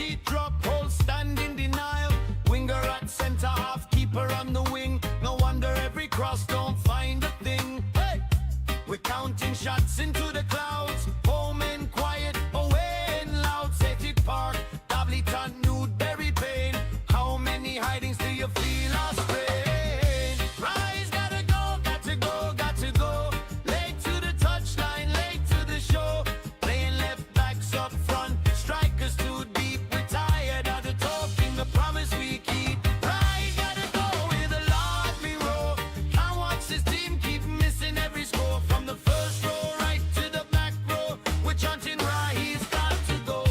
feet drop, hold stand in denial. Winger at centre half, keeper on the wing. No wonder every cross don't find a thing. Hey, we're counting shots into the clouds. Home and quiet, away and loud. Safety Park, Davliton, Nude, Berry Pain. How many hidings do you feel are strain? Rise, gotta go, got to go, got to go. Late to the touchline, late to the show. Playing left backs up front, strikers too deep. We're tired of the talking, the promise we keep. Rise, gotta go with a lively row. Can't watch this team keep missing every score. From the first row right to the back row. We're chanting Raya, he's got to go.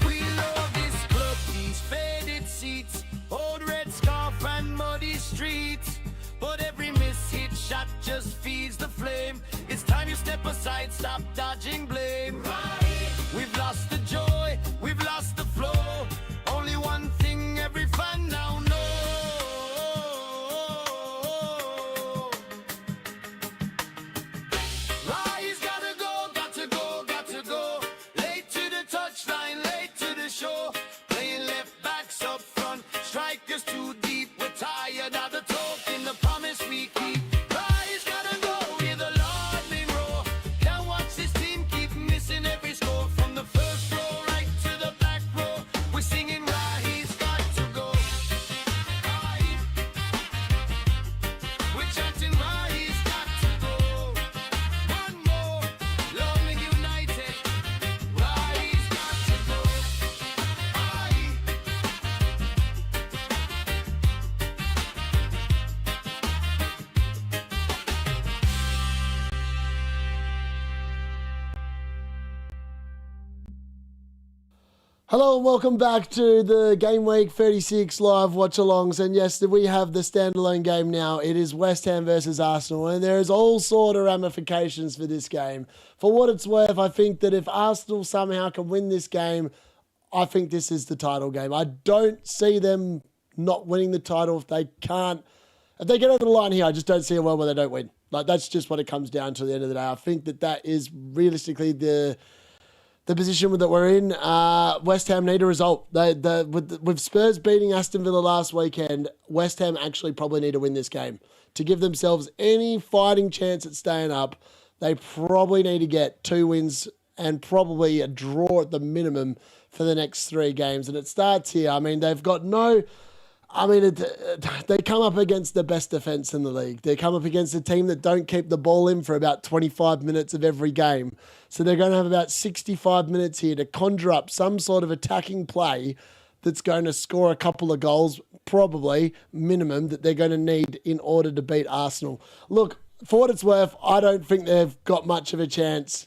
We love this club, these faded seats, old red scarf and muddy streets. But every miss-hit shot just feeds the flame. It's time you step aside, stop dodging blame. We've lost the joy, we've lost the flow. Only one thing every fan now knows. Raya's gotta go, got to go, got to go. Late to the touchline, late to the show. Playing left backs up front, strikers too deep. We're tired of the talking, the promise we keep. Raya's gotta go with a lively row. Can't watch this team keep missing every score. From the first row right to the back row. We're singing Raya's got to go. Raya. We're chanting Raya's got to go. One more, long and united. Raya's got to go. Raya. Hello and welcome back to the Game Week 36 live watch-alongs. And yes, we have the standalone game now. It is West Ham versus Arsenal, and there is all sort of ramifications for this game. For what it's worth, I think that if Arsenal somehow can win this game, I think this is the title game. I don't see them not winning the title if they can't. If they get over the line here, I just don't see a world where they don't win. Like, that's just what it comes down to at the end of the day. I think that that is realistically the position that we're in. West Ham need a result. With Spurs beating Aston Villa last weekend, West Ham actually probably need to win this game. To give themselves any fighting chance at staying up, they probably need to get 2 wins and probably a draw at the minimum for the next 3 games. And it starts here. I mean, they've got no... I mean, they come up against the best defence in the league. They come up against a team that don't keep the ball in for about 25 minutes of every game. So they're going to have about 65 minutes here to conjure up some sort of attacking play that's going to score a couple of goals, probably minimum, that they're going to need in order to beat Arsenal. Look, for what it's worth, I don't think they've got much of a chance.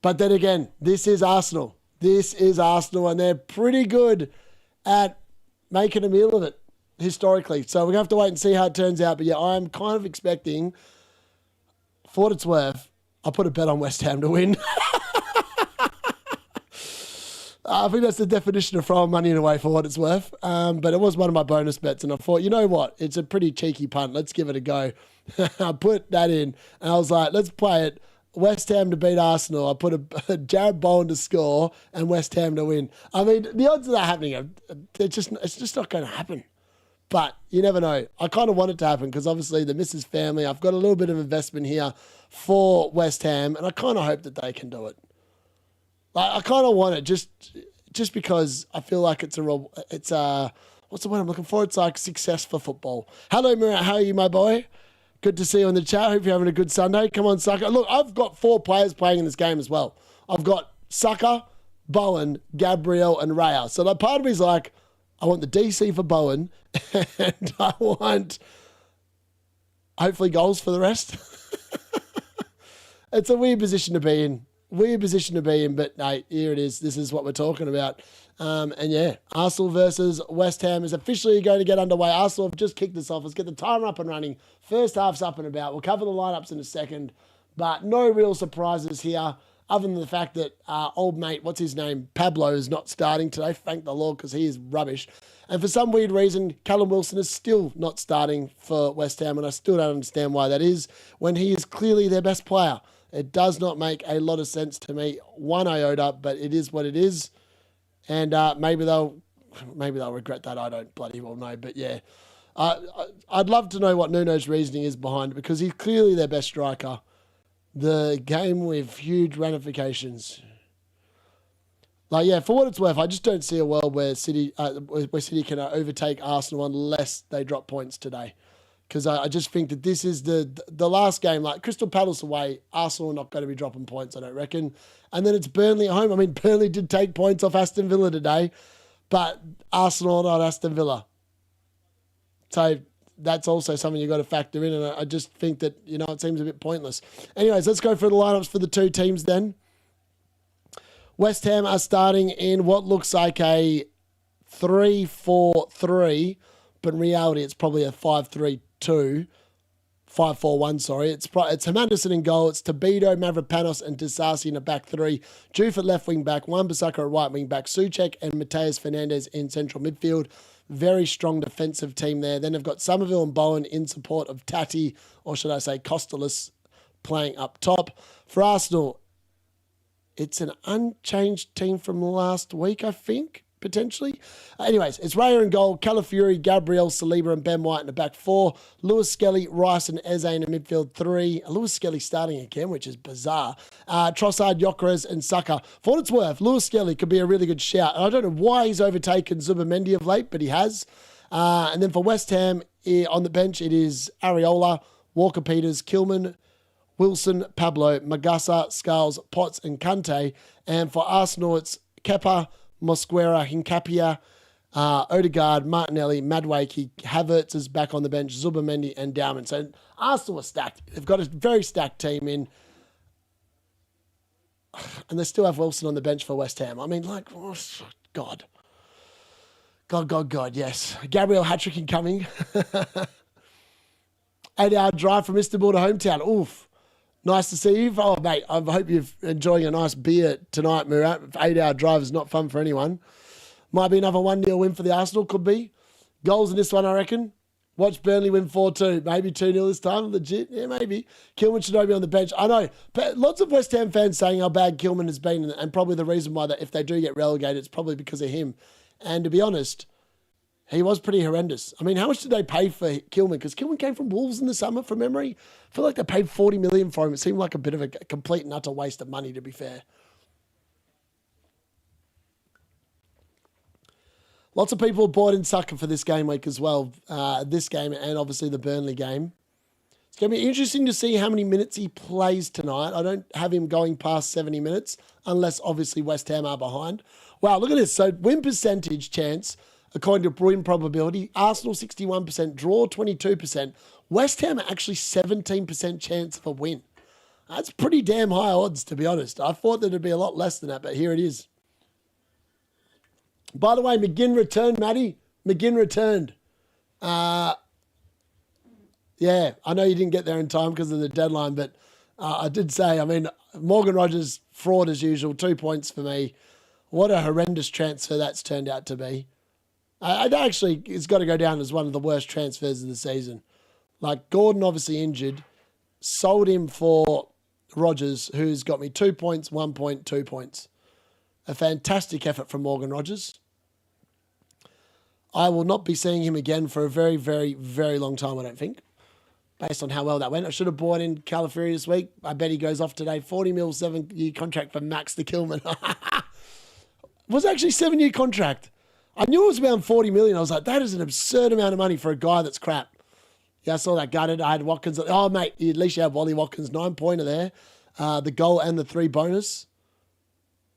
But then again, this is Arsenal. This is Arsenal, and they're pretty good at making a meal of it historically. So we're going to have to wait and see how it turns out. But yeah, I'm kind of expecting, for what it's worth, I'll put a bet on West Ham to win. I think that's the definition of throwing money away for what it's worth. But it was one of my bonus bets, and I thought, you know what? It's a pretty cheeky punt. Let's give it a go. I put that in, and I was like, let's play it. West Ham to beat Arsenal. I put a Jared Bowen to score and West Ham to win. I mean, the odds of that happening, it's just not going to happen. But you never know. I kind of want it to happen because obviously the Mrs. family, I've got a little bit of investment here for West Ham, and I kind of hope that they can do it. Like, I kind of want it just because I feel like it's what's the word I'm looking for? It's like success for football. Hello, Murat. How are you, my boy? Good to see you on the chat. Hope you're having a good Sunday. Come on, Saka. Look, I've got 4 players playing in this game as well. I've got Saka, Bowen, Gabriel, and Raya. So that part of me is like, I want the DC for Bowen, and I want hopefully goals for the rest. It's a weird position to be in. But no, here it is. This is what we're talking about. And yeah, Arsenal versus West Ham is officially going to get underway. Arsenal have just kicked this off. Let's get the timer up and running. First half's up and about. We'll cover the lineups in a second, but no real surprises here other than the fact that old mate, what's his name, Pablo, is not starting today. Thank the Lord, because he is rubbish. And for some weird reason, Callum Wilson is still not starting for West Ham, and I still don't understand why that is when he is clearly their best player. It does not make a lot of sense to me, one iota, but it is what it is. And maybe they'll regret that. I don't bloody well know. But yeah, I'd love to know what Nuno's reasoning is behind it, because he's clearly their best striker. The game with huge ramifications. Like, yeah, for what it's worth, I just don't see a world where City can overtake Arsenal unless they drop points today. Because I just think that this is the last game. Like, Crystal Palace away, Arsenal are not going to be dropping points, I don't reckon. And then it's Burnley at home. I mean, Burnley did take points off Aston Villa today, but Arsenal are not Aston Villa. So that's also something you've got to factor in. And I just think that, it seems a bit pointless. Anyways, let's go through the lineups for the two teams then. West Ham are starting in what looks like a 3-4-3, but in reality it's probably a 5-3-2. 5-4-1, sorry. It's Hermanderson in goal. It's Tabido, Mavropanos, and Disasi in a back three. Juf at left wing back. Wan-Bissaka at right wing back. Souček and Mateus Fernandes in central midfield. Very strong defensive team there. Then they've got Somerville and Bowen in support of Tati, or should I say Costellus, playing up top. For Arsenal, it's an unchanged team from last week, I think, potentially. Anyways, it's Raya in goal, Calafiori, Gabriel, Saliba, and Ben White in the back four. Lewis Skelly, Rice, and Eze in the midfield three. Lewis Skelly starting again, which is bizarre. Trossard, Gyökeres, and Saka. For what it's worth, Lewis Skelly could be a really good shout. And I don't know why he's overtaken Zubimendi of late, but he has. And then for West Ham, on the bench, it is Areola, Walker-Peters, Kilman, Wilson, Pablo, Magassa, Scarles, Potts, and Kante. And for Arsenal, it's Kepa, Mosquera, Hincapia, Odegaard, Martinelli, Madueke, Havertz is back on the bench, Zubimendi, and Dowman. So Arsenal are stacked. They've got a very stacked team in. And they still have Wilson on the bench for West Ham. I mean, like, oh, God. God, yes. Gabriel hat-trick incoming. 8-hour drive from Istanbul to hometown. Oof. Nice to see you. Oh, mate, I hope you're enjoying a nice beer tonight, Murat. 8-hour drive is not fun for anyone. Might be another 1-0 win for the Arsenal. Could be. Goals in this one, I reckon. Watch Burnley win 4-2. Maybe 2-0 this time. Legit. Yeah, maybe. Kilman should be on the bench. I know. But lots of West Ham fans saying how bad Kilman has been, and probably the reason why that if they do get relegated, it's probably because of him. And to be honest, he was pretty horrendous. I mean, how much did they pay for Kilman? Because Kilman came from Wolves in the summer, from memory. I feel like they paid $40 million for him. It seemed like a bit of a complete and utter waste of money, to be fair. Lots of people bought in Saka for this game week as well. This game and obviously the Burnley game. It's going to be interesting to see how many minutes he plays tonight. I don't have him going past 70 minutes, unless obviously West Ham are behind. Wow, look at this. So win percentage chance, according to win probability, Arsenal 61%, draw 22%. West Ham actually 17% chance of a win. That's pretty damn high odds, to be honest. I thought that it'd be a lot less than that, but here it is. By the way, McGinn returned, Matty. McGinn returned. Yeah, I know you didn't get there in time because of the deadline, but I did say, I mean, Morgan Rogers, fraud as usual, 2 points for me. What a horrendous transfer that's turned out to be. Actually, it's got to go down as one of the worst transfers of the season. Like, Gordon obviously injured, sold him for Rogers, who's got me 2 points, 1 point, 2 points. A fantastic effort from Morgan Rogers. I will not be seeing him again for a very, very, very long time, I don't think, based on how well that went. I should have bought in Calafiori this week. I bet he goes off today. 40 mil, 7-year contract for Max the Kilman. Was actually 7-year contract. I knew it was around 40 million. I was like, that is an absurd amount of money for a guy that's crap. Yeah, I saw that gutted. I had Watkins. Oh, mate, at least you have Wally Watkins, 9-pointer there. The goal and the 3 bonus.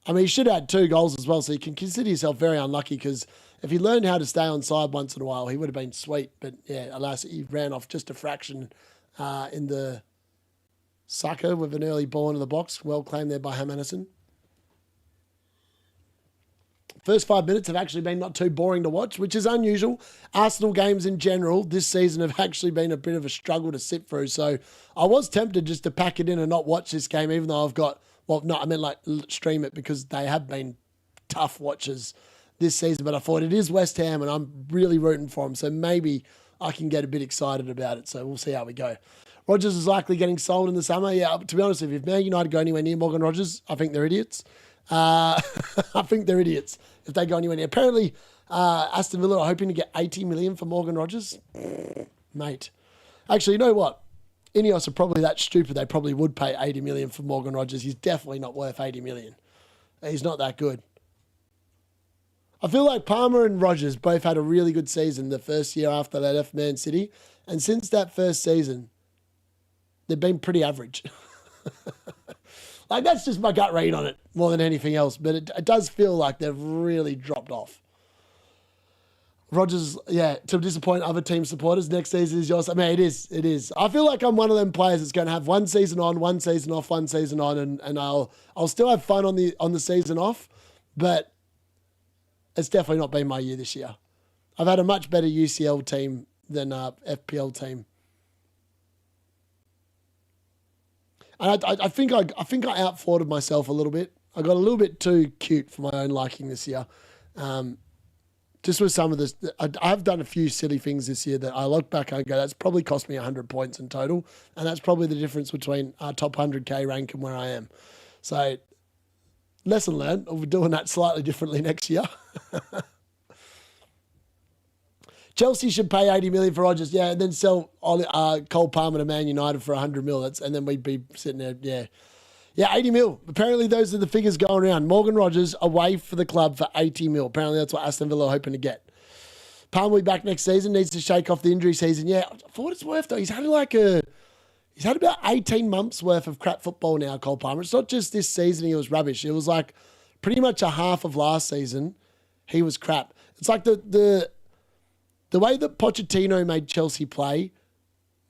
I mean, he should have had 2 goals as well, so you can consider yourself very unlucky because if he learned how to stay on side once in a while, he would have been sweet. But yeah, alas, he ran off just a fraction in the Saka with an early ball into the box. Well claimed there by Hermanderson. First 5 minutes have actually been not too boring to watch, which is unusual. Arsenal games in general this season have actually been a bit of a struggle to sit through. So I was tempted just to pack it in and not watch this game, even though I've got, well, no, I meant like stream it because they have been tough watches this season. But I thought it is West Ham and I'm really rooting for them. So maybe I can get a bit excited about it. So we'll see how we go. Rodgers is likely getting sold in the summer. Yeah, to be honest, if Man United go anywhere near Morgan Rodgers, I think they're idiots. I think they're idiots if they go anywhere near. Apparently, Aston Villa are hoping to get 80 million for Morgan Rodgers. Mate. Actually, you know what? Ineos are probably that stupid. They probably would pay 80 million for Morgan Rodgers. He's definitely not worth 80 million. He's not that good. I feel like Palmer and Rodgers both had a really good season the first year after they left Man City. And since that first season, they've been pretty average. Like, that's just my gut read on it more than anything else. But it does feel like they've really dropped off. Rodgers, yeah, to disappoint other team supporters. Next season is yours. I mean, it is. It is. I feel like I'm one of them players that's going to have one season on, one season off, one season on, and I'll still have fun on the season off, but it's definitely not been my year this year. I've had a much better UCL team than FPL team. And I think I outforwarded myself a little bit. I got a little bit too cute for my own liking this year. Just with some of this, I've done a few silly things this year that I look back and go, that's probably cost me 100 points in total. And that's probably the difference between our top 100K rank and where I am. So, lesson learned. We're doing that slightly differently next year. Chelsea should pay 80 million for Rodgers, yeah, and then sell Cole Palmer to Man United for 100 mil. And then we'd be sitting there, yeah. Yeah, 80 mil. Apparently those are the figures going around. Morgan Rodgers away for the club for 80 mil. Apparently that's what Aston Villa are hoping to get. Palmer will be back next season. Needs to shake off the injury season. Yeah, for what it's worth though, he's had about 18 months worth of crap football now, Cole Palmer. It's not just this season he was rubbish. It was like pretty much a half of last season he was crap. It's like the way that Pochettino made Chelsea play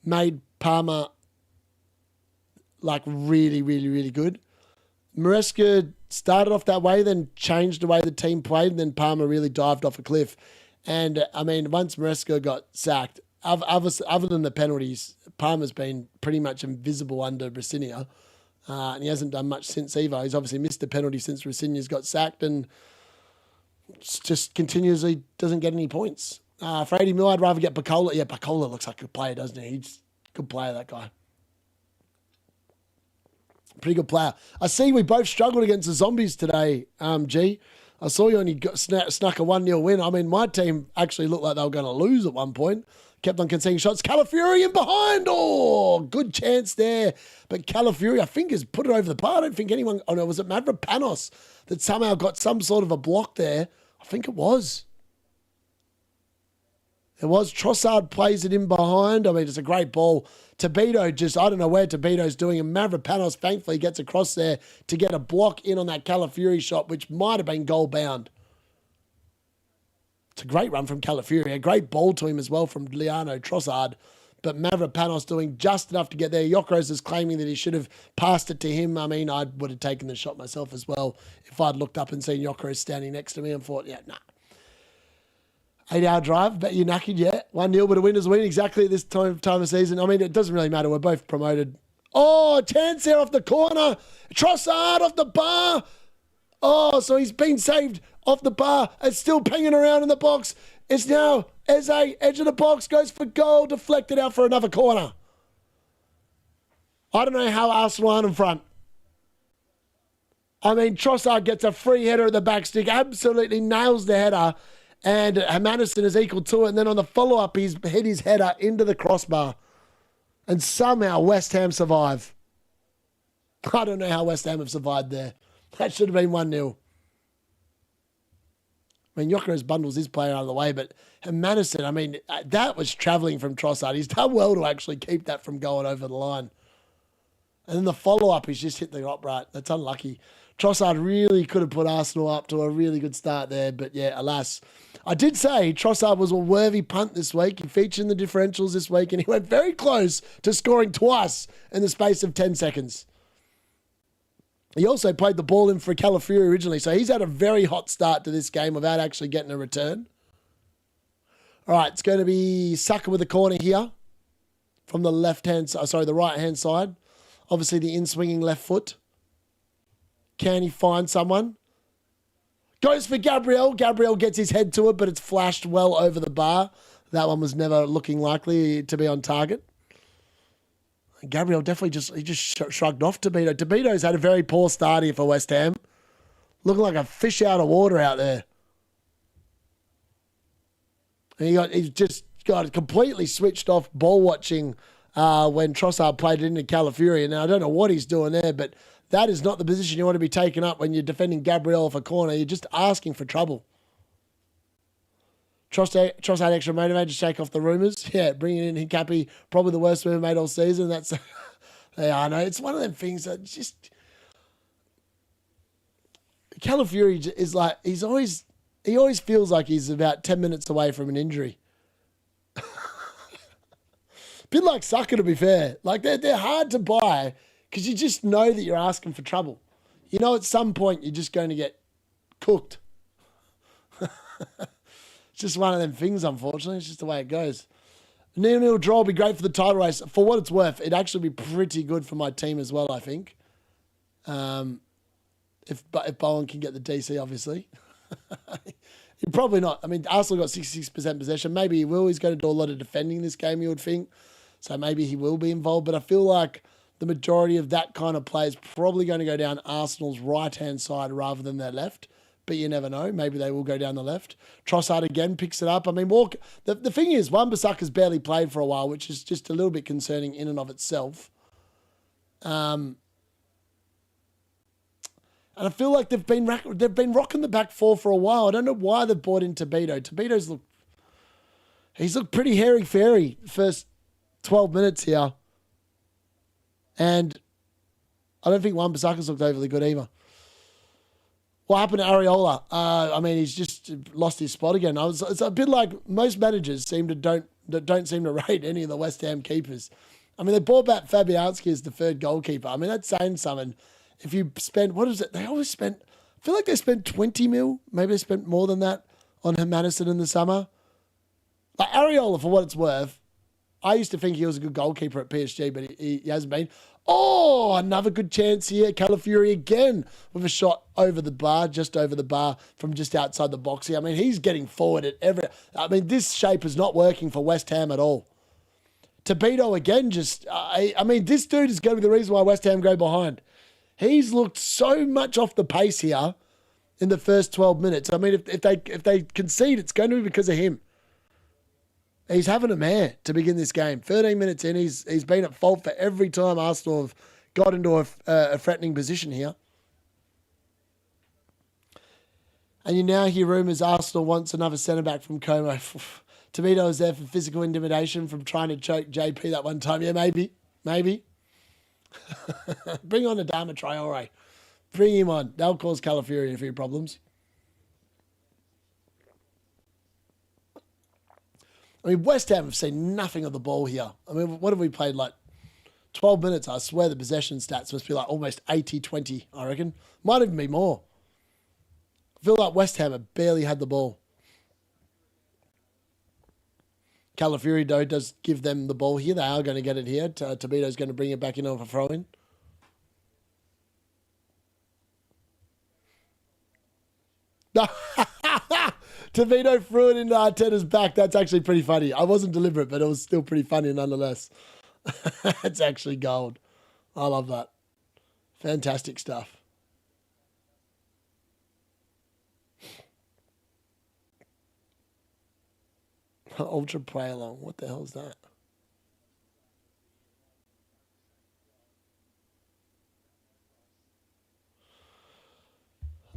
made Palmer like really, really, really good. Maresca started off that way, then changed the way the team played, and then Palmer really dived off a cliff. And, I mean, once Maresca got sacked, other than the penalties, Palmer's been pretty much invisible under Brassinia, and he hasn't done much since either. He's obviously missed the penalty since Brassinia's got sacked and just continuously doesn't get any points. For 80 mil, I'd rather get Bacola. Yeah, Bacola looks like a player, doesn't he? He's a good player, that guy. Pretty good player. I see we both struggled against the Zombies today, G. I saw you only snuck a 1-0 win. I mean, my team actually looked like they were going to lose at one point. Kept on conceding shots. Calafiori in behind. Oh, good chance there. But Calafiori, I think, has put it over the bar. I don't think anyone... Oh, no, was it Mavropanos that somehow got some sort of a block there? I think it was. It was. Trossard plays it in behind. I mean, it's a great ball. Tabito just, I don't know where Tabito's doing. And Mavropanos thankfully gets across there to get a block in on that Calafiori shot, which might have been goal bound. It's a great run from Calafiori. A great ball to him as well from Leandro Trossard. But Mavropanos doing just enough to get there. Yokros is claiming that he should have passed it to him. I mean, I would have taken the shot myself as well if I'd looked up and seen Yokros standing next to me and thought, yeah, nah. 8-hour drive, bet you're knackered, yeah. 1-0, but a winner's a win exactly at this time of season. I mean, it doesn't really matter. We're both promoted. Oh, chance there off the corner. Trossard off the bar. Oh, so he's been saved off the bar. It's still pinging around in the box. It's now Eze, edge of the box, goes for goal, deflected out for another corner. I don't know how Arsenal aren't in front. I mean, Trossard gets a free header at the back stick, absolutely nails the header. And Madison is equal to it. And then on the follow-up, he's hit his header into the crossbar. And somehow West Ham survive. I don't know how West Ham have survived there. That should have been 1-0. I mean, Yokros bundles his player out of the way, but Madison, I mean, that was travelling from Trossard. He's done well to actually keep that from going over the line. And then the follow-up, he's just hit the upright. That's unlucky. Trossard really could have put Arsenal up to a really good start there, but yeah, alas. I did say Trossard was a worthy punt this week. He featured in the differentials this week, and he went very close to scoring twice in the space of 10 seconds. He also played the ball in for Calafiori originally, so he's had a very hot start to this game without actually getting a return. All right, it's going to be Saka with the corner here from the the right-hand side. Obviously, the in-swinging left foot. Can he find someone? Goes for Gabriel. Gabriel gets his head to it, but it's flashed well over the bar. That one was never looking likely to be on target. Gabriel definitely just shrugged off Tebito. Tebito's had a very poor start here for West Ham. Looking like a fish out of water out there. And he just got completely switched off ball watching when Trossard played it into Calafuria. Now, I don't know what he's doing there, but that is not the position you want to be taking up when you're defending Gabriel off a corner. You're just asking for trouble. Trossard extra motivated to shake off the rumours. Yeah, bringing in Hincapi, probably the worst move made all season. That's, yeah, I know. It's one of them things that just... Calafuria is like, he always feels like he's about 10 minutes away from an injury. Bit like Saka, to be fair. Like, they're hard to buy because you just know that you're asking for trouble. You know at some point you're just going to get cooked. It's just one of them things, unfortunately. It's just the way it goes. 0-0 draw will be great for the title race. For what it's worth, it'd actually be pretty good for my team as well, I think. If Bowen can get the DC, obviously. Probably not. I mean, Arsenal got 66% possession. Maybe he will. He's going to do a lot of defending this game, you would think. So maybe he will be involved. But I feel like the majority of that kind of play is probably going to go down Arsenal's right-hand side rather than their left. But you never know. Maybe they will go down the left. Trossard again picks it up. I mean, the thing is, Wan-Bissaka's barely played for a while, which is just a little bit concerning in and of itself. And I feel like they've been rocking the back four for a while. I don't know why they've brought in Tebito. He's looked pretty hairy-fairy first 12 minutes here. And I don't think Wan-Bissaka's looked overly good either. What happened to Areola? I mean, he's just lost his spot again. It's a bit like most managers don't seem to rate any of the West Ham keepers. I mean, they brought back Fabianski as the third goalkeeper. I mean, that's saying something. If you spend, what is it? They always spent, I feel like they spent 20 mil. Maybe they spent more than that on Hermanison in the summer. Like Areola, for what it's worth, I used to think he was a good goalkeeper at PSG, but he hasn't been. Oh, another good chance here. Calafuria again with a shot over the bar, just over the bar from just outside the box here. I mean, he's getting forward at every... I mean, this shape is not working for West Ham at all. Tebito again just... I mean, this dude is going to be the reason why West Ham go behind. He's looked so much off the pace here in the first 12 minutes. I mean, if they concede, it's going to be because of him. He's having a mare to begin this game. 13 minutes in, he's been at fault for every time Arsenal have got into a threatening position here. And you now hear rumours Arsenal wants another centre-back from Como. Tebito was there for physical intimidation from trying to choke JP that one time. Yeah, maybe. Bring on Adama Traore. Bring him on. That'll cause Calafuria a few problems. I mean, West Ham have seen nothing of the ball here. I mean, what have we played? Like 12 minutes. I swear the possession stats must be like almost 80-20, I reckon. Might even be more. I feel like West Ham have barely had the ball. Calafuria, though, does give them the ball here. They are going to get it here. Tebito's going to bring it back in off a throw-in. Tebito threw it into Arteta's back. That's actually pretty funny. I wasn't deliberate, but it was still pretty funny nonetheless. That's actually gold. I love that. Fantastic stuff. Ultra play along. What the hell is that?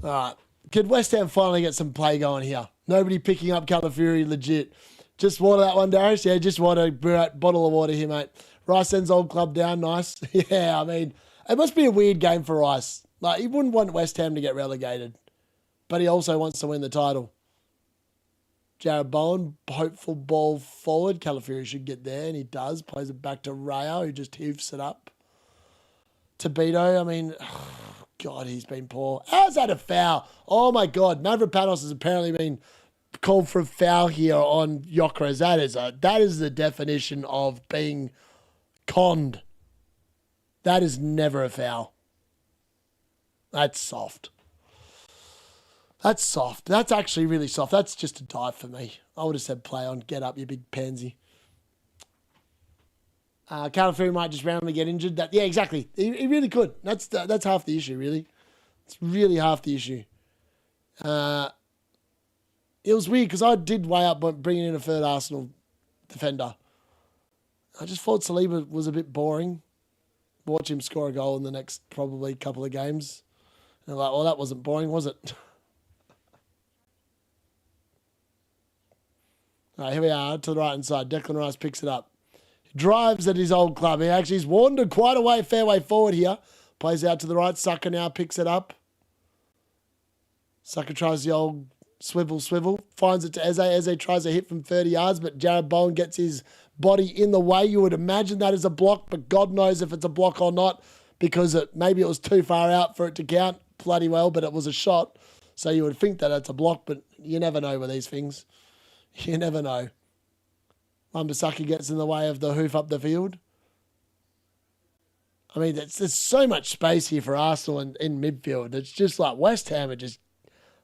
All right. Could West Ham finally get some play going here? Nobody picking up Calafuria legit. Just water that one, Darius? Yeah, just water. Bottle of water here, mate. Rice sends old club down. Nice. Yeah, I mean, it must be a weird game for Rice. Like, he wouldn't want West Ham to get relegated. But he also wants to win the title. Jared Bowen, hopeful ball forward. Calafuria should get there, and he does. Plays it back to Raya, who just hoofs it up. Tebito, I mean... God, he's been poor. How's that a foul? Oh, my God. Mavropanos has apparently been called for a foul here on Gyökeres. That is the definition of being conned. That is never a foul. That's soft. That's soft. That's actually really soft. That's just a dive for me. I would have said play on. Get up, you big pansy. Calafiori might just randomly get injured. Yeah, exactly. He really could. That's half the issue, really. It's really half the issue. It was weird because I did weigh up bringing in a third Arsenal defender. I just thought Saliba was a bit boring. Watch him score a goal in the next probably couple of games. And I'm like, well, that wasn't boring, was it? All right, here we are to the right-hand side. Declan Rice picks it up. He drives at his old club. He's wandered quite a fair way forward here. Plays out to the right. Saka now picks it up. Saka tries the old swivel. Finds it to Eze. Eze tries a hit from 30 yards, but Jared Bowen gets his body in the way. You would imagine that is a block, but God knows if it's a block or not, because maybe it was too far out for it to count bloody well, but it was a shot. So you would think that it's a block, but you never know with these things. You never know. Wan-Bissaka gets in the way of the hoof up the field. I mean, there's so much space here for Arsenal in midfield. It's just like West Ham are just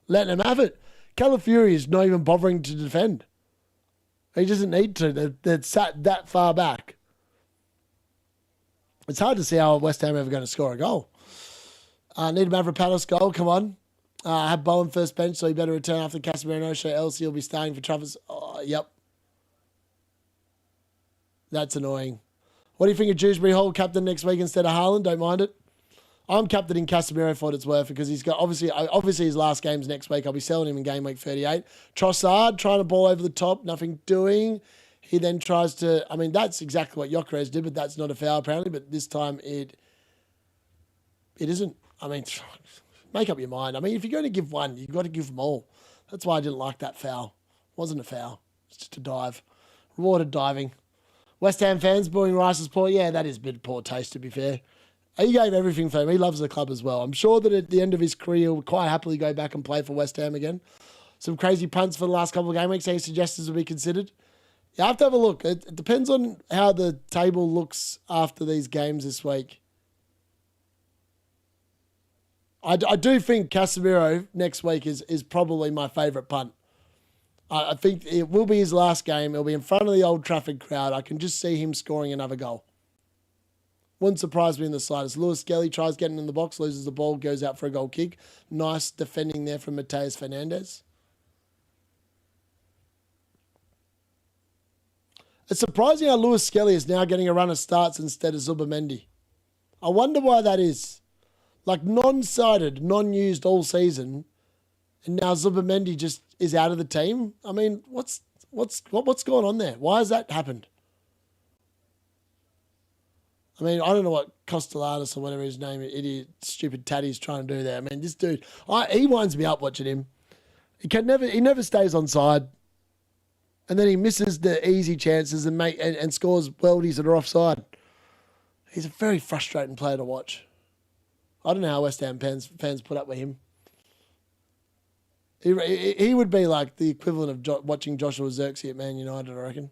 letting them have it. Calafiori is not even bothering to defend. He doesn't need to. They're sat that far back. It's hard to see how West Ham are ever going to score a goal. Need a Mavropanos goal. Come on. I have Bowen first bench, so he better return after Casemiro no-show, else he'll be starting for Travers. Oh, yep. That's annoying. What do you think of Dewsbury Hall captain next week instead of Haaland? Don't mind it. I'm captaining Casemiro for what it's worth because he's got obviously his last game's next week. I'll be selling him in game week 38. Trossard trying to ball over the top, nothing doing. He then tries to, I mean, that's exactly what Gyökeres did, but that's not a foul apparently. But this time it isn't. I mean, make up your mind. I mean, if you're going to give one, you've got to give them all. That's why I didn't like that foul. It wasn't a foul. It's just a dive. Rewarded diving. West Ham fans booing Rice's poor. Yeah, that is a bit of poor taste, to be fair. He gave everything for him. He loves the club as well. I'm sure that at the end of his career, he'll quite happily go back and play for West Ham again. Some crazy punts for the last couple of game weeks. Any suggestions will be considered? You have to have a look. It depends on how the table looks after these games this week. I do think Casemiro next week is probably my favourite punt. I think it will be his last game. It'll be in front of the Old Trafford crowd. I can just see him scoring another goal. Wouldn't surprise me in the slightest. Lewis Skelly tries getting in the box, loses the ball, goes out for a goal kick. Nice defending there from Mateus Fernandes. It's surprising how Lewis Skelly is now getting a run of starts instead of Zubimendi. I wonder why that is. Like non-sided, non-used all season, and now Zubimendi just is out of the team. I mean, what's going on there? Why has that happened? I mean, I don't know what Costellatus or whatever his name, idiot, stupid tatty's trying to do there. I mean, this dude, he winds me up watching him. He never stays on side, and then he misses the easy chances and scores worldies that are offside. He's a very frustrating player to watch. I don't know how West Ham fans put up with him. He would be like the equivalent of watching Joshua Zirkzee at Man United, I reckon.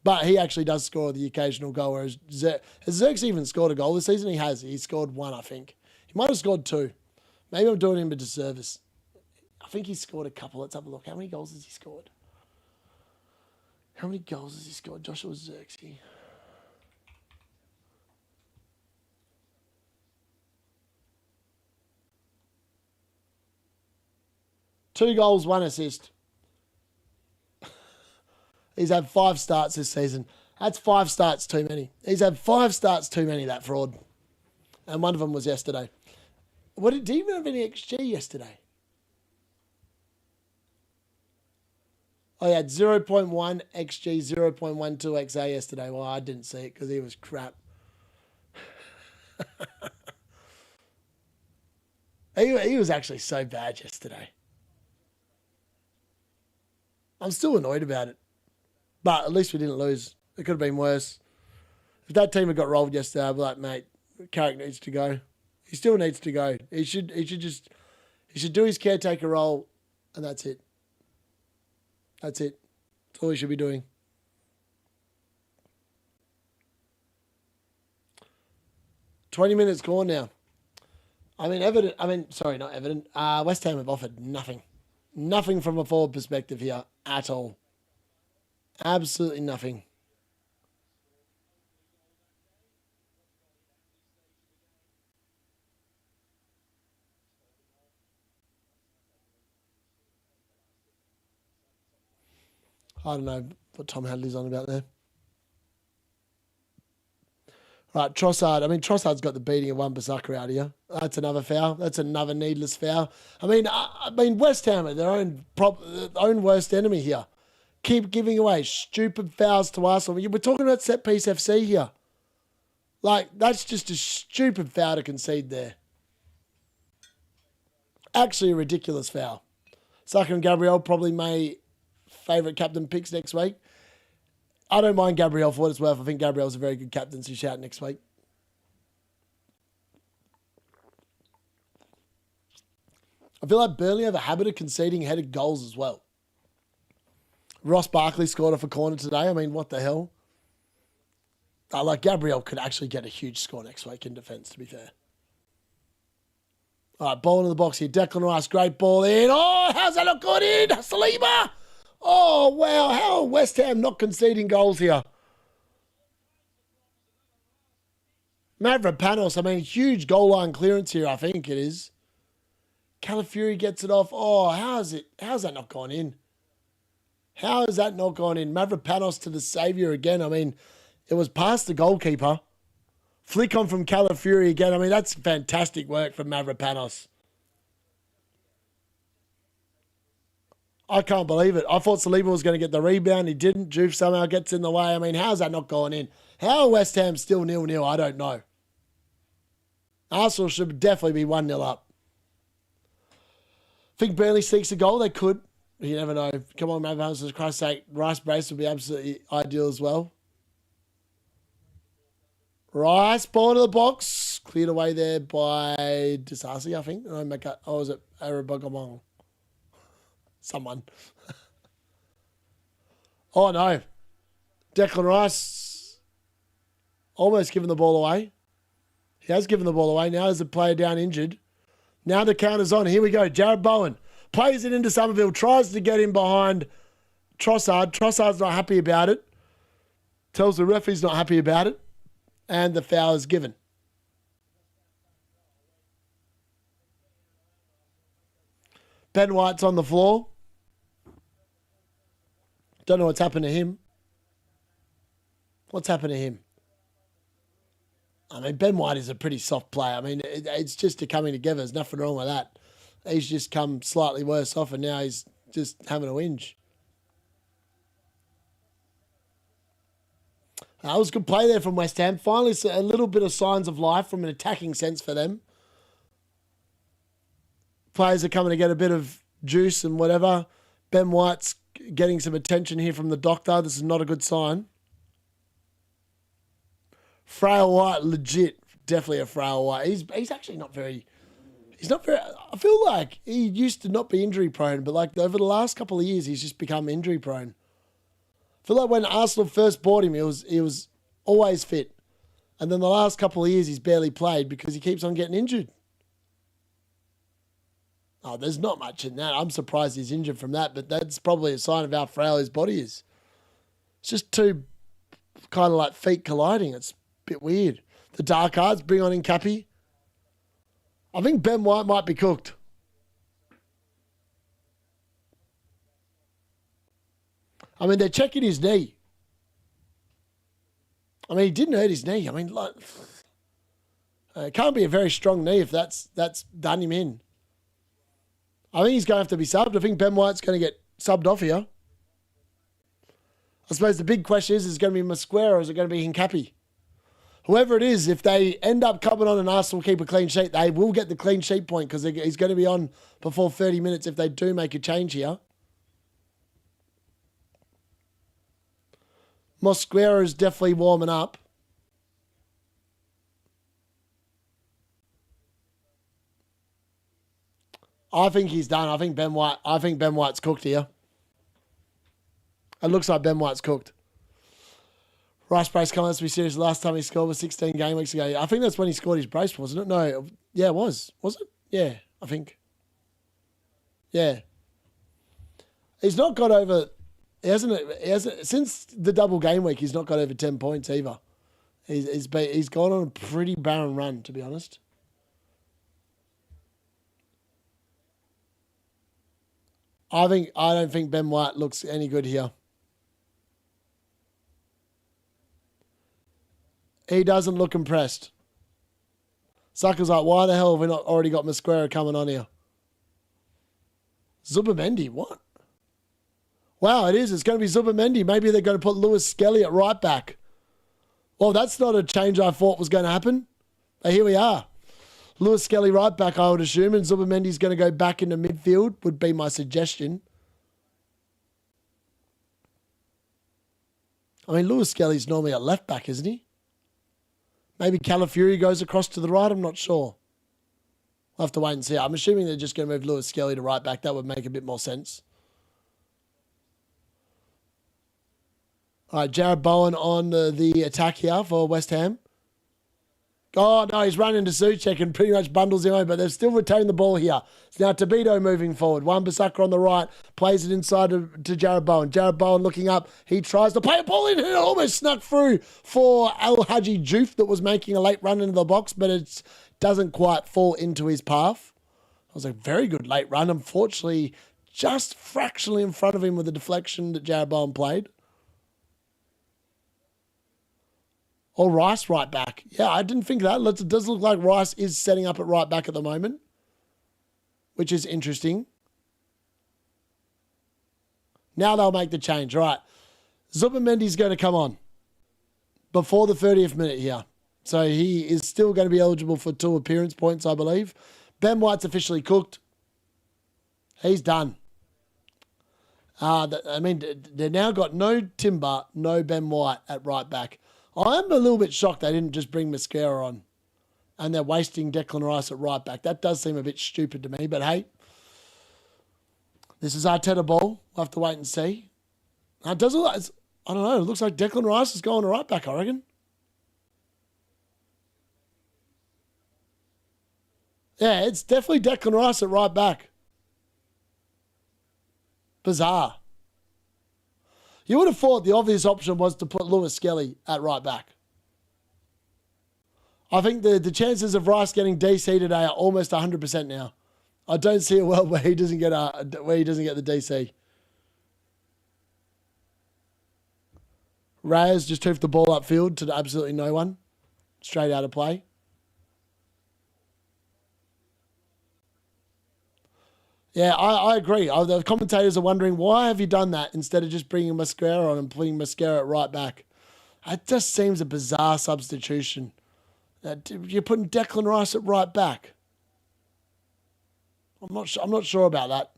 But he actually does score the occasional goal, whereas has Zirkzee even scored a goal this season? He has. He scored one, I think. He might have scored two. Maybe I'm doing him a disservice. I think he's scored a couple. Let's have a look. How many goals has he scored? How many goals has he scored? Joshua Zirkzee. Two goals, one assist. He's had 5 starts this season. That's 5 starts too many. He's had 5 starts too many, that fraud. And one of them was yesterday. Did he even have any XG yesterday? Oh, he had 0.1 XG, 0.12 XA yesterday. Well, I didn't see it because he was crap. He was actually so bad yesterday. I'm still annoyed about it. But at least we didn't lose. It could have been worse. If that team had got rolled yesterday, I'd be like, mate, Carrick needs to go. He still needs to go. He should do his caretaker role, and that's it. That's it. That's all he should be doing. $20 minutes gone now. Not evident. West Ham have offered nothing. Nothing from a forward perspective here at all. Absolutely nothing. I don't know what Tom Hadley's on about there. Right, Trossard. I mean, Trossard's got the beating of Wan-Bissaka out here. That's another foul. That's another needless foul. I mean, West Ham are their own worst enemy here. Keep giving away stupid fouls to Arsenal. We're talking about set piece FC here. Like, that's just a stupid foul to concede there. Actually, a ridiculous foul. Saka and Gabriel probably my favourite captain picks next week. I don't mind Gabriel for what it's worth. I think Gabriel's a very good captain to shout next week. I feel like Burnley have a habit of conceding headed goals as well. Ross Barkley scored off a corner today. I mean, what the hell? Like, Gabriel could actually get a huge score next week in defence, to be fair. All right, ball in the box here. Declan Rice, great ball in. Oh, how's that not got in? Saliba! Oh, wow. How are West Ham not conceding goals here? Mavropanos, I mean, huge goal line clearance here, I think it is. Calafiori gets it off. Oh, how's that not gone in? How has that not gone in? Mavropanos to the saviour again. I mean, it was past the goalkeeper. Flick on from Calafiori again. I mean, that's fantastic work from Mavropanos. I can't believe it. I thought Saliba was going to get the rebound. He didn't. Juve somehow gets in the way. I mean, how's that not going in? How are West Ham still 0-0? I don't know. Arsenal should definitely be 1-0 up. Think Burnley seeks a goal? They could. You never know. Come on, Mavropanos, for Christ's sake. Rice Brace would be absolutely ideal as well. Rice, ball to the box. Cleared away there by Disasi, I think. Oh, was it Arabagomong? Someone. Oh, no. Declan Rice almost given the ball away. He has given the ball away. Now there's a player down injured. Now the counter's on. Here we go. Jared Bowen plays it into Somerville. Tries to get in behind Trossard. Trossard's not happy about it. Tells the ref he's not happy about it. And the foul is given. Ben White's on the floor. Don't know what's happened to him. What's happened to him? I mean, Ben White is a pretty soft player. I mean, it's just a coming together. There's nothing wrong with that. He's just come slightly worse off and now he's just having a whinge. That was a good play there from West Ham. Finally, a little bit of signs of life from an attacking sense for them. Players are coming to get a bit of juice and whatever. Ben White's getting some attention here from the doctor. This is not a good sign. Frail White, legit. Definitely a frail White. He's actually not very... He's not very... I feel like he used to not be injury prone, but like over the last couple of years, he's just become injury prone. I feel like when Arsenal first bought him, he was always fit. And then the last couple of years, he's barely played because he keeps on getting injured. Oh, there's not much in that. I'm surprised he's injured from that, but that's probably a sign of how frail his body is. It's just two kind of like feet colliding. It's a bit weird. The dark arts, bring on in Cappy. I think Ben White might be cooked. I mean, they're checking his knee. I mean, he didn't hurt his knee. I mean, like, it can't be a very strong knee if that's done him in. I think he's going to have to be subbed. I think Ben White's going to get subbed off here. I suppose the big question is it going to be Mosquera or is it going to be Hincapi? Whoever it is, if they end up coming on and Arsenal keep a clean sheet, they will get the clean sheet point because he's going to be on before 30 minutes if they do make a change here. Mosquera is definitely warming up. I think he's done. I think Ben White's cooked here. It looks like Ben White's cooked. Rice Brace, come on, let's be serious. Last time he scored was 16 game weeks ago. I think that's when he scored his brace, wasn't it? No, yeah, it was. Was it? Yeah, I think. Yeah. He's not got over... He hasn't since the double game week. He's not got over 10 points either. He's gone on a pretty barren run, to be honest. I don't think Ben White looks any good here. He doesn't look impressed. Saka's like, why the hell have we not already got Mosquera coming on here? Zubimendi, what? Wow, it is. It's going to be Zubimendi. Maybe they're going to put Lewis Skelly at right back. Well, that's not a change I thought was going to happen. But here we are. Lewis Skelly right back, I would assume, and Zubimendi's going to go back into midfield, would be my suggestion. I mean, Lewis Skelly's normally at left back, isn't he? Maybe Calafiori goes across to the right. I'm not sure. We'll have to wait and see. I'm assuming they're just going to move Lewis Skelly to right back. That would make a bit more sense. All right, Jared Bowen on the attack here for West Ham. Oh, no, he's running to Suchek and pretty much bundles him over, but they've still retained the ball here. It's now Tobito moving forward. Wan-Bissaka on the right, plays it inside to Jared Bowen. Jared Bowen looking up. He tries to play a ball in, and it almost snuck through for Al Hadji Joof that was making a late run into the box, but it doesn't quite fall into his path. It was a very good late run. Unfortunately, just fractionally in front of him with the deflection that Jared Bowen played. Or Rice right back. Yeah, I didn't think that. It does look like Rice is setting up at right back at the moment, which is interesting. Now they'll make the change. Right. Zubimendi's going to come on before the 30th minute here. So he is still going to be eligible for 2 appearance points, I believe. Ben White's officially cooked. He's done. I mean, they've now got no Timber, no Ben White at right back. I'm a little bit shocked they didn't just bring Mosquera on and they're wasting Declan Rice at right back. That does seem a bit stupid to me, but hey, this is Arteta ball. We'll have to wait and see. It does look like, I don't know, it looks like Declan Rice is going to right back, I reckon. Yeah, it's definitely Declan Rice at right back. Bizarre. You would have thought the obvious option was to put Lewis Skelly at right back. I think the chances of Rice getting DC today are almost 100% now. I don't see a world where he doesn't get the DC. Raya's just hoofed the ball upfield to absolutely no one. Straight out of play. Yeah, I agree. The commentators are wondering, why have you done that instead of just bringing Mosquera on and putting Mosquera at right back? It just seems a bizarre substitution. You're putting Declan Rice at right back. I'm not sure about that.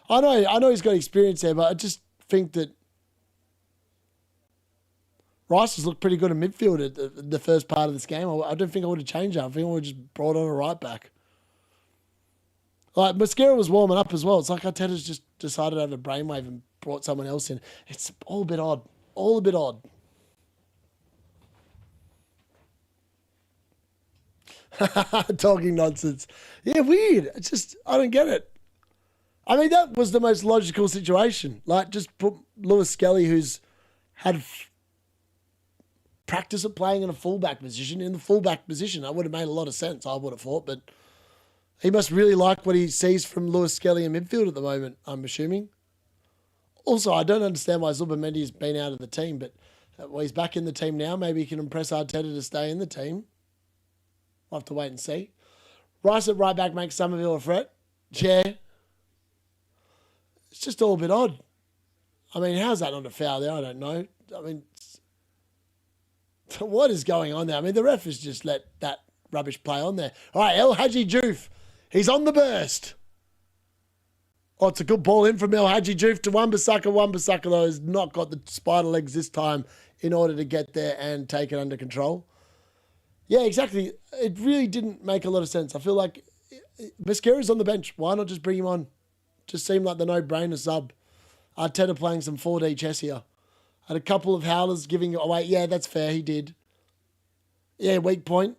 I know he's got experience there, but I just think that Rice has looked pretty good in midfield at the first part of this game. I don't think I would have changed that. I think I would have just brought on a right back. Like, Mosquera was warming up as well. It's like Arteta's just decided to have a brainwave and brought someone else in. It's all a bit odd. All a bit odd. Talking nonsense. Yeah, weird. It's just, I don't get it. I mean, that was the most logical situation. Like, just put Lewis Skelly, who's had practice of playing in a fullback position, in the fullback position. That would have made a lot of sense, I would have thought, but he must really like what he sees from Lewis Skelly in midfield at the moment, I'm assuming. Also, I don't understand why Zubimendi's been out of the team, but he's back in the team now. Maybe he can impress Arteta to stay in the team. We'll have to wait and see. Rice at right back makes Somerville a threat. Yeah. It's just all a bit odd. I mean, how's that not a foul there? I don't know. I mean, what is going on there? I mean, the ref has just let that rubbish play on there. All right, El Hadji Joof. He's on the burst. Oh, it's a good ball in from El Hadji Joof to Wan-Bissaka. Wan-Bissaka, though, has not got the spider legs this time in order to get there and take it under control. Yeah, exactly. It really didn't make a lot of sense. I feel like Mosquera's on the bench. Why not just bring him on? Just seemed like the no-brainer sub. Arteta playing some 4D chess here. Had a couple of howlers giving it away. Yeah, that's fair. He did. Yeah, weak point.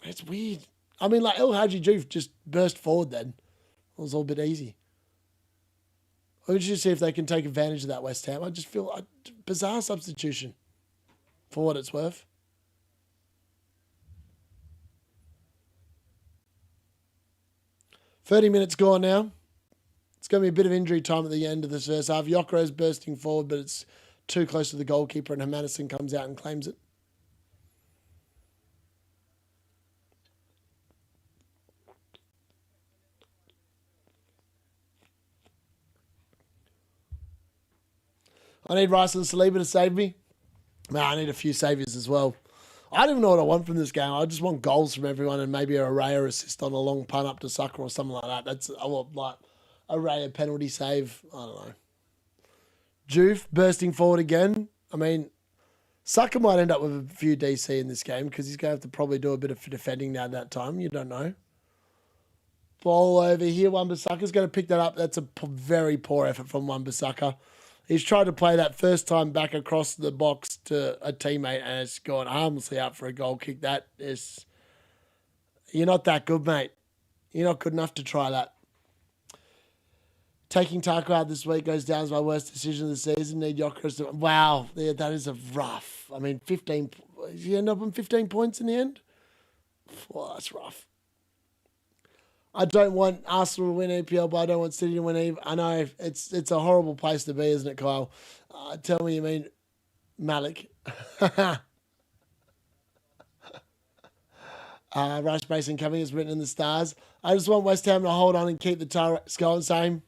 It's weird. I mean, like, El Hadji Joof just burst forward then. It was all a bit easy. We should see if they can take advantage of that, West Ham. I just feel a bizarre substitution for what it's worth. "30 minutes gone now. It's going to be a bit of injury time at the end of this first half. Yokero's bursting forward, but it's too close to the goalkeeper, and Hermanison comes out and claims it. I need Rice and Saliba to save me. Man, I need a few saviours as well. I don't even know what I want from this game. I just want goals from everyone and maybe a Raya assist on a long punt up to Saka or something like that. That's I want like a Raya penalty save. I don't know. Juve bursting forward again. I mean, Saka might end up with a few DC in this game because he's going to have to probably do a bit of defending now that time. You don't know. Ball over here. Wan-Bissaka's going to pick that up. That's a very poor effort from Wan-Bissaka. He's tried to play that first time back across the box to a teammate and it's gone harmlessly out for a goal kick. That is... You're not that good, mate. You're not good enough to try that. Taking Taco out this week goes down as my worst decision of the season. Need Yokeres to... Wow, yeah, that is a rough. I mean, 15... You end up on 15 points in the end? Well, that's rough. I don't want Arsenal to win EPL, but I don't want City to win either. I know, it's a horrible place to be, isn't it, Kyle? Tell me you mean Malik. Rush Basin coming is written in the stars. I just want West Ham to hold on and keep the turrets going. Same.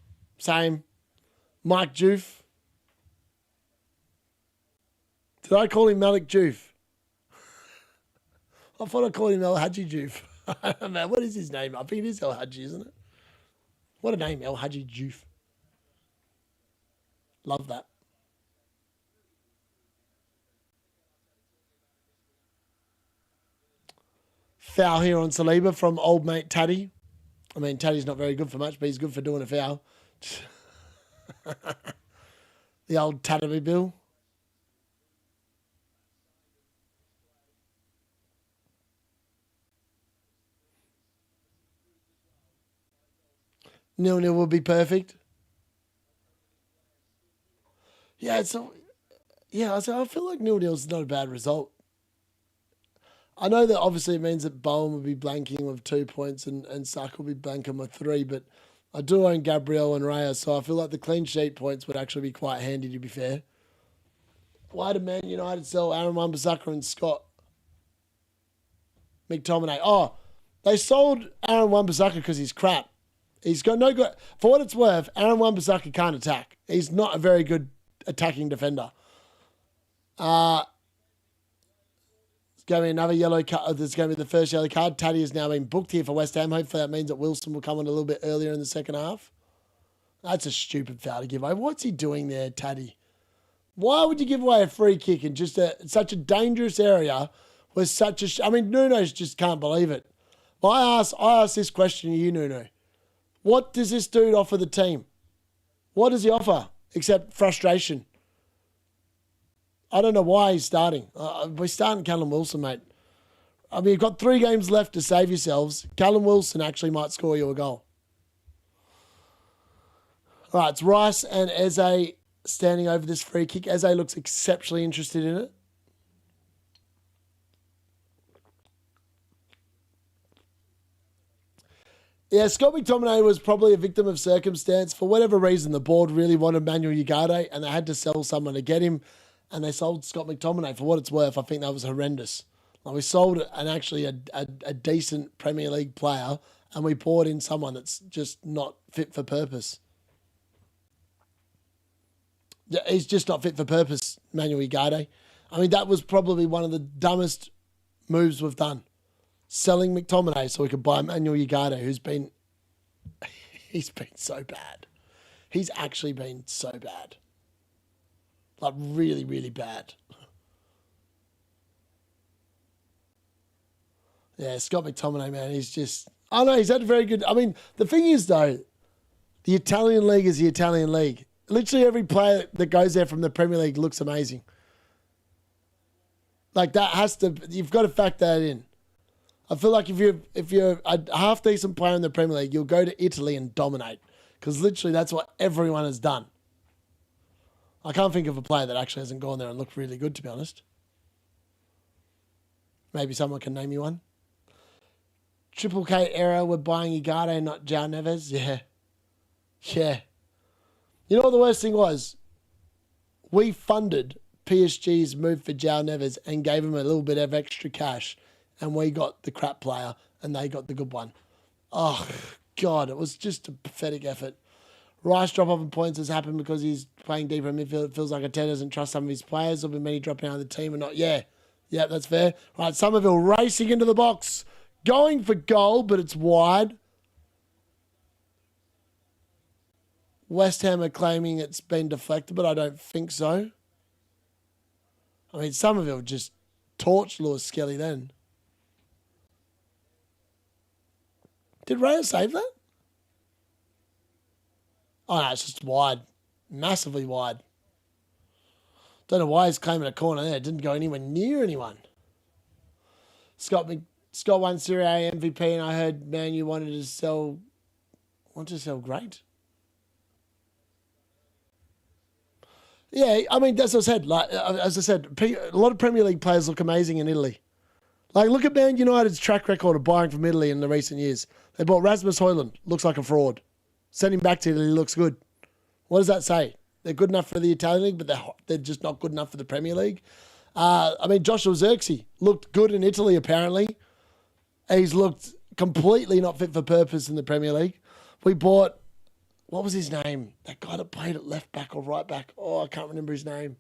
Mike Joof. Did I call him Malik Joof? I thought I called him El Hadji Joof. I don't know. What is his name? I think it is El Hadji, isn't it? What a name, El Hadji Joof. Love that. Foul here on Saliba from old mate Taddy. I mean, Taddy's not very good for much, but he's good for doing a foul. The old Taddy Bill. Nil-nil will be perfect. Yeah, I feel like 0-0 is not a bad result. I know that obviously it means that Bowen will be blanking with 2 points and Saka will be blanking with 3, but I do own Gabriel and Raya, so I feel like the clean sheet points would actually be quite handy, to be fair. Why did Man United sell Aaron Wan-Bissaka and Scott McTominay? Oh, they sold Aaron Wan-Bissaka because he's crap. He's got no good... For what it's worth, Aaron Wan-Bissaka can't attack. He's not a very good attacking defender. There's going to be another yellow card. There's going to be the first yellow card. Taddy has now been booked here for West Ham. Hopefully that means that Wilson will come on a little bit earlier in the second half. That's a stupid foul to give away. What's he doing there, Taddy? Why would you give away a free kick in just such a dangerous area with such a... I mean, Nuno's just can't believe it. Well, I asked this question to you, Nuno. What does this dude offer the team? What does he offer except frustration? I don't know why he's starting. We're starting Callum Wilson, mate. I mean, you've got 3 games left to save yourselves. Callum Wilson actually might score you a goal. All right, it's Rice and Eze standing over this free kick. Eze looks exceptionally interested in it. Yeah, Scott McTominay was probably a victim of circumstance. For whatever reason, the board really wanted Manuel Ugarte and they had to sell someone to get him. And they sold Scott McTominay. For what it's worth, I think that was horrendous. Like, we sold a decent Premier League player and we bought in someone that's just not fit for purpose. Yeah, he's just not fit for purpose, Manuel Ugarte. I mean, that was probably one of the dumbest moves we've done. Selling McTominay so we could buy Manuel Ugarte, he's been so bad. He's actually been so bad. Like, really, really bad. Yeah, Scott McTominay, man, he's just... I know, he's had a very good... I mean, the thing is, though, the Italian League is the Italian League. Literally every player that goes there from the Premier League looks amazing. Like, that has to... You've got to factor that in. I feel like if you're a half-decent player in the Premier League, you'll go to Italy and dominate. Because literally that's what everyone has done. I can't think of a player that actually hasn't gone there and looked really good, to be honest. Maybe someone can name me one. Triple K error, we're buying Ugarte, not João Neves. Yeah. Yeah. You know what the worst thing was? We funded PSG's move for João Neves and gave him a little bit of extra cash. And we got the crap player and they got the good one. Oh, God, it was just a pathetic effort. Rice drop off in points has happened because he's playing deeper in midfield. It feels like Arteta doesn't trust some of his players. There'll be many dropping out of the team and not. Yeah, that's fair. Right, Somerville racing into the box, going for goal, but it's wide. West Ham are claiming it's been deflected, but I don't think so. I mean, Somerville just torched Lewis Skelly then. Did Raya save that? Oh, no, it's just wide. Massively wide. Don't know why he's claiming a corner there. It didn't go anywhere near anyone. Scott won Serie A MVP, and I heard Man U wanted to sell great. Yeah, I mean, that's what I said. Like, as I said, a lot of Premier League players look amazing in Italy. Like, look at Man United's track record of buying from Italy in the recent years. They bought Rasmus Højlund, looks like a fraud. Send him back to Italy, looks good. What does that say? They're good enough for the Italian League, but they're just not good enough for the Premier League. I mean, Joshua Zirkzee looked good in Italy, apparently. He's looked completely not fit for purpose in the Premier League. We bought... What was his name? That guy that played at left back or right back. Oh, I can't remember his name.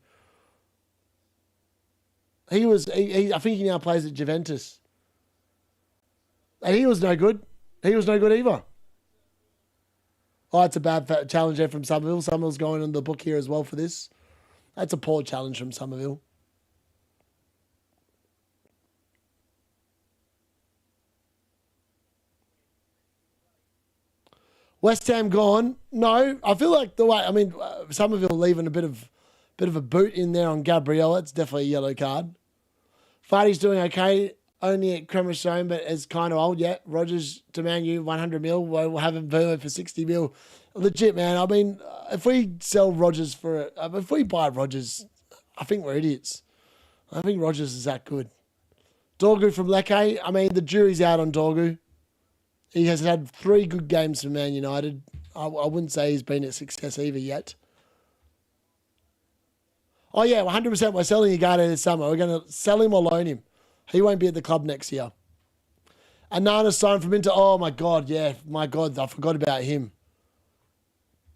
I think he now plays at Juventus. And he was no good. He was no good either. Oh, it's a bad challenge there from Somerville. Somerville's going in the book here as well for this. That's a poor challenge from Somerville. West Ham gone. No, I feel like Somerville leaving a bit of a boot in there on Gabriel. That's definitely a yellow card. Vardy's doing okay, only at Cremastone, but is kind of old yet. Rogers to Man U, 100 mil. We'll have him Burma for 60 mil. Legit, man. I mean, if we buy Rogers, I think we're idiots. I think Rogers is that good. Dorgu from Lecce. I mean, the jury's out on Dorgu. He has had 3 good games for Man United. I wouldn't say he's been a success either yet. Oh, yeah, 100% we're selling Ugarte this summer. We're going to sell him or loan him. He won't be at the club next year. Anana signed from Inter. Oh, my God, yeah. My God, I forgot about him.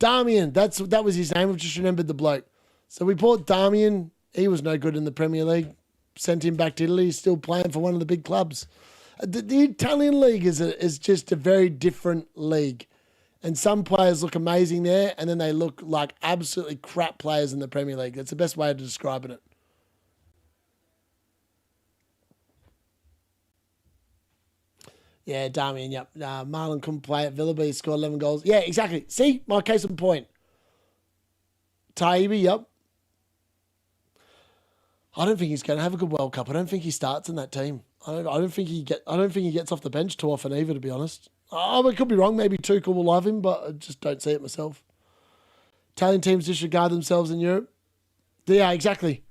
Darmian, that was his name. I've just remembered the bloke. So we bought Darmian. He was no good in the Premier League. Sent him back to Italy. He's still playing for one of the big clubs. The Italian league is just a very different league. And some players look amazing there, and then they look like absolutely crap players in the Premier League. That's the best way of describing it. Yeah, Darmian, yep. Marlon couldn't play at Villa, but he scored 11 goals. Yeah, exactly. See, my case in point. Taibbi, yep. I don't think he's going to have a good World Cup. I don't think he starts in that team. I don't think he gets off the bench too often either, to be honest. Oh, I could be wrong. Maybe Tuchel will love him, but I just don't see it myself. Italian teams disregard themselves in Europe. Yeah, exactly.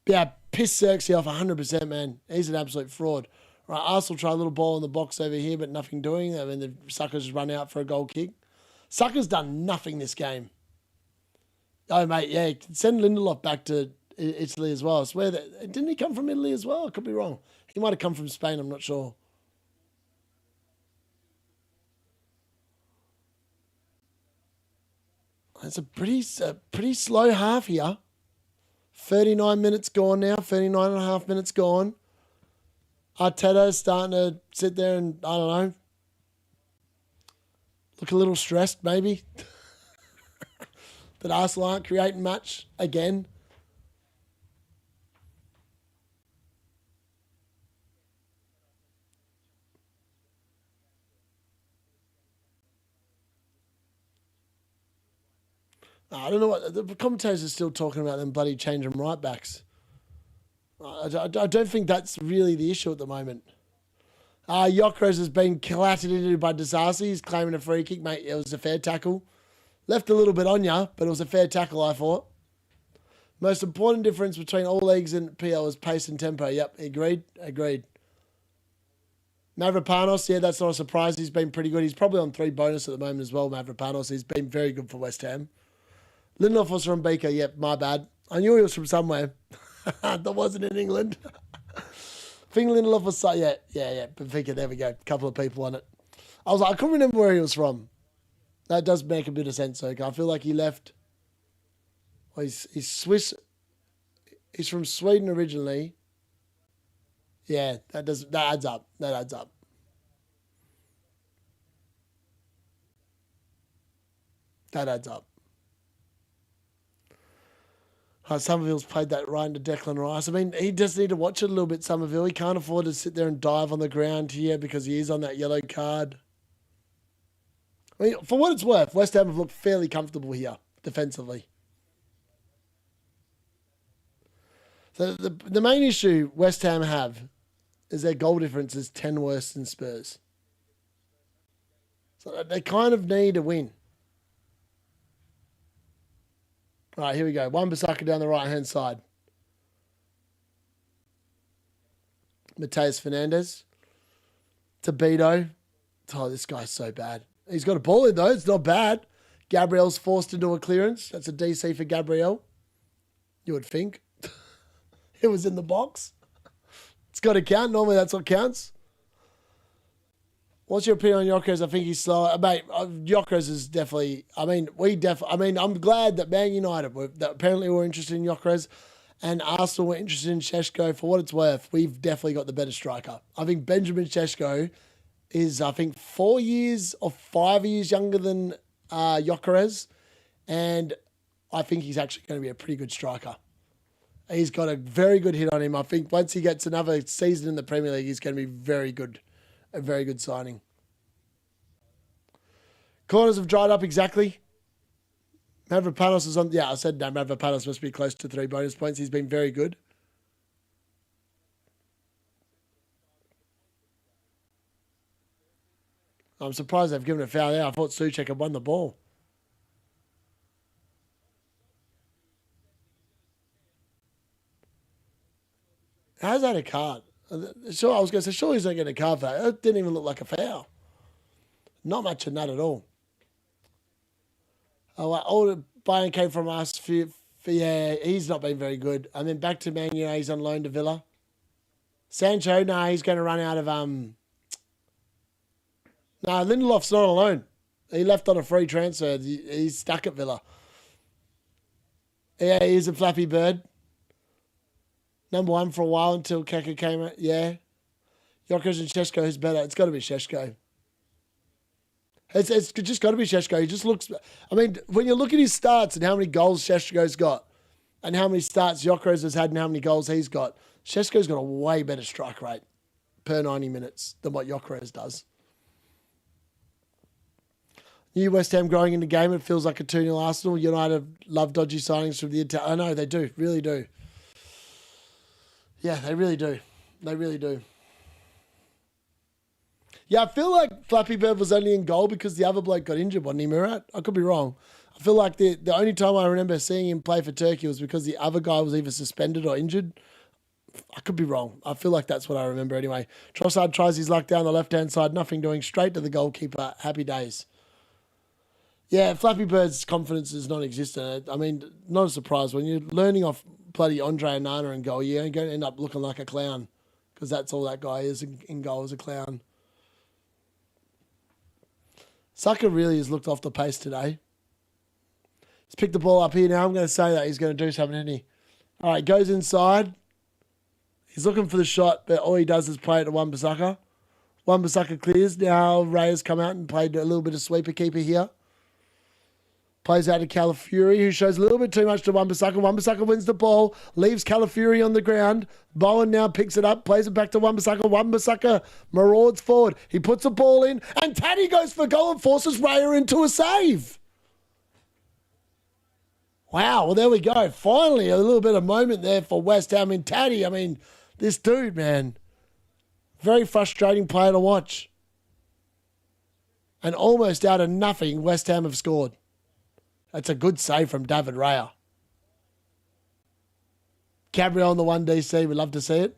Yeah, piss Xerxes off 100%, man. He's an absolute fraud. Right, Arsenal try a little ball in the box over here, but nothing doing. I mean, the Saka's just run out for a goal kick. Saka's done nothing this game. Oh, mate, yeah. Send Lindelof back to Italy as well. I swear that. Didn't he come from Italy as well? I could be wrong. He might have come from Spain. I'm not sure. It's a pretty slow half here. 39 minutes gone now. 39 and a half minutes gone. Arteta's starting to sit there and, I don't know, look a little stressed maybe. That Arsenal aren't creating much again. I don't know what the commentators are still talking about them bloody changing right backs. I don't think that's really the issue at the moment. Yokros has been clattered into by Disasi. He's claiming a free kick, mate. It was a fair tackle. Left a little bit on you, but it was a fair tackle, I thought. Most important difference between all leagues and PL is pace and tempo. Yep, agreed. Mavropanos, yeah, that's not a surprise. He's been pretty good. He's probably on 3 bonus at the moment as well, Mavropanos. He's been very good for West Ham. Lindelof was from Beaker. Yep, my bad. I knew he was from somewhere. That wasn't in England. I think Lindelof was... Yeah. Benfica, there we go. A couple of people on it. I was like, I couldn't remember where he was from. That does make a bit of sense, though. I feel like he left. Well, he's Swiss. He's from Sweden originally. Yeah, that adds up. That adds up. That adds up. Somerville's played that right into Declan Rice. I mean, he does need to watch it a little bit, Somerville. He can't afford to sit there and dive on the ground here because he is on that yellow card. I mean, for what it's worth, West Ham have looked fairly comfortable here, defensively. So the main issue West Ham have is their goal difference is 10 worse than Spurs. So they kind of need a win. All right, here we go. Wan-Bissaka down the right-hand side. Mateus Fernandes. Tabito. Oh, this guy's so bad. He's got a ball in, though. It's not bad. Gabriel's forced into a clearance. That's a DC for Gabriel. You would think. It was in the box. It's got to count. Normally, that's what counts. What's your opinion on Gyökeres? I think he's slow. Mate, Gyökeres is definitely... I'm glad that Man United apparently were interested in Gyökeres and Arsenal were interested in Šeško. For what it's worth, we've definitely got the better striker. I think Benjamin Šeško is, 4 years or 5 years younger than Gyökeres, and I think he's actually going to be a pretty good striker. He's got a very good hit on him. I think once he gets another season in the Premier League, he's going to be very good. A very good signing. Corners have dried up exactly. Mavropanos is on... Yeah, I said no. Mavropanos must be close to 3 bonus points. He's been very good. I'm surprised they've given a foul there. I thought Souček had won the ball. How's that a card? Sure, I was going to say, sure he's not getting a card for that. It didn't even look like a foul. Not much in that at all. All the buying came from us. Yeah, he's not been very good. And then back to Man United, he's on loan to Villa. Sancho, no, he's going to run out of... No, Lindelof's not on loan. He left on a free transfer. He's stuck at Villa. Yeah, he's a flappy bird. Number 1 for a while until Kaka came out. Yeah. Gyökeres and Šeško, who's better? It's got to be Šeško. It's just got to be Šeško. He just looks... I mean, when you look at his starts and how many goals Šeško's got and how many starts Gyökeres has had and how many goals he's got, Šeško's got a way better strike rate per 90 minutes than what Gyökeres does. New West Ham growing in the game. It feels like a 2-0 Arsenal. United love dodgy signings from the inter. I know, they do. Really do. Yeah, they really do. They really do. Yeah, I feel like Flappy Bird was only in goal because the other bloke got injured, wasn't he, Murat? I could be wrong. I feel like the only time I remember seeing him play for Turkey was because the other guy was either suspended or injured. I could be wrong. I feel like that's what I remember anyway. Trossard tries his luck down the left-hand side, nothing doing, straight to the goalkeeper. Happy days. Yeah, Flappy Bird's confidence is non-existent. I mean, not a surprise. When you're learning off bloody Andre Onana in goal, you're going to end up looking like a clown because that's all that guy is in goal, is a clown. Saka really has looked off the pace today. He's picked the ball up here now. I'm going to say that he's going to do something, isn't he? All right, goes inside. He's looking for the shot, but all he does is play it to Wan-Bissaka. Wan-Bissaka clears. Now Raya's come out and played a little bit of sweeper keeper here. Plays out to Calafiori, who shows a little bit too much to Wan-Bissaka. Wan-Bissaka wins the ball, leaves Calafiori on the ground. Bowen now picks it up, plays it back to Wan-Bissaka. Wan-Bissaka marauds forward. He puts the ball in, and Taddy goes for goal and forces Raya into a save. Wow, well, there we go. Finally, a little bit of moment there for West Ham and Taddy. I mean, this dude, man, very frustrating player to watch. And almost out of nothing, West Ham have scored. That's a good save from David Raya. Gabriel on the 1 DC. We'd love to see it.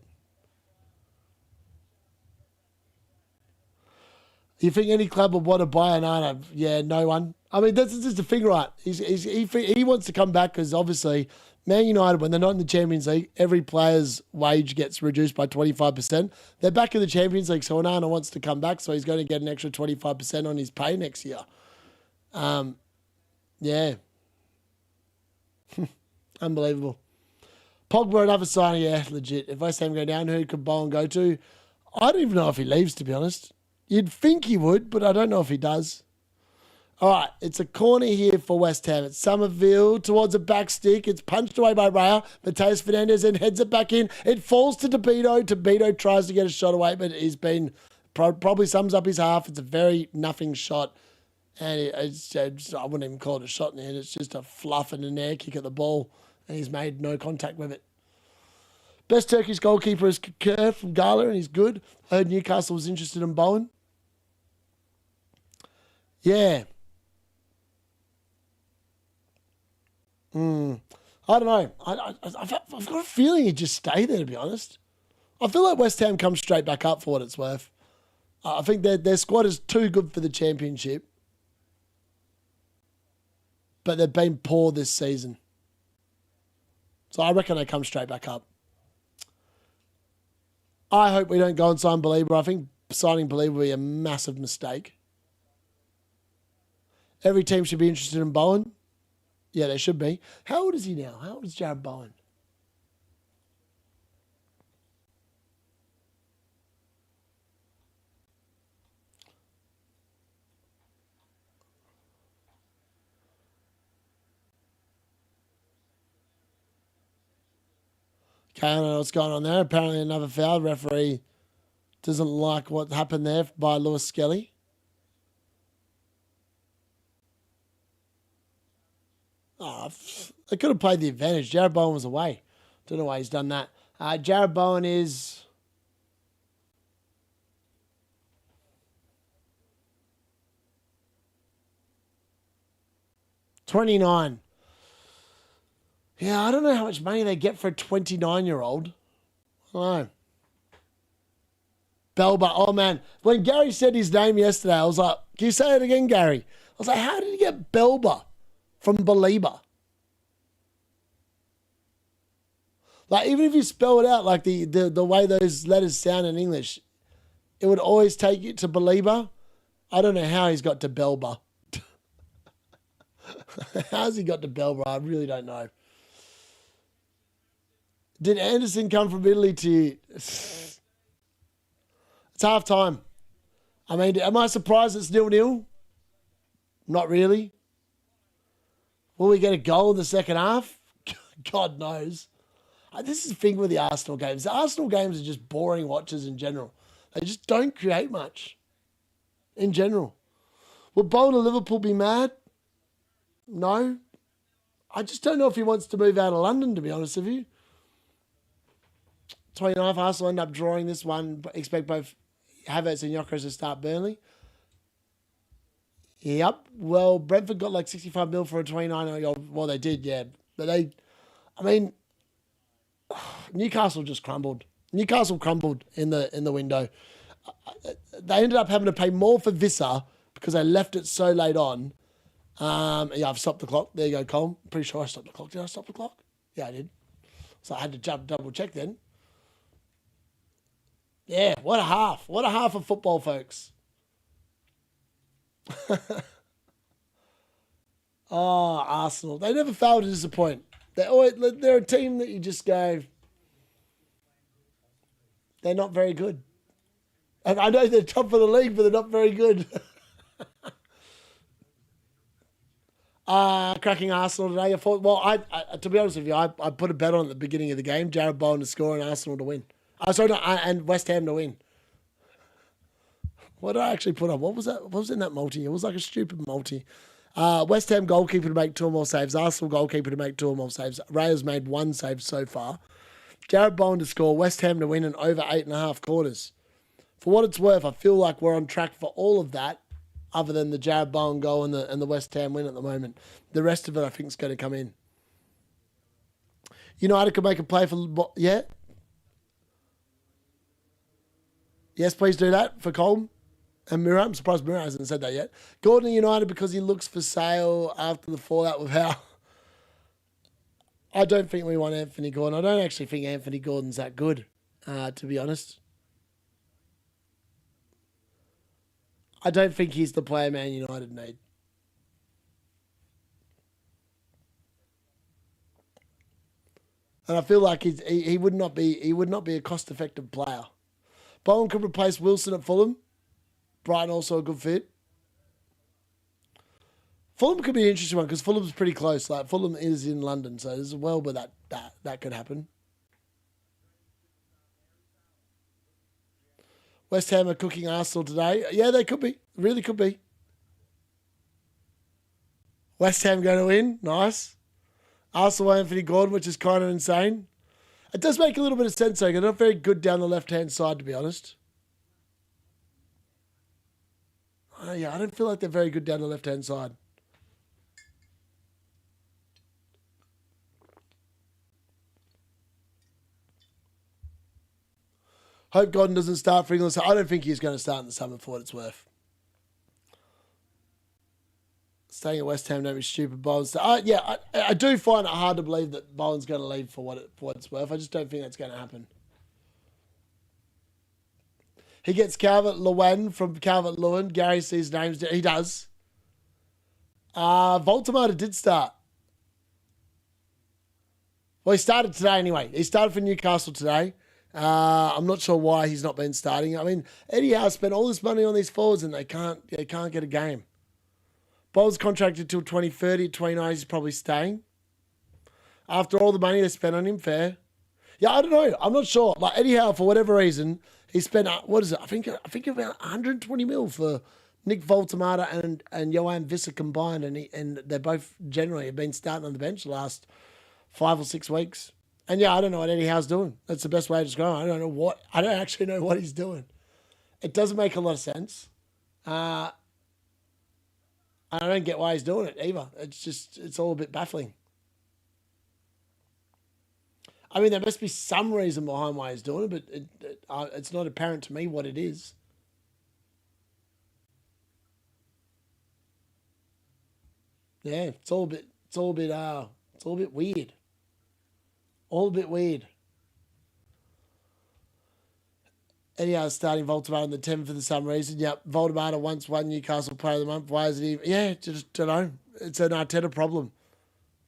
You think any club would want to buy Onana? Yeah, no one. I mean, that's just the thing, right? He wants to come back because obviously Man United, when they're not in the Champions League, every player's wage gets reduced by 25%. They're back in the Champions League, so Onana wants to come back, so he's going to get an extra 25% on his pay next year. Yeah. Unbelievable. Pogba, another signing, yeah, legit. If West Ham go down, who could Bowen go to? I don't even know if he leaves, to be honest. You'd think he would, but I don't know if he does. All right, it's a corner here for West Ham. It's Somerville towards a back stick. It's punched away by Raya. Mateus Fernandez then heads it back in. It falls to DeBito. DeBito tries to get a shot away, but he's been probably sums up his half. It's a very nothing shot. And I wouldn't even call it a shot in the end. It's just a fluff and an air kick at the ball. And he's made no contact with it. Best Turkish goalkeeper is Kerr from Gala, and he's good. I heard Newcastle was interested in Bowen. Yeah. I don't know. I've got a feeling he'd just stay there, to be honest. I feel like West Ham comes straight back up for what it's worth. I think their squad is too good for the championship. But they've been poor this season. So I reckon they come straight back up. I hope we don't go and sign Belieber. I think signing Belieber would be a massive mistake. Every team should be interested in Bowen. Yeah, they should be. How old is he now? How old is Jared Bowen? Okay, I don't know what's going on there. Apparently another foul. Referee doesn't like what happened there by Lewis Skelly. Oh, they could have played the advantage. Jared Bowen was away. Don't know why he's done that. Jared Bowen is 29. Yeah, I don't know how much money they get for a 29-year-old. I don't know. Belba. Oh, man. When Gary said his name yesterday, I was like, can you say it again, Gary? I was like, how did he get Belba from Belieber? Like, even if you spell it out like the way those letters sound in English, it would always take you to Belieber. I don't know how he's got to Belba. How's he got to Belba? I really don't know. Did Anderson come from Italy to you? It's half time. I mean, am I surprised it's 0-0? Not really. Will we get a goal in the second half? God knows. This is the thing with the Arsenal games. The Arsenal games are just boring watches in general. They just don't create much in general. Will Bowen of Liverpool be mad? No. I just don't know if he wants to move out of London, to be honest with you. 29th, Arsenal end up drawing this one. Expect both Havertz and Yokers to start Burnley. Yep. Well, Brentford got like 65 mil for a 29. Well, they did, yeah. But Newcastle just crumbled. Newcastle crumbled in the window. They ended up having to pay more for Visser because they left it so late on. Yeah, I've stopped the clock. There you go, Cole. I'm pretty sure I stopped the clock. Did I stop the clock? Yeah, I did. So I had to double check then. Yeah, what a half. What a half of football, folks. Oh, Arsenal. They never fail to disappoint. They're a team that you just go, they're not very good. And I know they're top of the league, but they're not very good. Cracking Arsenal today. To be honest with you, I put a bet on at the beginning of the game. Jared Bowen to score and Arsenal to win. And West Ham to win. What did I actually put on? What was that? What was in that multi? It was like a stupid multi. West Ham goalkeeper to make 2 or more saves. Arsenal goalkeeper to make 2 or more saves. Raya's made 1 save so far. Jared Bowen to score. West Ham to win and over 8.5 quarters. For what it's worth, I feel like we're on track for all of that, other than the Jared Bowen goal and the West Ham win at the moment. The rest of it, I think, is going to come in. United could make a play for... Yeah? Yes, please do that for Colm and Mira. I'm surprised Mira hasn't said that yet. Gordon United because he looks for sale after the fallout with Howe. I don't think we want Anthony Gordon. I don't actually think Anthony Gordon's that good, to be honest. I don't think he's the player Man United need. And I feel like he would not be a cost-effective player. Bowen could replace Wilson at Fulham. Brighton also a good fit. Fulham could be an interesting one because Fulham's pretty close. Like Fulham is in London, so there's a well where that could happen. West Ham are cooking Arsenal today. Yeah, they could be. Really could be. West Ham going to win. Nice. Arsenal Anthony Gordon, which is kind of insane. It does make a little bit of sense, though. They're not very good down the left-hand side, to be honest. Yeah, I don't feel like they're very good down the left-hand side. Hope Gordon doesn't start for England. So I don't think he's going to start in the summer for what it's worth. Staying at West Ham, don't be stupid. Bowen's. Yeah, I do find it hard to believe that Bowen's going to leave for what it's worth. I just don't think that's going to happen. He gets Calvert-Lewin from Calvert-Lewin. Gary sees names. He does. Voltemata did start. Well, he started today anyway. He started for Newcastle today. I'm not sure why he's not been starting. I mean, Eddie Howe spent all this money on these forwards and they can't get a game. Bowles contracted till 2030, 29. He's probably staying. After all the money they spent on him, fair. Yeah, I don't know. I'm not sure. Like Eddie Howe, for whatever reason, he spent what is it? I think about 120 mil for Nick Voltemata and Johan Visser combined, and they both generally have been starting on the bench the last 5 or 6 weeks. And yeah, I don't know what Eddie Howe's doing. That's the best way to describe it. I don't actually know what he's doing. It doesn't make a lot of sense. I don't get why he's doing it either. It's all a bit baffling. I mean, there must be some reason behind why he's doing it, but it's not apparent to me what it is. Yeah, it's all a bit weird. All a bit weird. Anyhow, starting Voltemata in the 10 for some reason. Yep, Voltemata once won Newcastle Player of the Month. Why is it even... Yeah, just don't know. It's an Arteta problem.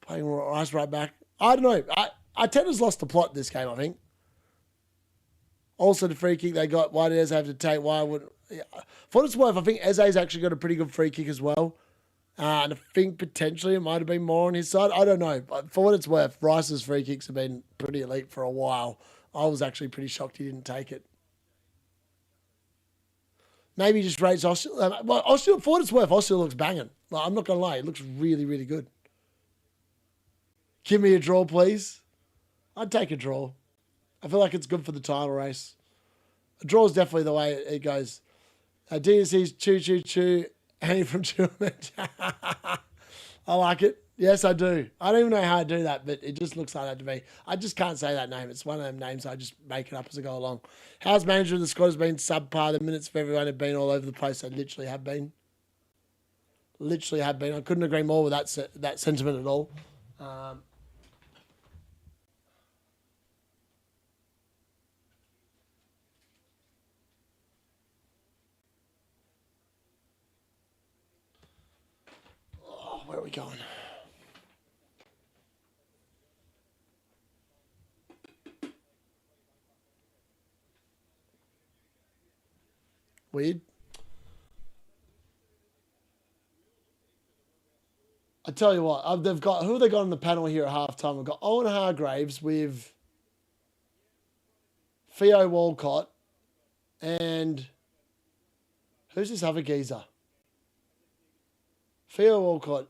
Playing Rice right back. I don't know. Arteta's lost the plot this game, I think. Also, the free kick they got. Why did Eze have to take? Why would... Yeah. For what it's worth, I think Eze's actually got a pretty good free kick as well. And I think potentially it might have been more on his side. I don't know. But for what it's worth, Rice's free kicks have been pretty elite for a while. I was actually pretty shocked he didn't take it. Maybe he just rates Oscar. Well, Oscar, for what it's worth, Oscar looks banging. Like, I'm not going to lie. It looks really, really good. Give me a draw, please. I'd take a draw. I feel like it's good for the title race. A draw is definitely the way it goes. DNC's choo, choo, choo. Annie from Chillman. I like it. Yes, I do. I don't even know how to do that, but it just looks like that to me. I just can't say that name. It's one of them names I just make it up as I go along. How's manager of the squad has been subpar. The minutes for everyone have been all over the place. They literally have been. Literally have been. I couldn't agree more with that sentiment at all. Where are we going? Weird. I tell you what, who have they got on the panel here at halftime? We've got Owen Hargraves with Theo Walcott and who's this other geezer? Theo Walcott.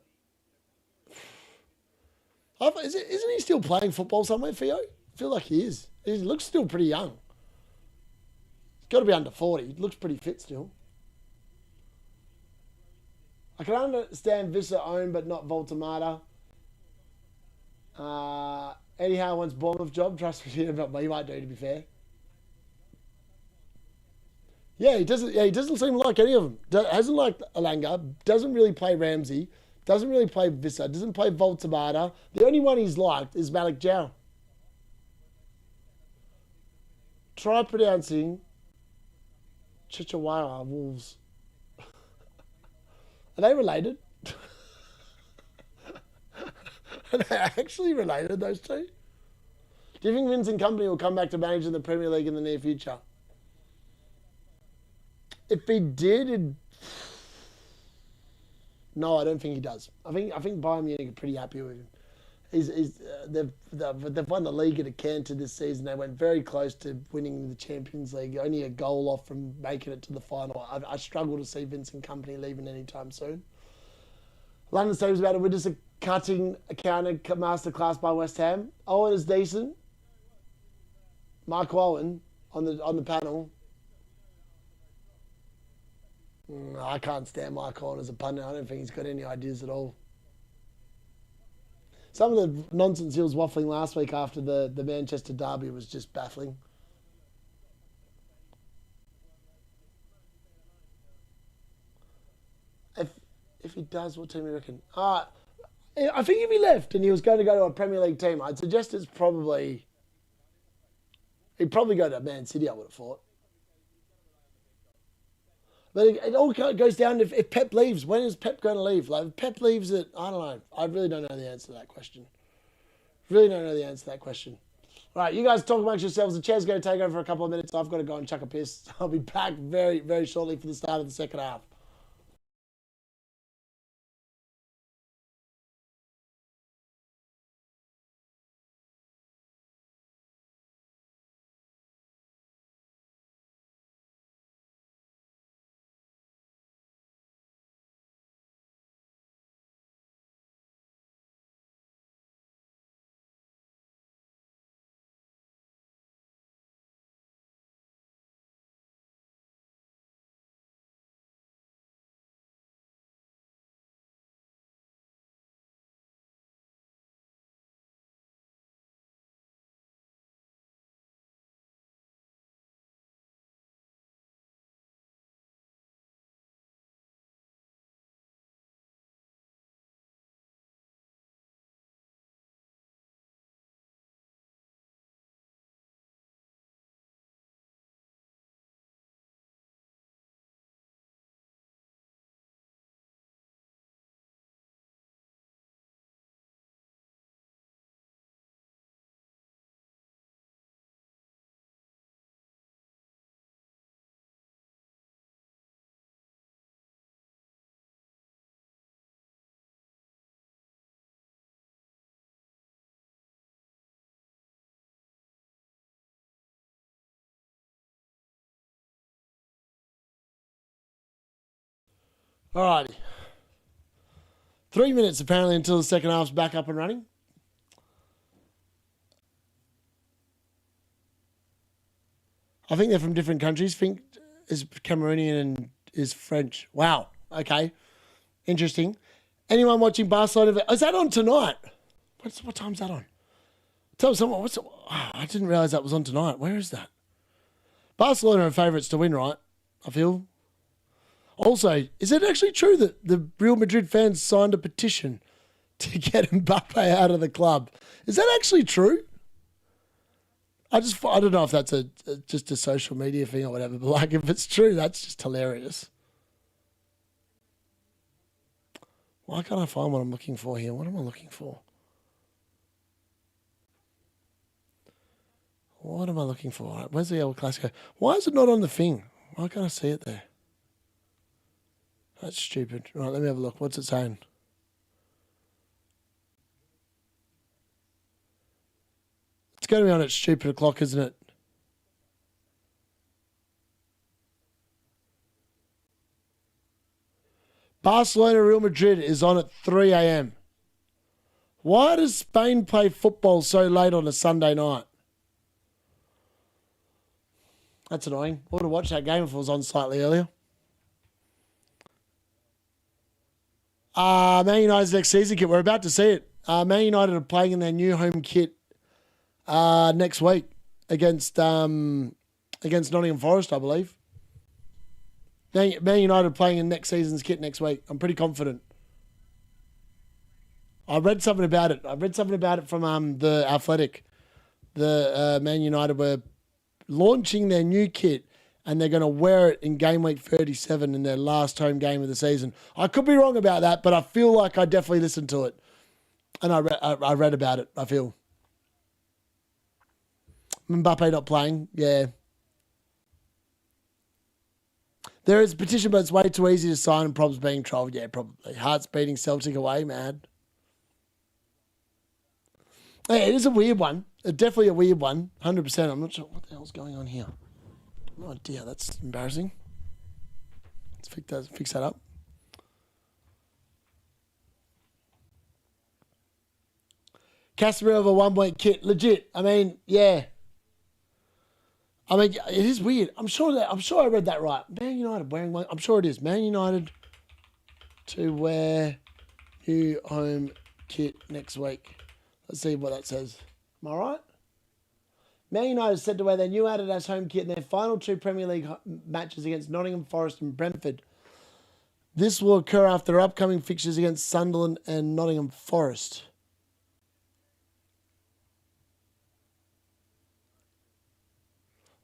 Isn't he still playing football somewhere, Theo? I feel like he is. He looks still pretty young. He's got to be under 40. He looks pretty fit still. I can understand Visser own, but not Voltemata. Eddie Howe wants Bournemouth job. Trust me, he might do, to be fair. Yeah, he doesn't seem like any of them. Hasn't liked Alanga. Doesn't really play Ramsey. Doesn't really play Visser. Doesn't play Voltemata. The only one he's liked is Malik Jow. Try pronouncing Chihuahua Wolves. Are they related? Are they actually related, those two? Do you think Vincent Company will come back to managing the Premier League in the near future? If he did, no, I don't think he does. I think Bayern Munich are pretty happy with him. They've won the league at a canter this season. They went very close to winning the Champions League, only a goal off from making it to the final. I struggle to see Vincent Company leaving anytime soon. London Stadium's about to witness a cutting counter masterclass by West Ham. Owen is decent. Mark Owen on the panel. I can't stand Mark Owen as a pundit. I don't think he's got any ideas at all. Some of the nonsense he was waffling last week after the Manchester derby was just baffling. If he does, what team do you reckon? I think if he left and he was going to go to a Premier League team, I'd suggest he'd probably go to Man City, I would have thought. But it all goes down to if Pep leaves. When is Pep going to leave? Like, if Pep leaves it, I don't know. I really don't know the answer to that question. Really don't know the answer to that question. All right, you guys talk amongst yourselves. The chair's going to take over for a couple of minutes. I've got to go and chuck a piss. I'll be back very, very shortly for the start of the second half. Alrighty. 3 minutes apparently until the second half's back up and running. I think they're from different countries. Fink is Cameroonian and is French. Wow. Okay. Interesting. Anyone watching Barcelona? Is that on tonight? What time's that on? Tell someone. I didn't realise that was on tonight. Where is that? Barcelona are favourites to win, right? I feel. Also, is it actually true that the Real Madrid fans signed a petition to get Mbappe out of the club? Is that actually true? I don't know if that's just a social media thing or whatever, but like if it's true, that's just hilarious. Why can't I find what I'm looking for here? What am I looking for? What am I looking for? Right, where's the El Clasico? Why is it not on the thing? Why can't I see it there? That's stupid. Right, let me have a look. What's it saying? It's going to be on its stupid clock, isn't it? Barcelona Real Madrid is on at 3 a.m. Why does Spain play football so late on a Sunday night? That's annoying. I would have watched that game if it was on slightly earlier. Man United's next season kit. We're about to see it. Man United are playing in their new home kit next week against Nottingham Forest, I believe. Man United are playing in next season's kit next week. I'm pretty confident. I read something about it. From the Athletic. The Man United were launching their new kit and they're going to wear it in game week 37 in their last home game of the season. I could be wrong about that, but I feel like I definitely listened to it. And I read about it, I feel. Mbappe not playing. Yeah. There is a petition, but it's way too easy to sign and problems being trolled. Yeah, probably. Hearts beating Celtic away, mad. Hey, it is a weird one. Definitely a weird one. 100%. I'm not sure what the hell's going on here. Oh dear, that's embarrassing. Let's fix that up. Casemiro of a 1 point kit. Legit. I mean, yeah. I mean, it is weird. I'm sure I read that right. Man United wearing one. I'm sure it is. Man United to wear new home kit next week. Let's see what that says. Am I right? Man United said to wear their new Adidas home kit in their final 2 Premier League matches against Nottingham Forest and Brentford. This will occur after upcoming fixtures against Sunderland and Nottingham Forest.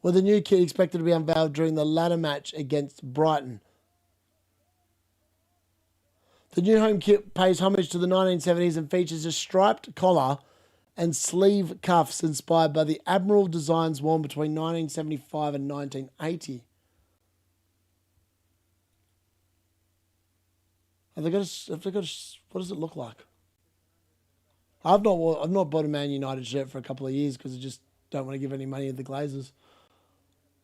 With the new kit expected to be unveiled during the latter match against Brighton. The new home kit pays homage to the 1970s and features a striped collar and sleeve cuffs inspired by the Admiral designs worn between 1975 and 1980. What does it look like? I've not bought a Man United shirt for a couple of years because I just don't want to give any money to the Glazers.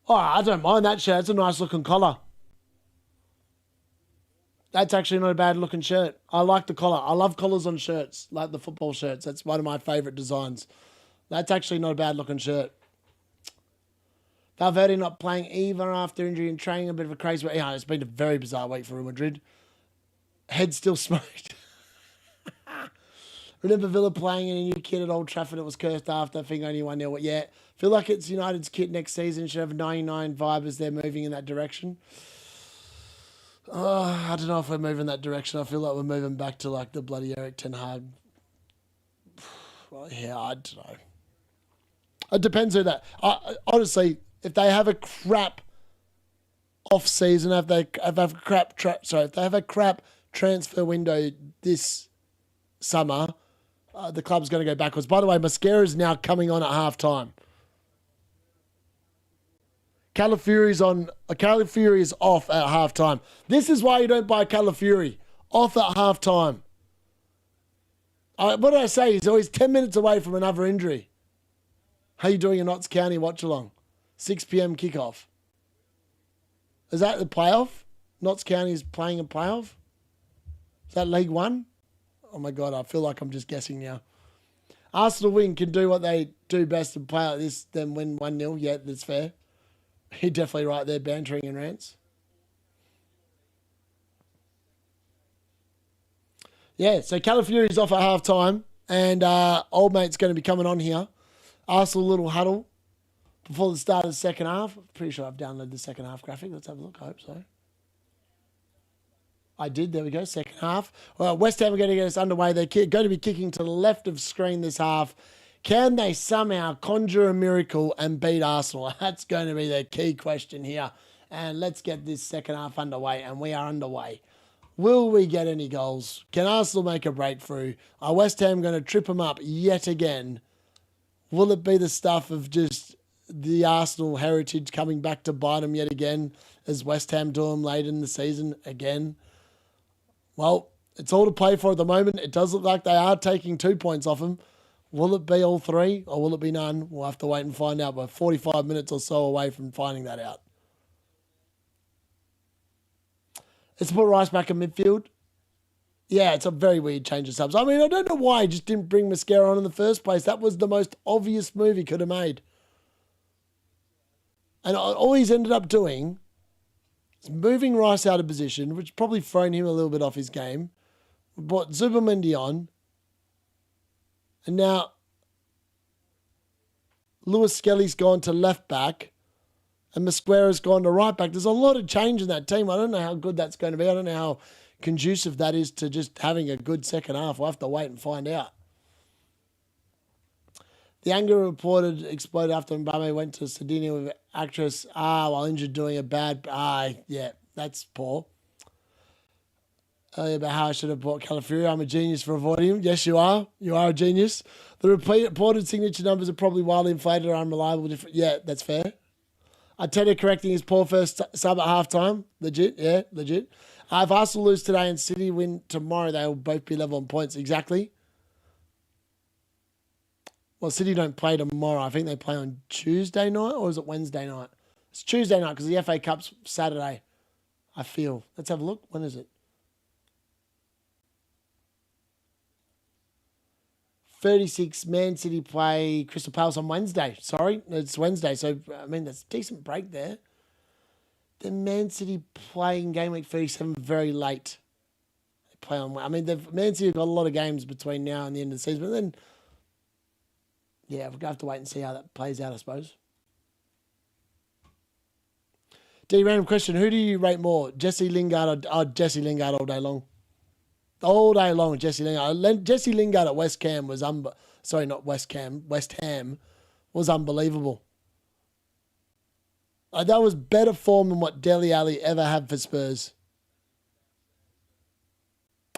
Oh, I don't mind that shirt. It's a nice looking collar. That's actually not a bad looking shirt. I like the collar. I love collars on shirts, like the football shirts. That's one of my favourite designs. That's actually not a bad looking shirt. Valverde not playing either after injury and training, a bit of a crazy week. Yeah, it's been a very bizarre week for Real Madrid. Head still smoked. Remember Villa playing in a new kit at Old Trafford? It was cursed after. I think only 1-0. Yeah, feel like it's United's kit next season. Should have 99 vibe as they're moving in that direction. I don't know if we're moving that direction. I feel like we're moving back to like the bloody Eric Ten Hag. Well, yeah, I don't know. It depends who that. Honestly, if they have a crap off season, if they have a crap transfer window this summer, the club's going to go backwards. By the way, Mascara is now coming on at half time. Calafiori is off at half time. This is why you don't buy Calafiori. Off at half time. What did I say? He's always 10 minutes away from another injury. How you doing in Notts County Watchalong? 6 p.m. kickoff. Is that the playoff? Notts County is playing a playoff? Is that League One? Oh my God, I feel like I'm just guessing now. Arsenal win can do what they do best and play like this, then win 1-0. Yeah, that's fair. You're definitely right there, bantering and rants. Yeah, so Calafiori's off at half time, and old mate's going to be coming on here. Arsenal little huddle before the start of the second half. Pretty sure I've downloaded the second half graphic. Let's have a look. I hope so. I did. There we go. Second half. Well, West Ham are going to get us underway. They're going to be kicking to the left of screen this half. Can they somehow conjure a miracle and beat Arsenal? That's going to be the key question here. And let's get this second half underway. And we are underway. Will we get any goals? Can Arsenal make a breakthrough? Are West Ham going to trip them up yet again? Will it be the stuff of just the Arsenal heritage coming back to bite them yet again, as West Ham do them late in the season again? Well, it's all to play for at the moment. It does look like they are taking 2 points off them. Will it be all three or will it be none? We'll have to wait and find out. We're 45 minutes or so away from finding that out. Let's put Rice back in midfield. Yeah, it's a very weird change of subs. I mean, I don't know why he just didn't bring Mascara on in the first place. That was the most obvious move he could have made. And all he's ended up doing is moving Rice out of position, which probably thrown him a little bit off his game. We brought Zubimendi on. And now Lewis Skelly's gone to left back and Mosquera's gone to right back. There's a lot of change in that team. I don't know how good that's going to be. I don't know how conducive that is to just having a good second half. We'll have to wait and find out. The anger reported exploded after Mbappe went to Sardinia with actress while injured doing a bad... yeah, that's poor. earlier about how I should have bought Calafiori. I'm a genius for avoiding him. Yes, you are. You are a genius. The reported signature numbers are probably wildly inflated or unreliable. Yeah, that's fair. Arteta correcting his poor first sub at halftime. Legit, yeah, legit. If Arsenal lose today and City win tomorrow, they will both be level on points. Exactly. Well, City don't play tomorrow. I think they play on Tuesday night, or is it Wednesday night? It's Tuesday night because the FA Cup's Saturday, I feel. Let's have a look. When is it? 36, Man City play Crystal Palace on Wednesday. Sorry, it's Wednesday. So, I mean, that's a decent break there. Then Man City playing game week 37 very late. They play on. I mean, Man City have got a lot of games between now and the end of the season. But then, yeah, we're going to have to wait and see how that plays out, I suppose. Random question. Who do you rate more? Jesse Lingard or Jesse Lingard all day long? All day long, Jesse Lingard. Jesse Lingard at West Ham was West Ham was unbelievable. That was better form than what Dele Alli ever had for Spurs.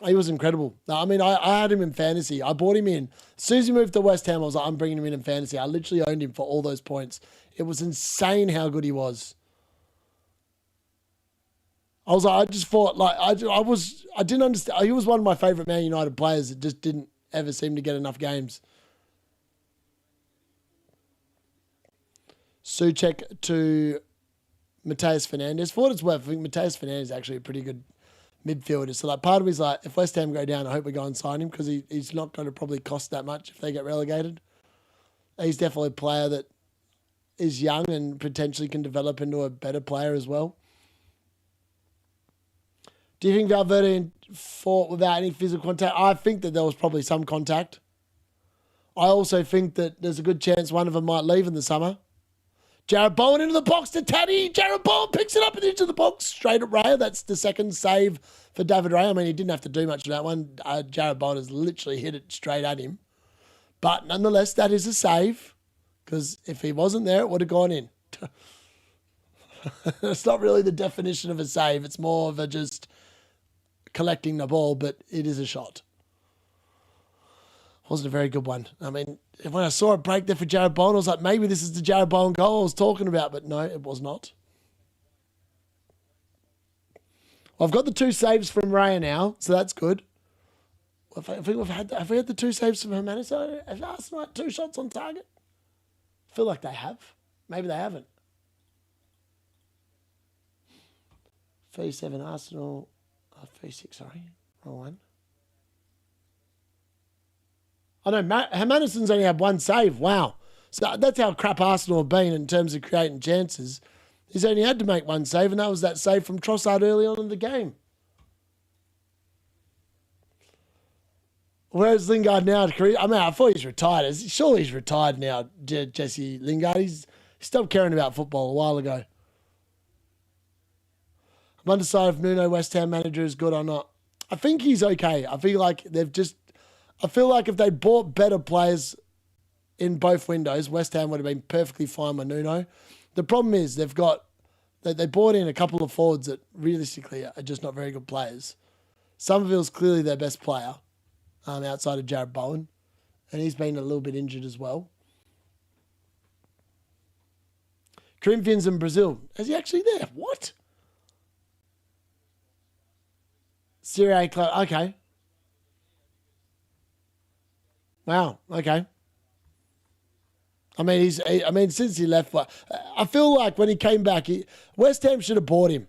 He was incredible. I mean, I had him in fantasy. I bought him in. As soon as he moved to West Ham, I was like, I'm bringing him in fantasy. I literally owned him for all those points. It was insane how good he was. I was like, I just thought, like, I didn't understand. He was one of my favourite Man United players that just didn't ever seem to get enough games. Souček to Mateus Fernandes. For what it's worth, I think Mateus Fernandes is actually a pretty good midfielder. So, like, part of me is like, if West Ham go down, I hope we go and sign him because he's not going to probably cost that much if they get relegated. He's definitely a player that is young and potentially can develop into a better player as well. Do you think Valverde fought without any physical contact? I think that there was probably some contact. I also think that there's a good chance one of them might leave in the summer. Jared Bowen into the box to Taddy. Jared Bowen picks it up and into the box. Straight at Raya. That's the second save for David Raya. I mean, he didn't have to do much of that one. Jared Bowen has literally hit it straight at him. But nonetheless, that is a save. Because if he wasn't there, it would have gone in. It's not really the definition of a save. It's more of a just collecting the ball, but it is a shot. Wasn't a very good one. I mean, when I saw it break there for Jared Bowen, I was like, maybe this is the Jared Bowen goal I was talking about, but no, it was not. Well, I've got the 2 saves from Raya now, so that's good. I think have we had the 2 saves from Jimenez? Have Arsenal had 2 shots on target? I feel like they have. Maybe they haven't. 37 Arsenal. 36, sorry. Wrong one. Oh no, Hermannison's only had 1 save. Wow. So that's how crap Arsenal have been in terms of creating chances. He's only had to make 1 save, and that was that save from Trossard early on in the game. Where's Lingard now? I mean, I thought he's retired. Surely he's retired now, Jesse Lingard. He stopped caring about football a while ago. I'm undecided if Nuno West Ham manager is good or not. I think he's okay. I feel like if they bought better players in both windows, West Ham would have been perfectly fine with Nuno. The problem is they bought in a couple of forwards that realistically are just not very good players. Somerville's clearly their best player outside of Jared Bowen, and he's been a little bit injured as well. Corinthians in Brazil. Is he actually there? What? Serie A club. Okay. Wow. Okay. I mean, since he left, I feel like when he came back, West Ham should have bought him.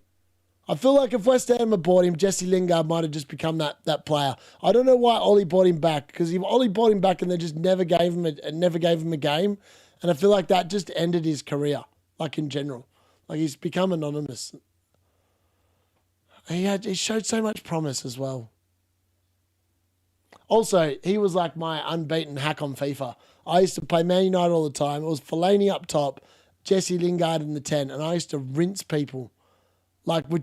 I feel like if West Ham had bought him, Jesse Lingard might have just become that player. I don't know why Ollie bought him back, because Ollie bought him back and they just never gave him a game, and I feel like that just ended his career, like in general. Like he's become anonymous. He showed so much promise as well. Also, he was like my unbeaten hack on FIFA. I used to play Man United all the time. It was Fellaini up top, Jesse Lingard in the 10, and I used to rinse people. Like, for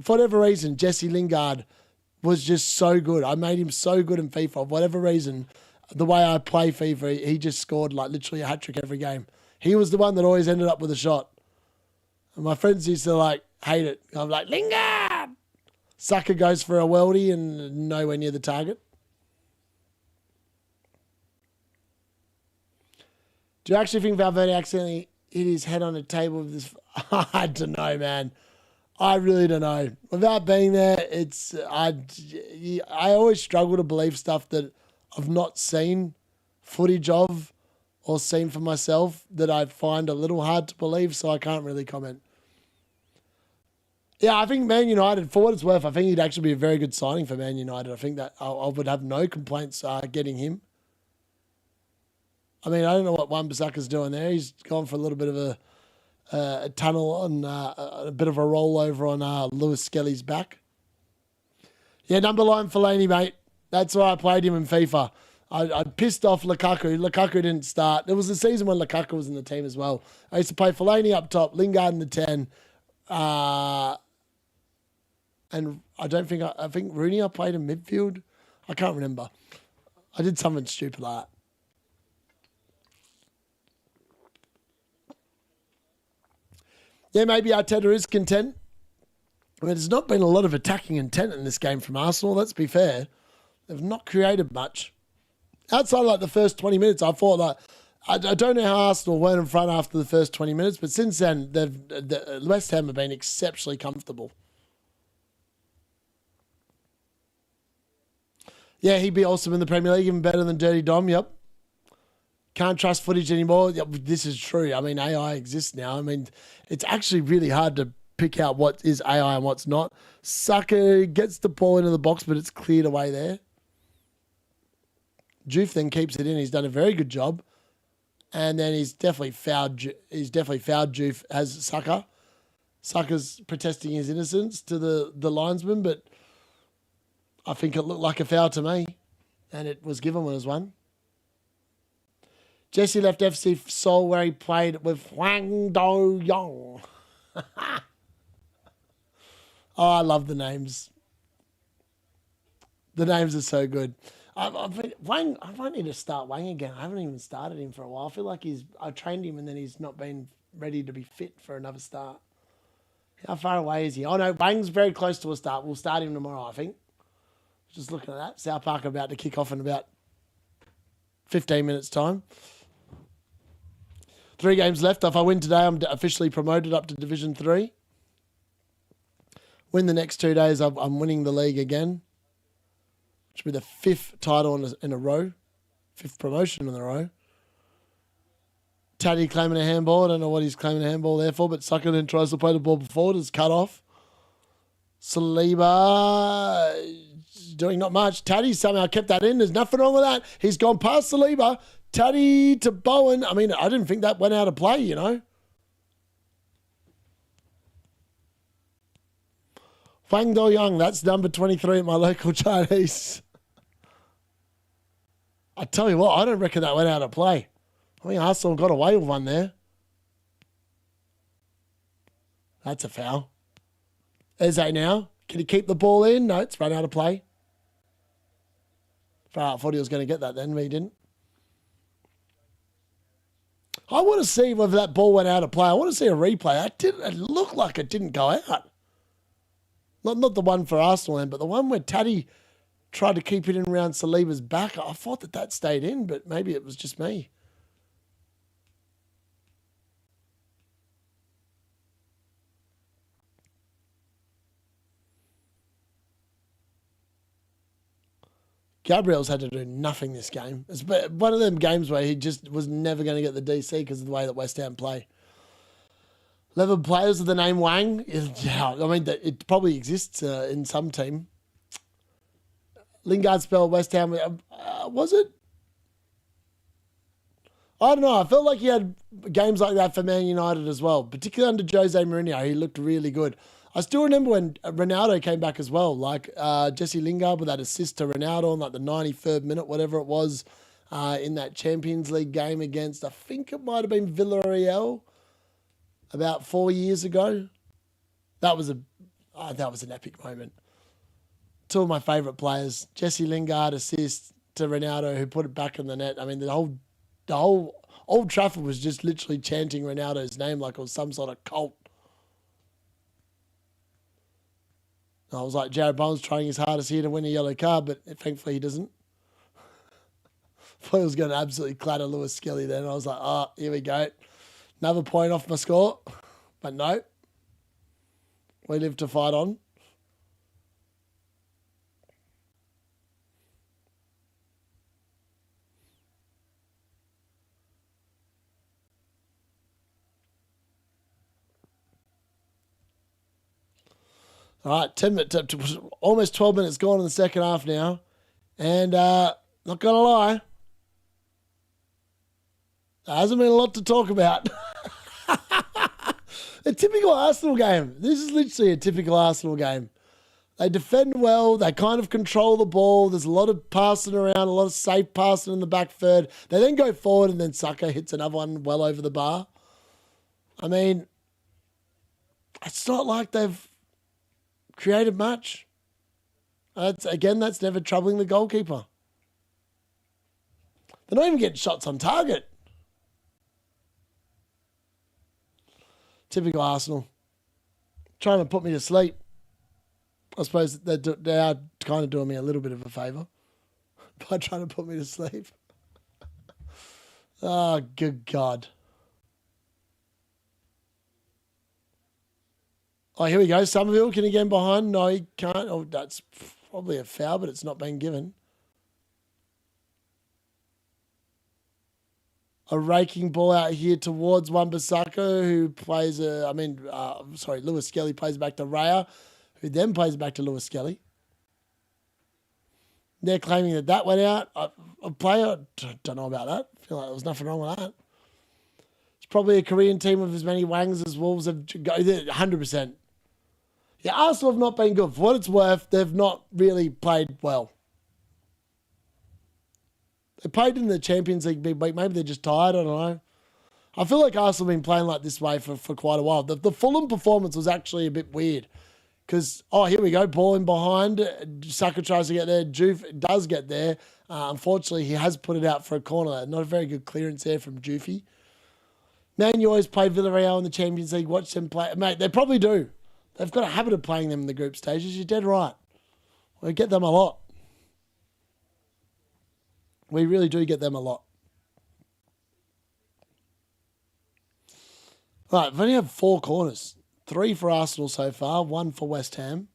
whatever reason, Jesse Lingard was just so good. I made him so good in FIFA. For whatever reason, the way I play FIFA, he just scored like literally a hat-trick every game. He was the one that always ended up with a shot. And my friends used to like hate it. I'm like, Lingard! Saka goes for a weldy and nowhere near the target. Do you actually think Valverde accidentally hit his head on a table with this? I don't know, man. I really don't know. Without being there, I always struggle to believe stuff that I've not seen footage of or seen for myself that I find a little hard to believe, so I can't really comment. Yeah, I think Man United, for what it's worth, I think he'd actually be a very good signing for Man United. I think that I would have no complaints getting him. I mean, I don't know what Wan-Bissaka's doing there. He's gone for a little bit of a tunnel on a bit of a rollover on Lewis Skelly's back. Yeah, number 9 Fellaini, mate. That's why I played him in FIFA. I pissed off Lukaku. Lukaku didn't start. There was a season when Lukaku was in the team as well. I used to play Fellaini up top, Lingard in the 10. And I think Rooney I played in midfield. I can't remember. I did something stupid like that. Yeah, maybe Arteta is content. I mean, there's not been a lot of attacking intent in this game from Arsenal, let's be fair. They've not created much. Outside like the first 20 minutes, I thought that I don't know how Arsenal weren't in front after the first 20 minutes, but since then, West Ham have been exceptionally comfortable. Yeah, he'd be awesome in the Premier League, even better than Dirty Dom, yep. Can't trust footage anymore. Yep, this is true. I mean, AI exists now. I mean, it's actually really hard to pick out what is AI and what's not. Saka gets the ball into the box, but it's cleared away there. Juve then keeps it in. He's done a very good job. And then he's definitely fouled Juve as Saka. Saka's protesting his innocence to the linesman, but I think it looked like a foul to me. And it was given when it was one. Jesse left FC Seoul where he played with Hwang Do-Young. Oh, I love the names. The names are so good. Wang, I might need to start Wang again. I haven't even started him for a while. I feel like I trained him and then he's not been ready to be fit for another start. How far away is he? Oh no, Wang's very close to a start. We'll start him tomorrow, I think. Just looking at that. South Park are about to kick off in about 15 minutes time. 3 games left. If I win today, I'm officially promoted up to Division 3. Win the next 2 days, I'm winning the league again. Which will be the 5th title in a row. 5th promotion in a row. Taddy claiming a handball. I don't know what he's claiming a handball there for, but Saka then tries to play the ball forward. It's cut off. Saliba doing not much. Taddy somehow kept that in. There's nothing wrong with that. He's gone past Saliba. Taddy to Bowen. I mean, I didn't think that went out of play, you know. Fang Do-Young, that's number 23 at my local Chinese. I tell you what, I don't reckon that went out of play. I think Arsenal got away with one there. That's a foul. Eze now. Can he keep the ball in? No, it's run out of play. I thought he was going to get that then, but he didn't. I want to see whether that ball went out of play. I want to see a replay. It looked like it didn't go out. Not the one for Arsenal, but the one where Taddy tried to keep it in around Saliba's back. I thought that stayed in, but maybe it was just me. Gabriel's had to do nothing this game. It's one of them games where he just was never going to get the DC because of the way that West Ham play. 11 players with the name Wang. Yeah, I mean, it probably exists in some team. Lingard spelled West Ham. Was it? I don't know. I felt like he had games like that for Man United as well, particularly under Jose Mourinho. He looked really good. I still remember when Ronaldo came back as well, like Jesse Lingard with that assist to Ronaldo on like the 93rd minute, whatever it was, in that Champions League game against, I think it might have been Villarreal about 4 years ago. That was an epic moment. 2 of my favourite players, Jesse Lingard assist to Ronaldo, who put it back in the net. I mean, the whole Old Trafford was just literally chanting Ronaldo's name like it was some sort of cult. I was like, Jared Bowen's trying his hardest here to win a yellow card, but thankfully he doesn't. Thought he was going to absolutely clatter Lewis Skelly then. I was like, oh, here we go. Another point off my score. But no. We live to fight on. All right, 10 minutes, almost 12 minutes gone in the second half now. And not going to lie, there hasn't been a lot to talk about. A typical Arsenal game. This is literally a typical Arsenal game. They defend well. They kind of control the ball. There's a lot of passing around, a lot of safe passing in the back third. They then go forward and then Saka hits another one well over the bar. I mean, it's not like they've created much. That's never troubling the goalkeeper. They're not even getting shots on target. Typical Arsenal. Trying to put me to sleep. I suppose they are kind of doing me a little bit of a favour by trying to put me to sleep. Oh, good God. Oh, here we go. Somerville, can he get behind? No, he can't. Oh, that's probably a foul, but it's not been given. A raking ball out here towards Wan-Bissaka, who plays Lewis Skelly plays back to Raya, who then plays back to Lewis Skelly. They're claiming that went out. A player, don't know about that. I feel like there was nothing wrong with that. It's probably a Korean team with as many wangs as Wolves have got, 100%. Yeah, Arsenal have not been good. For what it's worth, they've not really played well. They played in the Champions League big week. Maybe they're just tired. I don't know. I feel like Arsenal have been playing like this way for quite a while. The Fulham performance was actually a bit weird. Because, here we go. Ball in behind. Saka tries to get there. Joof does get there. Unfortunately, he has put it out for a corner. Not a very good clearance there from Joofy. Man, you always play Villarreal in the Champions League. Watch them play. Mate, they probably do. They've got a habit of playing them in the group stages. You're dead right. We get them a lot. We really do get them a lot. All right, we've only had 4 corners. 3 for Arsenal so far, 1 for West Ham.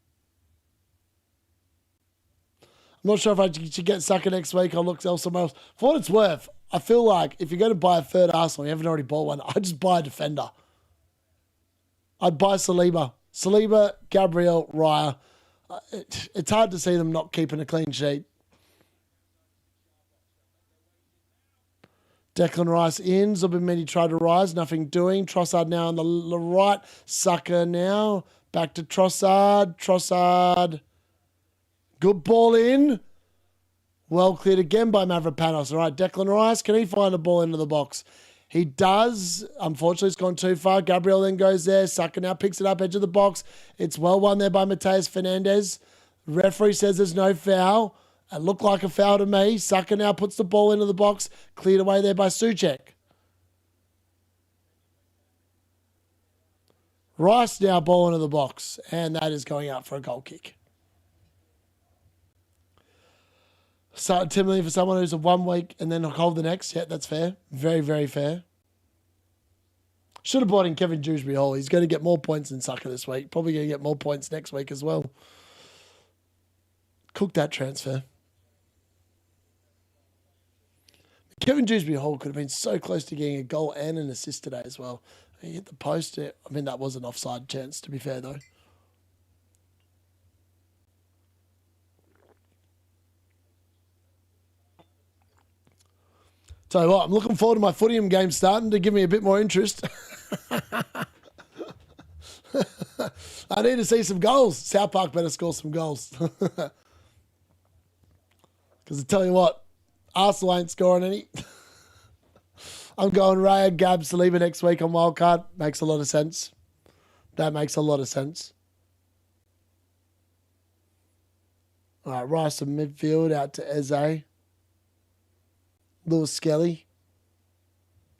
I'm not sure if I should get Saka next week. I'll look somewhere else. For what it's worth, I feel like if you're going to buy a third Arsenal, you haven't already bought one, I'd just buy a defender. I'd buy Saliba. Saliba, Gabriel, Raya. It's hard to see them not keeping a clean sheet. Declan Rice in. Zubimendi tried to rise. Nothing doing. Trossard now on the right. Saka now. Back to Trossard. Trossard. Good ball in. Well cleared again by Mavropanos. All right, Declan Rice. Can he find a ball into the box? He does. Unfortunately, it's gone too far. Gabriel then goes there. Saka now picks it up, edge of the box. It's well won there by Mateus Fernandes. Referee says there's no foul. It looked like a foul to me. Saka now puts the ball into the box. Cleared away there by Souček. Rice now ball into the box. And that is going out for a goal kick. So, 10 million for someone who's a 1 week and then hold the next. Yeah, that's fair. Very, very fair. Should have bought in Kevin Dewsbury Hall. He's going to get more points than Saka this week. Probably going to get more points next week as well. Cook that transfer. Kevin Dewsbury Hall could have been so close to getting a goal and an assist today as well. He hit the post. I mean, that was an offside chance, to be fair, though. Tell you what, I'm looking forward to my Footium game starting to give me a bit more interest. I need to see some goals. South Park better score some goals. Because I tell you what, Arsenal ain't scoring any. I'm going Raya, Gab, Saliba next week on wildcard. Makes a lot of sense. That makes a lot of sense. All right, Rice in midfield out to Eze. Lewis Skelly.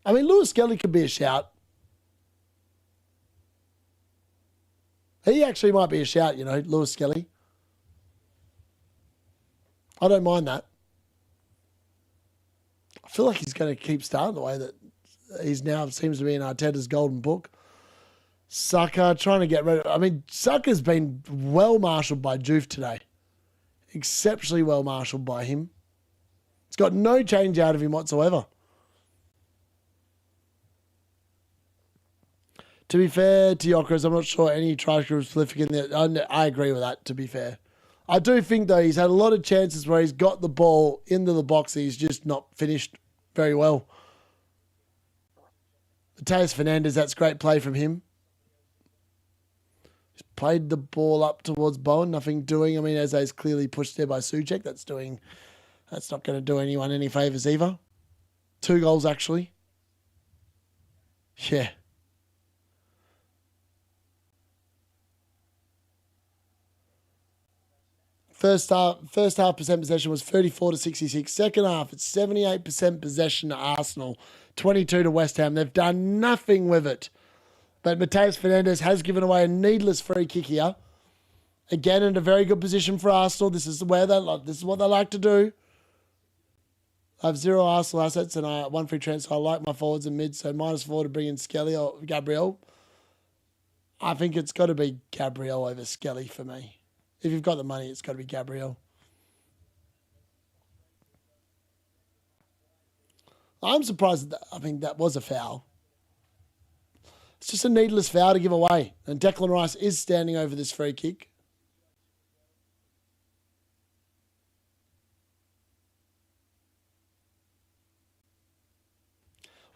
I mean, Lewis Skelly could be a shout. He actually might be a shout, you know, Lewis Skelly. I don't mind that. I feel like he's going to keep starting the way that he's now seems to be in Arteta's golden book. Saka trying to get rid of... I mean, Saka's been well marshalled by Juve today. Exceptionally well marshalled by him. It's got no change out of him whatsoever. To be fair to Yokers, I'm not sure any striker was prolific in there. I agree with that, to be fair. I do think, though, he's had a lot of chances where he's got the ball into the box and he's just not finished very well. Mateus Fernandes, that's great play from him. He's played the ball up towards Bowen, nothing doing. I mean, Eze's clearly pushed there by Souček. That's not going to do anyone any favours either. 2 goals, actually. Yeah. First half percent possession was 34 to 66. Second half, it's 78% possession to Arsenal, 22 to West Ham. They've done nothing with it. But Mateus Fernandes has given away a needless free kick here. Again, in a very good position for Arsenal. This is what they like to do. I have 0 Arsenal assets and 1 free transfer. I like my forwards and mids, so -4 to bring in Skelly or Gabriel. I think it's got to be Gabriel over Skelly for me. If you've got the money, it's got to be Gabriel. I'm surprised that was a foul. It's just a needless foul to give away. And Declan Rice is standing over this free kick.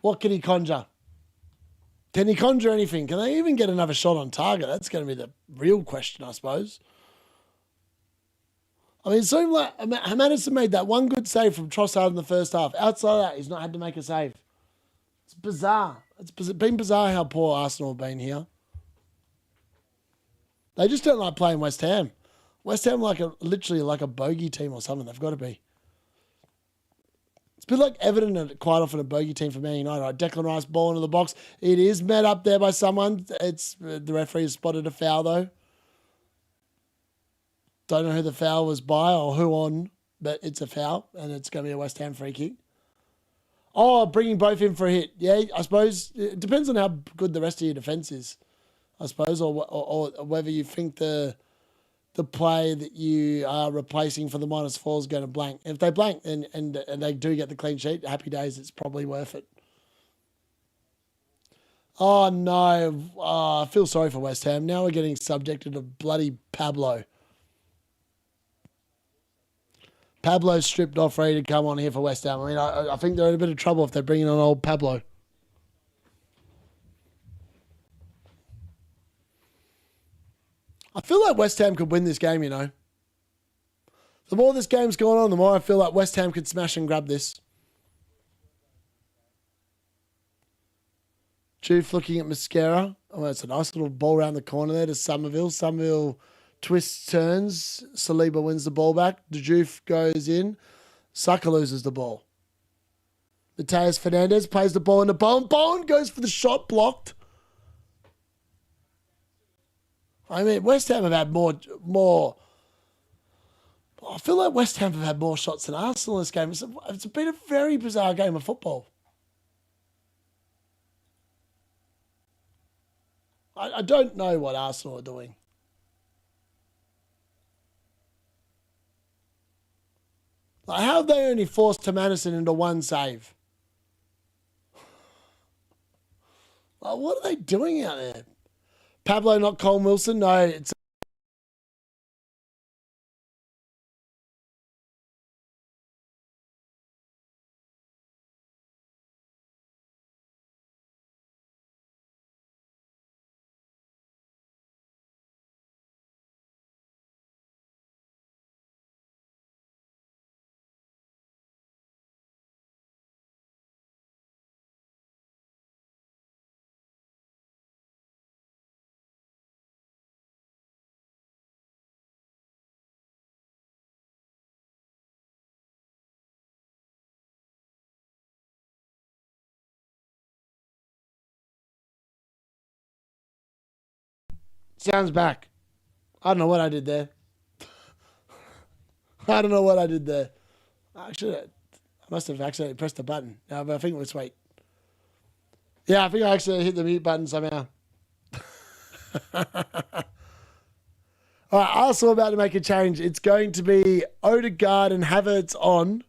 What can he conjure? Can he conjure anything? Can they even get another shot on target? That's going to be the real question, I suppose. I mean, it seemed like Madison made that one good save from Trossard in the first half. Outside of that, he's not had to make a save. It's bizarre. It's been bizarre how poor Arsenal have been here. They just don't like playing West Ham. West Ham literally like a bogey team or something. They've got to be. It's a bit like Everton and quite often a bogey team for Man United. Right? Declan Rice, ball into the box. It is met up there by someone. The referee has spotted a foul though. Don't know who the foul was by or who on, but it's a foul and it's going to be a West Ham free kick. Oh, bringing both in for a hit. Yeah, I suppose it depends on how good the rest of your defence is, I suppose, or whether you think the play that you are replacing for the -4 is going to blank. If they blank and they do get the clean sheet, happy days, it's probably worth it. Oh, no. Oh, I feel sorry for West Ham. Now we're getting subjected to bloody Pablo. Pablo's stripped off, ready to come on here for West Ham. I mean, I think they're in a bit of trouble if they're bringing on old Pablo. I feel like West Ham could win this game, you know. The more this game's going on, the more I feel like West Ham could smash and grab this. Juve looking at Mascara. Oh, that's a nice little ball around the corner there to Somerville. Somerville twists, turns. Saliba wins the ball back. The Juve goes in. Saka loses the ball. Mateus Fernandes plays the ball into Bowen. Bowen goes for the shot, blocked. I mean, West Ham have had more. I feel like West Ham have had more shots than Arsenal in this game. It's been a very bizarre game of football. I don't know what Arsenal are doing. Like, how have they only forced Tim Anderson into 1 save? Like, what are they doing out there? Pablo, not Cole Wilson? No, it's Sounds back. I don't know what I did there. I don't know what I did there. Actually, I must have accidentally pressed the button. No, but I think it was wait. Yeah, I think I accidentally hit the mute button somehow. All right, Arsenal about to make a change. It's going to be Odegaard and Havertz on.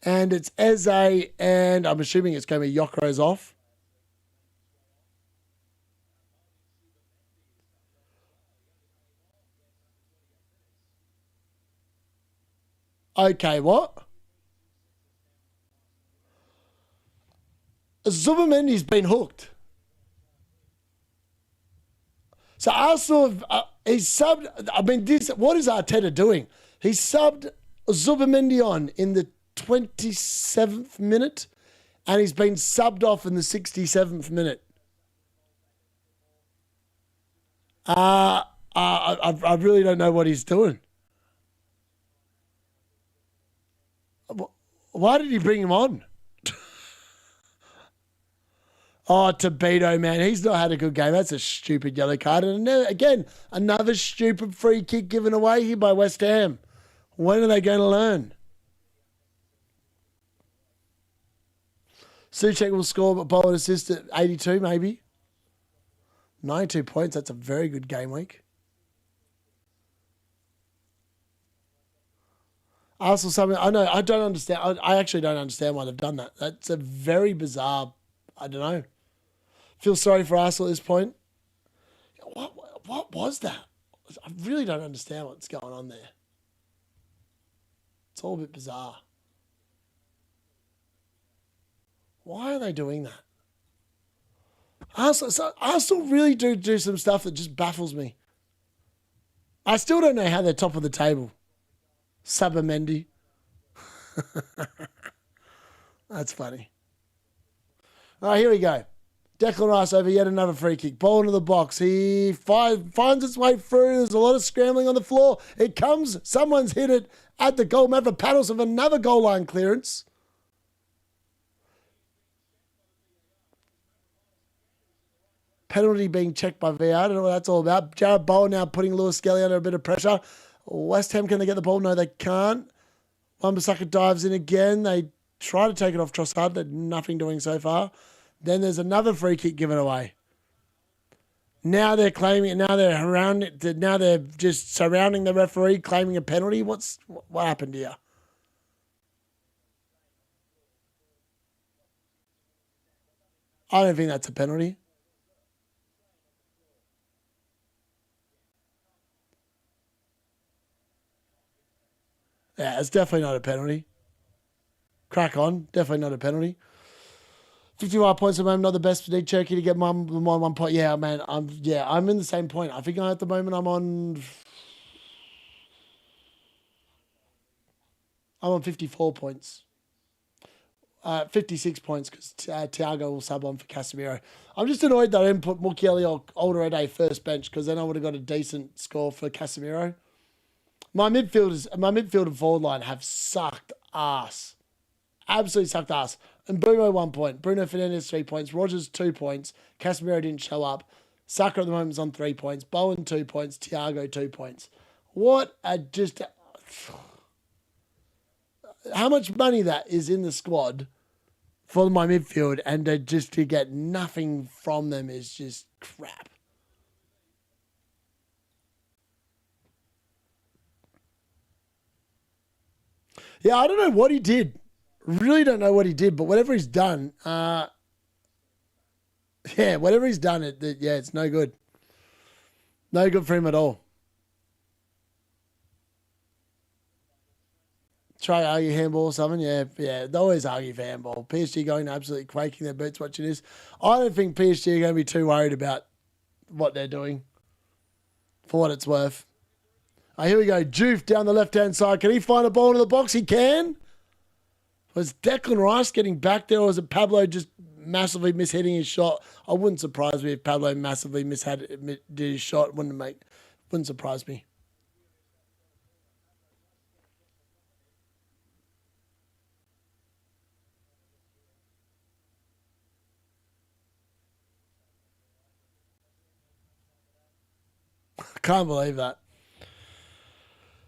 And it's Eze, and I'm assuming it's going to be Yokro's off. Okay, what? Zubamendi's been hooked. So Arsenal, he's subbed. I mean, what is Arteta doing? He subbed Zubamendi on in the 27th minute, and he's been subbed off in the 67th minute. I really don't know what he's doing. Why did he bring him on? Oh, Tobito, man. He's not had a good game. That's a stupid yellow card. And again, another stupid free kick given away here by West Ham. When are they going to learn? Souček will score, but Bowen assist at 82, maybe. 92 points. That's a very good game week. Arsenal, something. I know. I don't understand. I actually don't understand why they've done that. That's a very bizarre. I don't know. Feel sorry for Arsenal at this point. What was that? I really don't understand what's going on there. It's all a bit bizarre. Why are they doing that? Arsenal really do some stuff that just baffles me. I still don't know how they're top of the table. Subamendi. That's funny. All right, here we go. Declan Rice over yet another free kick. Ball into the box. He finds its way through. There's a lot of scrambling on the floor. It comes. Someone's hit it at the goal. Mavra paddles of another goal line clearance. Penalty being checked by VR. I don't know what that's all about. Jared Bowen now putting Lewis Skelly under a bit of pressure. West Ham, can they get the ball? No, they can't. Saka dives in again. They try to take it off Trossard. They're nothing doing so far. Then there's another free kick given away. Now they're claiming it. Now they're around it. Now they're just surrounding the referee, claiming a penalty. What happened here? I don't think that's a penalty. Yeah, it's definitely not a penalty. Crack on. Definitely not a penalty. 55 points at the moment, not the best for Nick Cherky to get my 1 point. Yeah, man. I'm in the same point. I think at the moment I'm on 54 points. 56 points because Thiago will sub on for Casemiro. I'm just annoyed that I didn't put Mukiele or Alderete first bench because then I would have got a decent score for Casemiro. My midfield and forward line have sucked ass. Absolutely sucked ass. And Bruno 1 point. Bruno Fernandes 3 points. Rogers 2 points. Casemiro didn't show up. Saka at the moment is on 3 points. Bowen 2 points. Thiago 2 points. What a just... How much money that is in the squad for my midfield and to get nothing from them is just crap. Yeah, I don't know what he did. Really don't know what he did, but whatever he's done, whatever he's done, it's no good. No good for him at all. Try to argue handball or something. Yeah, they always argue for handball. PSG going absolutely quaking their boots watching this. I don't think PSG are going to be too worried about what they're doing, for what it's worth. Here we go. Juve down the left-hand side. Can he find a ball into the box? He can. Was Declan Rice getting back there, or was it Pablo just massively mishitting his shot? I wouldn't surprise me if Pablo massively did his shot. Wouldn't surprise me. Can't believe that.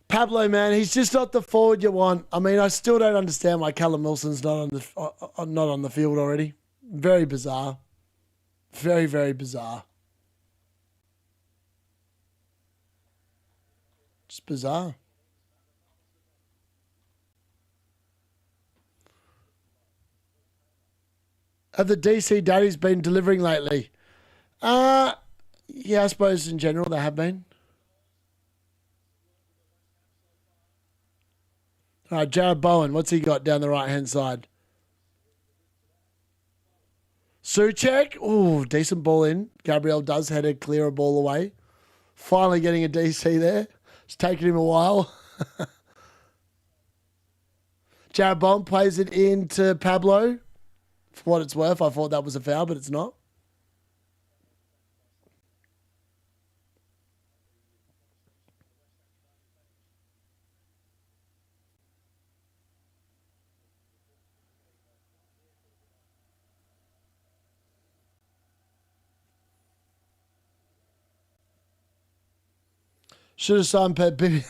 Pablo, man, he's just not the forward you want. I mean, I still don't understand why Callum Wilson's not on the field already. Very bizarre. Very, very bizarre. Just bizarre. Have the DC daddies been delivering lately? Yeah, I suppose in general they have been. All right, Jared Bowen, what's he got down the right-hand side? Souček, ooh, decent ball in. Gabriel does head a clear ball away. Finally getting a DC there. It's taken him a while. Jared Bowen plays it into Pablo. For what it's worth, I thought that was a foul, but it's not. Should have signed Pep Bibi.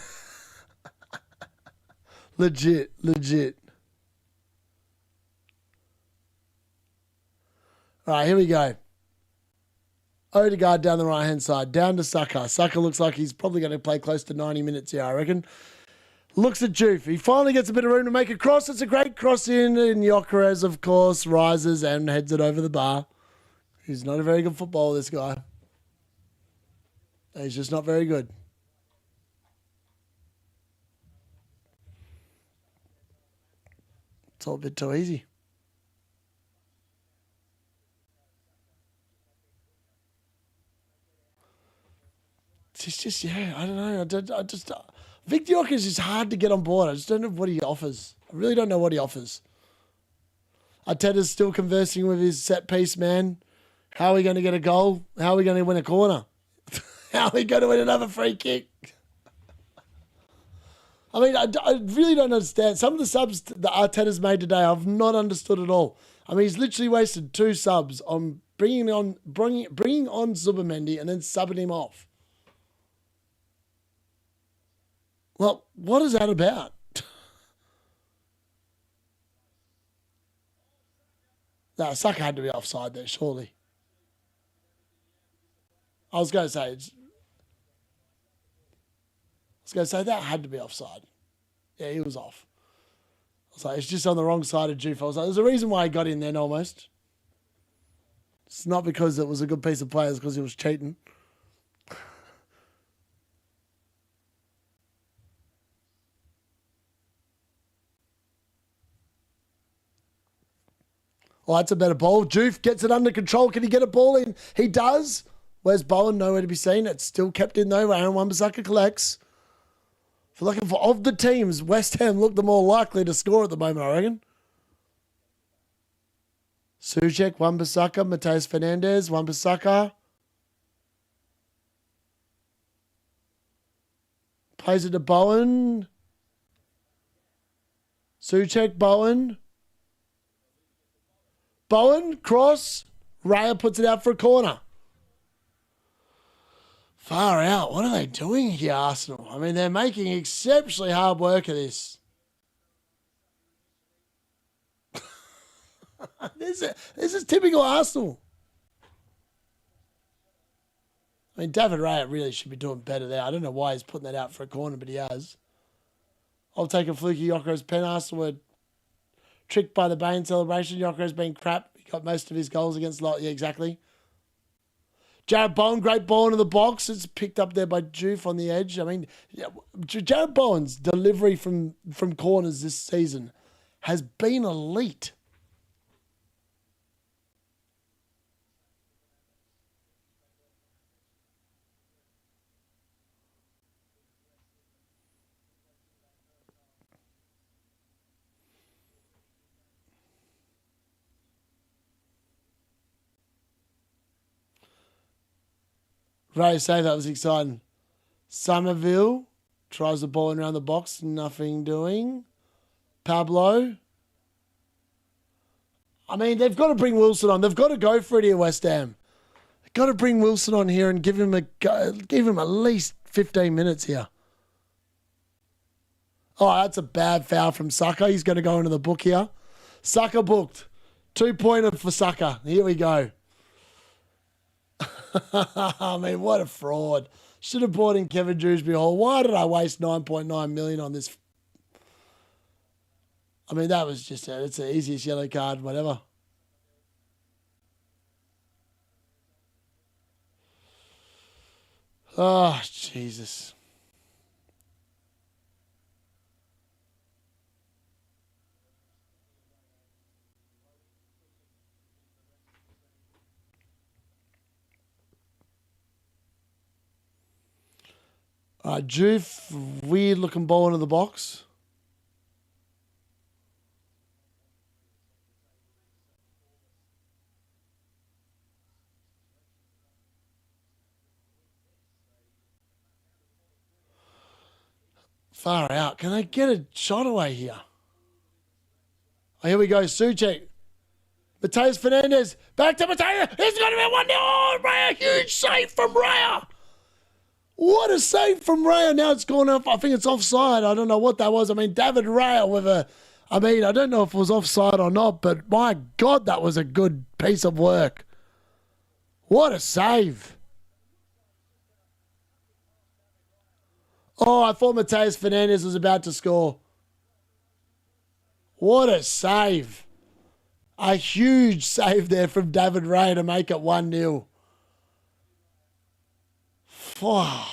Legit. All right, here we go. Odegaard down the right-hand side. Down to Saka. Saka looks like he's probably going to play close to 90 minutes here, I reckon. Looks at Juve. He finally gets a bit of room to make a cross. It's a great cross in, and Gyökeres, of course, rises and heads it over the bar. He's not a very good footballer, this guy. He's just not very good. It's all a bit too easy. It's just, yeah, I don't know. Victor Gyökeres is hard to get on board. I just don't know what he offers. I really don't know what he offers. Arteta's still conversing with his set piece man. How are we going to get a goal? How are we going to win a corner? How are we going to win another free kick? I mean, I really don't understand. Some of the subs that Arteta's made today, I've not understood at all. I mean, he's literally wasted 2 subs on bringing on Zubimendi and then subbing him off. Well, what is that about? No, Saka had to be offside there, surely. I was going to say that had to be offside. Yeah, he was off. I was like, it's just on the wrong side of Juve. I was like, there's a reason why he got in then almost. It's not because it was a good piece of play, it's because he was cheating. Well, that's a better ball. Juve gets it under control. Can he get a ball in? He does. Where's Bowen? Nowhere to be seen. It's still kept in though. Aaron Wan-Bissaka collects. For looking for of the teams, West Ham look the more likely to score at the moment, I reckon. Souček, Wan-Bissaka, Mateus Fernandes, Wan-Bissaka. Plays it to Bowen. Souček, Bowen. Bowen, cross. Raya puts it out for a corner. Far out. What are they doing here, Arsenal? I mean, they're making exceptionally hard work of this. This is typical Arsenal. I mean, David Raya really should be doing better there. I don't know why he's putting that out for a corner, but he has. I'll take a fluky Gyökeres pen. Arsenal were tricked by the Bain celebration. Gyökeres been crap. He got most of his goals against Lot. Yeah, exactly. Jared Bowen, great ball into the box. It's picked up there by Juve on the edge. I mean, Jared Bowen's delivery from corners this season has been elite. Ray say that was exciting. Somerville tries the ball in around the box, nothing doing. Pablo. I mean, they've got to bring Wilson on. They've got to go for it here, West Ham. They've got to bring Wilson on here and give him at least 15 minutes here. Oh, that's a bad foul from Saka. He's going to go into the book here. Saka booked. 2-pointer for Saka. Here we go. I mean, what a fraud. Should have bought in Kevin Dewsbury Hall. Why did I waste 9.9 million on this? I mean, that was just it's the easiest yellow card, whatever. Oh, Jesus. Joof, weird looking ball into the box. Far out. Can they get a shot away here? Oh, here we go. Suchek. Mateus Fernandez. Back to Mateus. He's going to be 1-0. Oh, Raya. Huge save from Raya. What a save from Raya. Now it's gone off. I think it's offside. I don't know what that was. I mean, David Raya with I don't know if it was offside or not, but my God, that was a good piece of work. What a save. Oh, I thought Mateus Fernandez was about to score. What a save. A huge save there from David Raya to make it 1-0. Wow.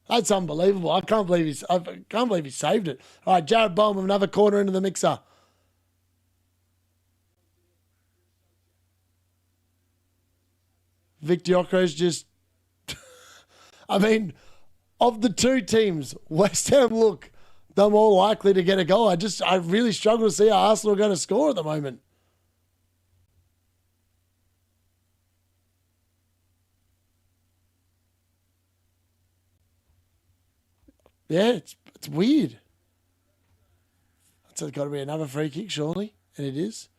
That's unbelievable. I can't believe he saved it. All right, Jared Bowen with another corner into the mixer. Vic Diocro's just... I mean, of the two teams, West Ham look the more likely to get a goal. I really struggle to see how Arsenal are going to score at the moment. Yeah, it's weird. It's got to be another free kick, surely. And it is.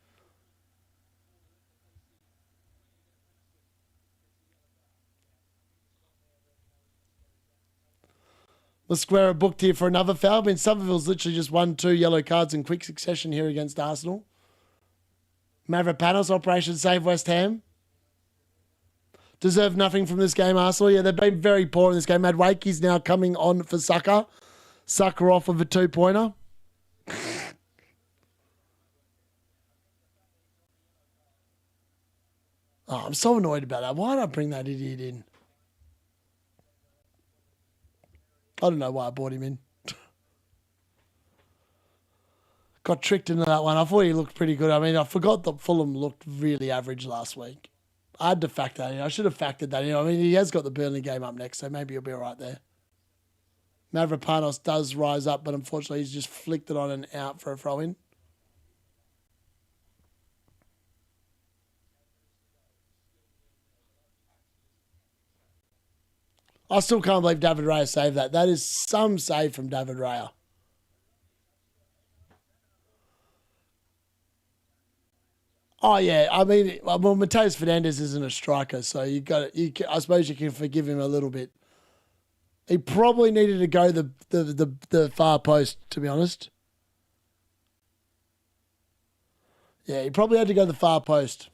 Mosquera booked here for another foul. I mean, Somerville's literally just won 2 yellow cards in quick succession here against Arsenal. Mavropanos, Operation Save West Ham. Deserve nothing from this game, Arsenal. Yeah, they've been very poor in this game. Madwake's now coming on for Saka. Saka off of a 2-pointer. Oh, I'm so annoyed about that. Why did I bring that idiot in? I don't know why I brought him in. Got tricked into that one. I thought he looked pretty good. I mean, I forgot that Fulham looked really average last week. I had to factor that in. I should have factored that in. I mean, he has got the Burnley game up next, so maybe he'll be all right there. Mavropanos does rise up, but unfortunately he's just flicked it on and out for a throw-in. I still can't believe David Raya saved that. That is some save from David Raya. Oh yeah, I mean, well, Mateus Fernandez isn't a striker, so I suppose you can forgive him a little bit. He probably needed to go the far post, to be honest. Yeah, he probably had to go the far post.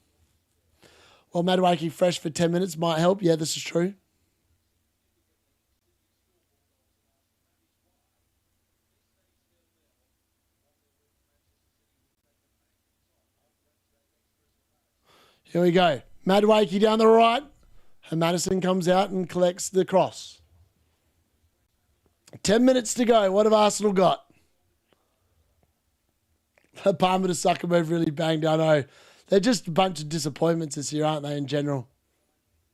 Well, Madueke fresh for 10 minutes might help. Yeah, this is true. Here we go. Madueke down the right. And Madison comes out and collects the cross. 10 minutes to go. What have Arsenal got? Palmer to Saka move really banged. I know. They're just a bunch of disappointments this year, aren't they, in general?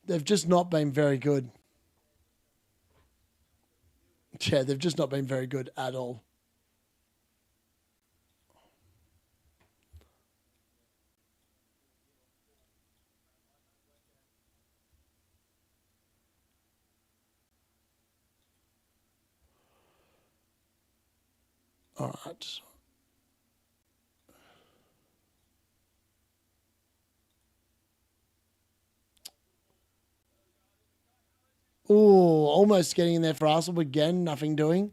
They've just not been very good. Yeah, they've just not been very good at all. All right. Oh, almost getting in there for Arsenal again. Nothing doing.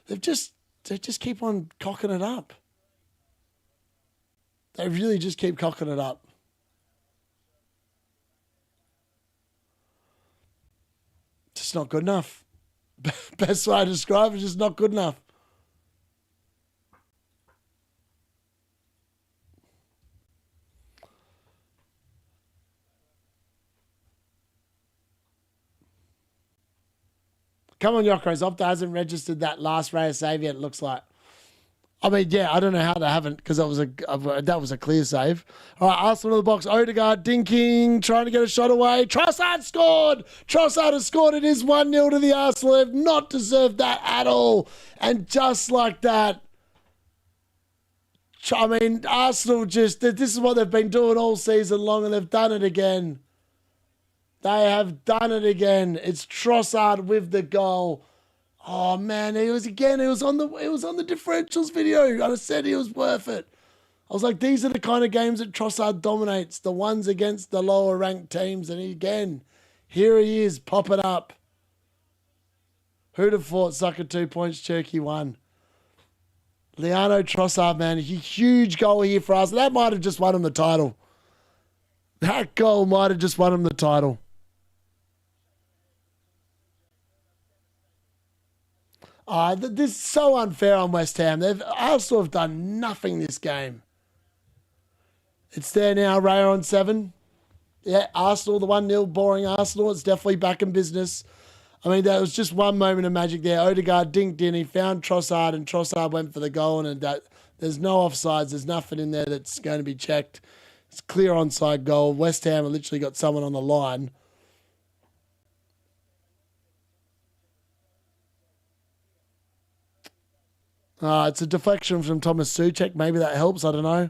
They just keep on cocking it up. They really just keep cocking it up. Just not good enough. Best way to describe it, just not good enough. Come on, Yokros. Opta hasn't registered that last Raya save yet, it looks like. I mean, yeah, I don't know how they haven't, because that was a clear save. All right, Arsenal in the box. Odegaard dinking, trying to get a shot away. Trossard scored. Trossard has scored. It is 1-0 to the Arsenal. They've not deserved that at all. And just like that, I mean, Arsenal this is what they've been doing all season long, and they've done it again. They have done it again. It's Trossard with the goal. Oh man, he was on the differentials video. I said he was worth it. I was like, these are the kind of games that Trossard dominates, the ones against the lower ranked teams. And here he is, popping up. Who'd have thought Saka 2 points, Turkey 1? Leandro Trossard, man, a huge goal here for us. That might have just won him the title. That goal might have just won him the title. This is so unfair on West Ham. Arsenal have done nothing this game. It's there now, Raya on 7. Yeah, Arsenal, the 1-0, boring Arsenal. It's definitely back in business. I mean, that was just one moment of magic there. Odegaard dinked in. He found Trossard, and Trossard went for the goal. And there's no offsides. There's nothing in there that's going to be checked. It's clear onside goal. West Ham have literally got someone on the line. It's a deflection from Thomas Souček. Maybe that helps. I don't know.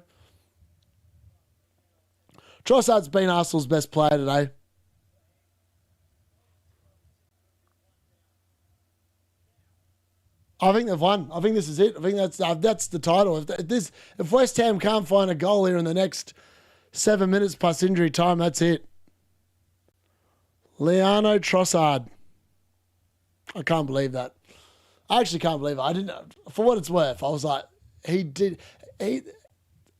Trossard's been Arsenal's best player today. I think they've won. I think this is it. I think that's the title. If West Ham can't find a goal here in the next 7 minutes plus injury time, that's it. Leandro Trossard. I can't believe that. I actually can't believe it. I didn't. For what it's worth, I was like,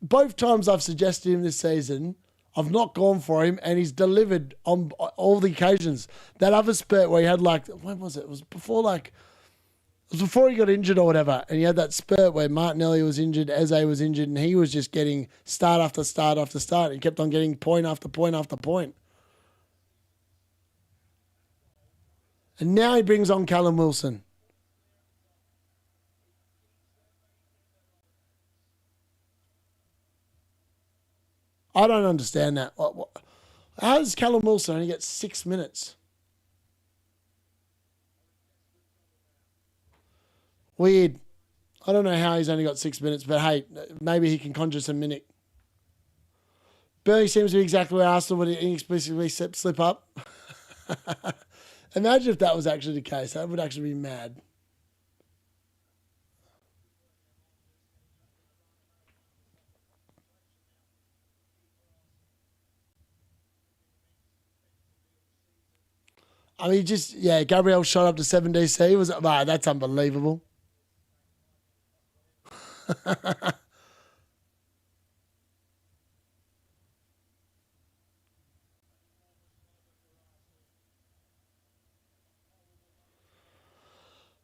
both times I've suggested him this season, I've not gone for him, and he's delivered on all the occasions. That other spurt where he had when was it? It was before he got injured or whatever, and he had that spurt where Martinelli was injured, Eze was injured, and he was just getting start after start after start. He kept on getting point after point after point. And now he brings on Callum Wilson. I don't understand that. How does Callum Wilson only get 6 minutes? Weird. I don't know how he's only got 6 minutes, but hey, maybe he can conjure some minute. Burnley seems to be exactly where Arsenal would inexplicably slip up. Imagine if that was actually the case. That would actually be mad. I mean, Gabriel shot up to 7 DC. That's unbelievable.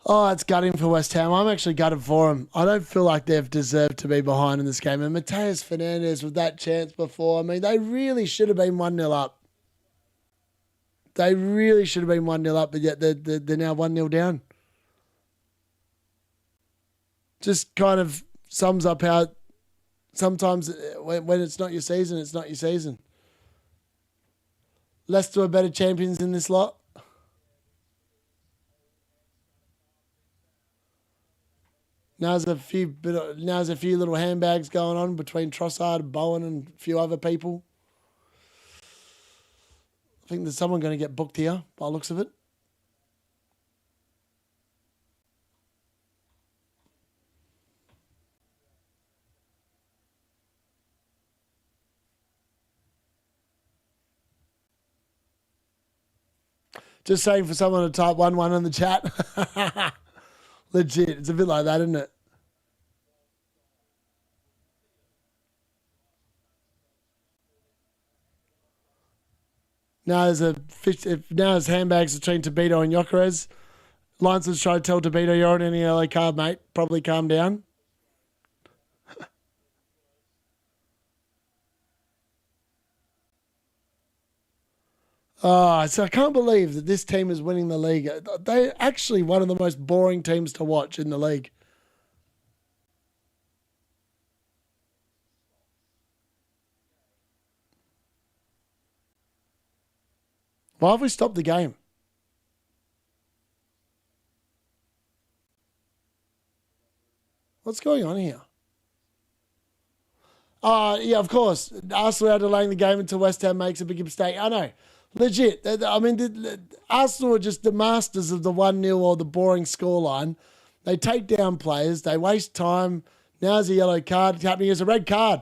Oh, it's gutting for West Ham. I'm actually gutted for them. I don't feel like they've deserved to be behind in this game. And Mateus Fernandes with that chance before, I mean, they really should have been 1-0 up. They really should have been 1-0 up, but yet they're now 1-0 down. Just kind of sums up how sometimes when it's not your season, it's not your season. Leicester are better champions in this lot. Now's a few little handbags going on between Trossard, Bowen, and a few other people. I think there's someone going to get booked here by the looks of it. Just saying for someone to type 1-1 in the chat. Legit. It's a bit like that, isn't it? Now there's handbags between Tabito and Jokeres. Linesman's trying to tell Tabito you're on any yellow card, mate. Probably calm down. Oh, so I can't believe that this team is winning the league. They're actually one of the most boring teams to watch in the league. Why have we stopped the game? What's going on here? Yeah, of course. Arsenal are delaying the game until West Ham makes a big mistake. I know. Legit. I mean, Arsenal are just the masters of the 1-0 or the boring scoreline. They take down players. They waste time. Now's a yellow card. It's happening as a red card.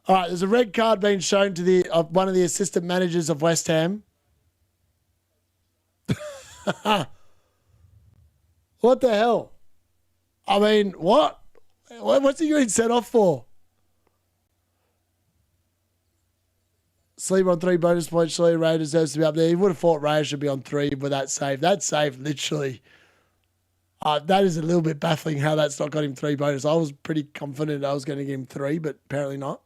All right, there's a red card being shown to the one of the assistant managers of West Ham. What the hell? I mean, what? What's he getting set off for? Sleep on 3 bonus points. Surely Raya deserves to be up there. He would have thought Raya should be on 3 with that save. That save, literally. That is a little bit baffling how that's not got him 3 bonus. I was pretty confident I was going to give him 3, but apparently not.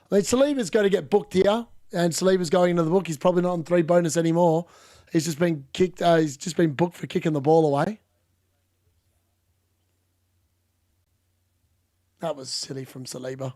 I mean, Saliba's going to get booked here, and Saliba's going into the book. He's probably not on 3 bonus anymore. He's just been kicked. He's just been booked for kicking the ball away. That was silly from Saliba.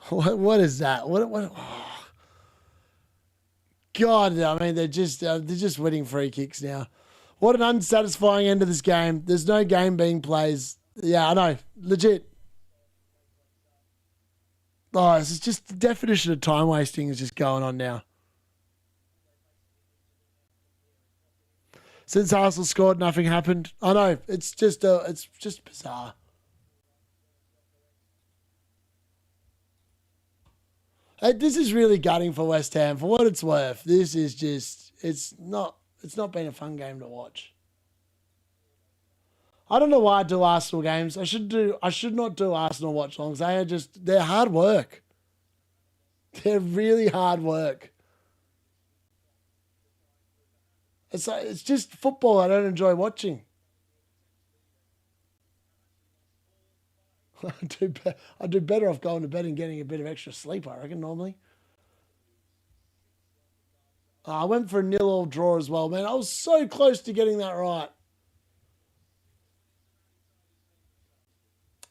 What is that? What? Oh. God, I mean, they're just winning free kicks now. What an unsatisfying end of this game. There's no game being played. Yeah, I know. Legit. Oh, this is just the definition of time wasting is just going on now. Since Arsenal scored, nothing happened. I know. It's just bizarre. This is really gutting for West Ham. For what it's worth, this is just, it's not been a fun game to watch. I don't know why I do Arsenal games. I should not do Arsenal watch-alongs. They're hard work. They're really hard work. It's just football I don't enjoy watching. I do better off going to bed and getting a bit of extra sleep, I reckon, normally. I went for a 0-0 draw as well, man. I was so close to getting that right.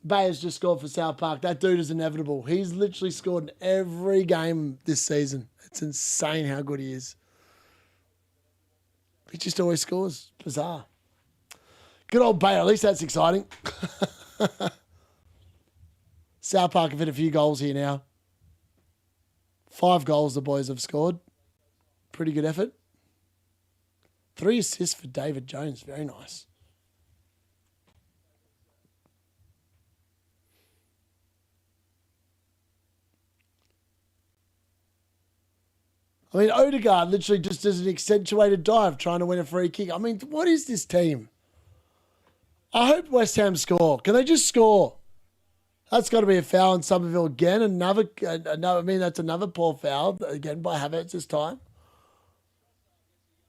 Bayer's just scored for South Park. That dude is inevitable. He's literally scored in every game this season. It's insane how good he is. He just always scores. Bizarre. Good old Bayer. At least that's exciting. South Park have hit a few goals here now. 5 goals the boys have scored. Pretty good effort. 3 assists for David Jones. Very nice. I mean, Odegaard literally just does an accentuated dive trying to win a free kick. I mean, what is this team? I hope West Ham score. Can they just score? That's got to be a foul in Somerville again. Another. I mean, that's another poor foul again by Havertz this time.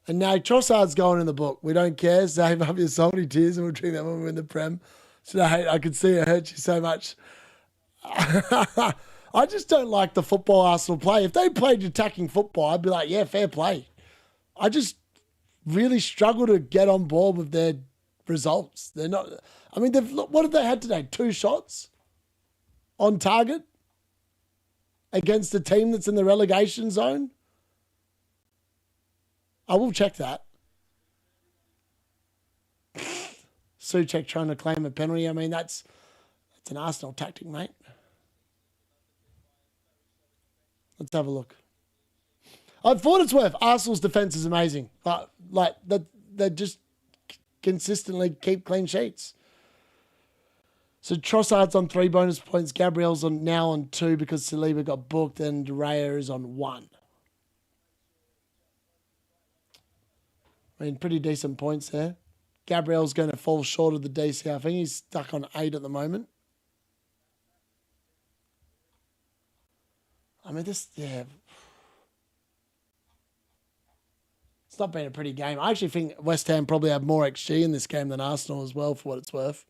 And now Trossard's going in the book. We don't care. Save up your salty tears and we'll drink them when we win the Prem. So I could see it hurt you so much. I just don't like the football Arsenal play. If they played attacking football, I'd be like, yeah, fair play. I just really struggle to get on board with their results. They're not. I mean, what have they had today? 2 shots on target, against a team that's in the relegation zone? I will check that. Souček trying to claim a penalty. I mean, that's an Arsenal tactic, mate. Let's have a look. For what it's worth, Arsenal's defence is amazing. Like they just consistently keep clean sheets. So Trossard's on 3 bonus points. Gabriel's now on 2 because Saliba got booked, and Raya is on 1. I mean, pretty decent points there. Gabriel's going to fall short of the DC. I think he's stuck on 8 at the moment. I mean, yeah. It's not been a pretty game. I actually think West Ham probably have more XG in this game than Arsenal as well, for what it's worth.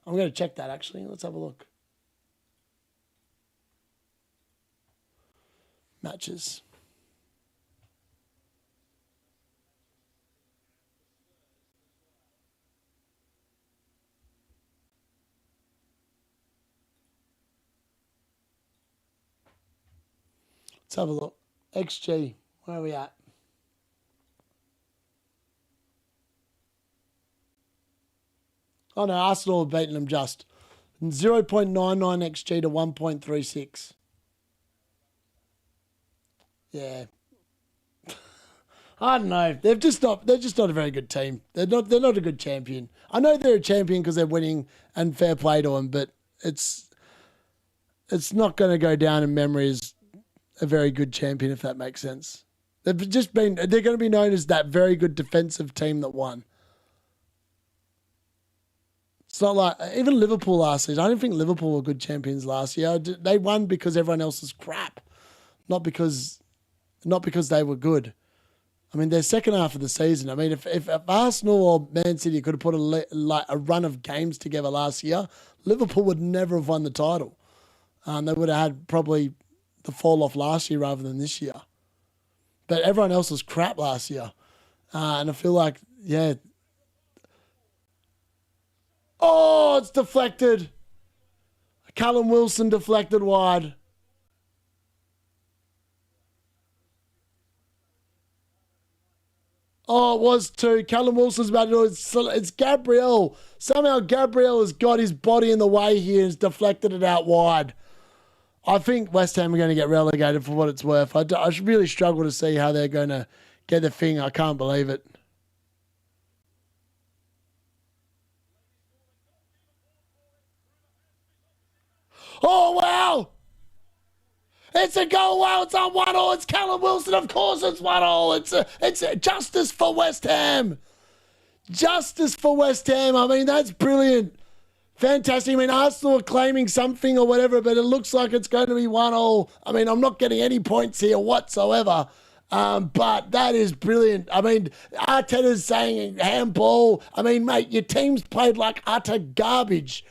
I'm going to check that, actually. Let's have a look. Matches. Let's have a look. XG, where are we at? Oh no, Arsenal have beaten them just. 0.99 XG to 1.36. Yeah. I don't know. They're just not a very good team. They're not a good champion. I know they're a champion because they're winning and fair play to them, but it's not going to go down in memory as a very good champion, if that makes sense. They're going to be known as that very good defensive team that won. It's not like even Liverpool last season. I don't think Liverpool were good champions last year. They won because everyone else was crap, not because they were good. I mean, their second half of the season. I mean, if Arsenal or Man City could have put a run of games together last year, Liverpool would never have won the title. They would have had probably the fall off last year rather than this year. But everyone else was crap last year, and I feel like yeah. Oh, it's deflected. Callum Wilson deflected wide. Oh, it was 2. Callum Wilson's about to do it. It's Gabriel. Somehow Gabriel has got his body in the way here and has deflected it out wide. I think West Ham are going to get relegated for what it's worth. I really struggle to see how they're going to get the thing. I can't believe it. Oh, wow. It's a goal. Wow, it's on 1-1. It's Callum Wilson. Of course it's 1-1. It's justice for West Ham. Justice for West Ham. I mean, that's brilliant. Fantastic. I mean, Arsenal are claiming something or whatever, but it looks like it's going to be 1-1. I mean, I'm not getting any points here whatsoever. But that is brilliant. I mean, Arteta's saying handball. I mean, mate, your team's played like utter garbage.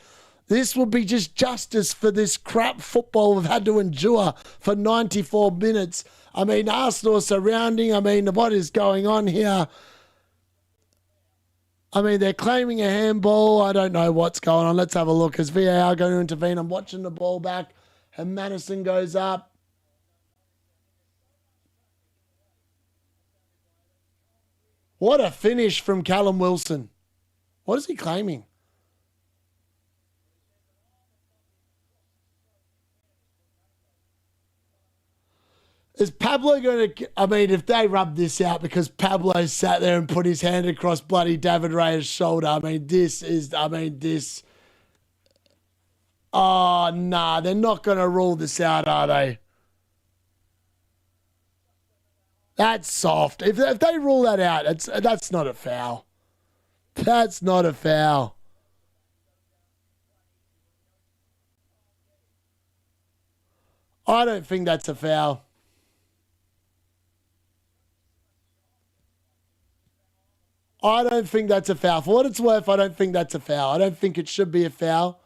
This will be just justice for this crap football we've had to endure for 94 minutes. I mean, Arsenal are surrounding. I mean, what is going on here? I mean, they're claiming a handball. I don't know what's going on. Let's have a look. Is VAR going to intervene? I'm watching the ball back. And Madison goes up. What a finish from Callum Wilson. What is he claiming? Is Pablo going to... I mean, if they rub this out because Pablo sat there and put his hand across bloody David Raya's shoulder, I mean, this... Oh, nah, they're not going to rule this out, are they? That's soft. If they rule that out, that's not a foul. That's not a foul. I don't think that's a foul. I don't think that's a foul. For what it's worth, I don't think that's a foul. I don't think it should be a foul.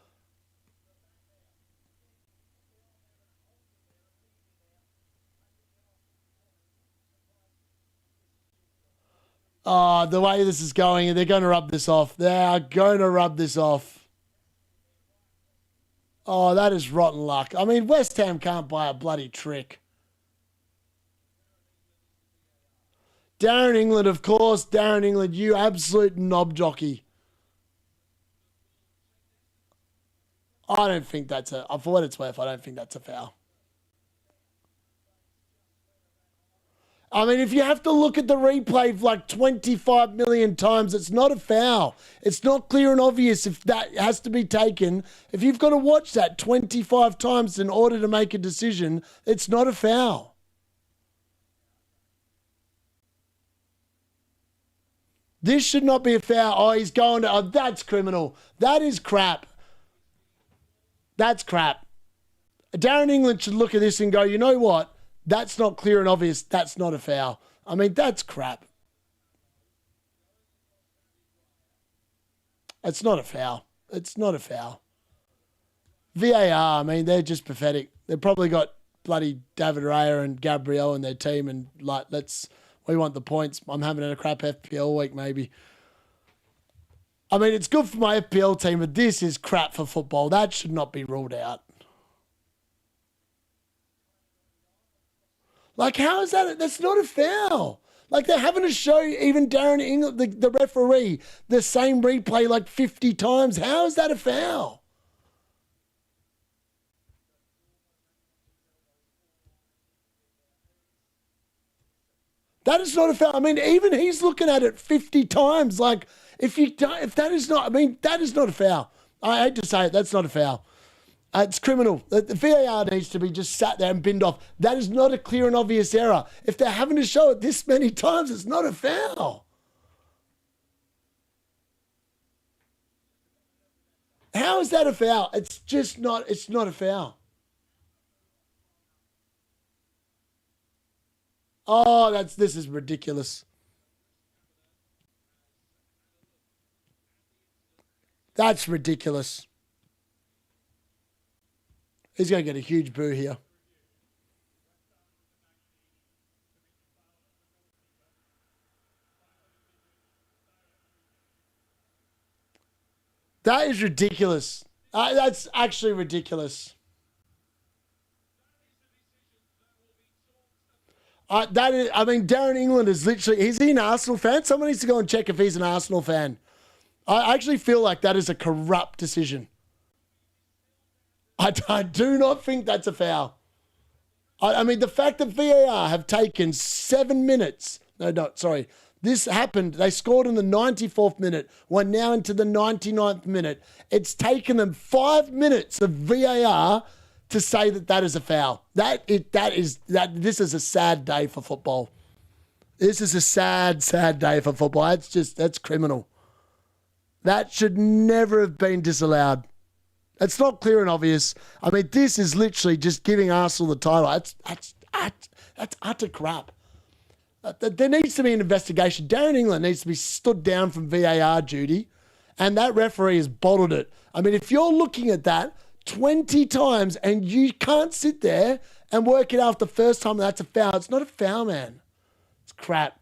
Oh, the way this is going, they're going to rub this off. They are going to rub this off. Oh, that is rotten luck. I mean, West Ham can't buy a bloody trick. Darren England, of course. Darren England, you absolute knob jockey. I don't think that's for what it's worth, I don't think that's a foul. I mean, if you have to look at the replay like 25 million times, it's not a foul. It's not clear and obvious if that has to be taken. If you've got to watch that 25 times in order to make a decision, it's not a foul. This should not be a foul. Oh, he's going to... Oh, that's criminal. That is crap. That's crap. Darren England should look at this and go, you know what? That's not clear and obvious. That's not a foul. I mean, that's crap. It's not a foul. It's not a foul. VAR, I mean, they're just pathetic. They've probably got bloody David Raya and Gabriel in their team and like, we want the points. I'm having a crap FPL week maybe. I mean, it's good for my FPL team, but this is crap for football. That should not be ruled out. Like, how is that? That's not a foul. Like, they're having to show even Darren England, the referee, the same replay like 50 times. How is that a foul? That is not a foul. I mean, even he's looking at it 50 times. Like, if that is not, I mean, that is not a foul. I hate to say it, that's not a foul. It's criminal. The VAR needs to be just sat there and binned off. That is not a clear and obvious error. If they're having to show it this many times, it's not a foul. How is that a foul? It's just not, it's not a foul. Oh, this is ridiculous. That's ridiculous. He's going to get a huge boo here. That is ridiculous. That's actually ridiculous. I mean, Darren England is literally... Is he an Arsenal fan? Someone needs to go and check if he's an Arsenal fan. I actually feel like that is a corrupt decision. I do not think that's a foul. I mean, the fact that VAR have taken 7 minutes... No, sorry. This happened. They scored in the 94th minute. We're now into the 99th minute. It's taken them 5 minutes of VAR to say that is a foul. This is a sad day for football. This is a sad, sad day for football. That's criminal. That should never have been disallowed. It's not clear and obvious. I mean, this is literally just giving Arsenal the title. That's utter crap. There needs to be an investigation. Darren England needs to be stood down from VAR duty, and that referee has bottled it. I mean, if you're looking at that 20 times and you can't sit there and work it out the first time that's a foul, it's not a foul, man. It's crap.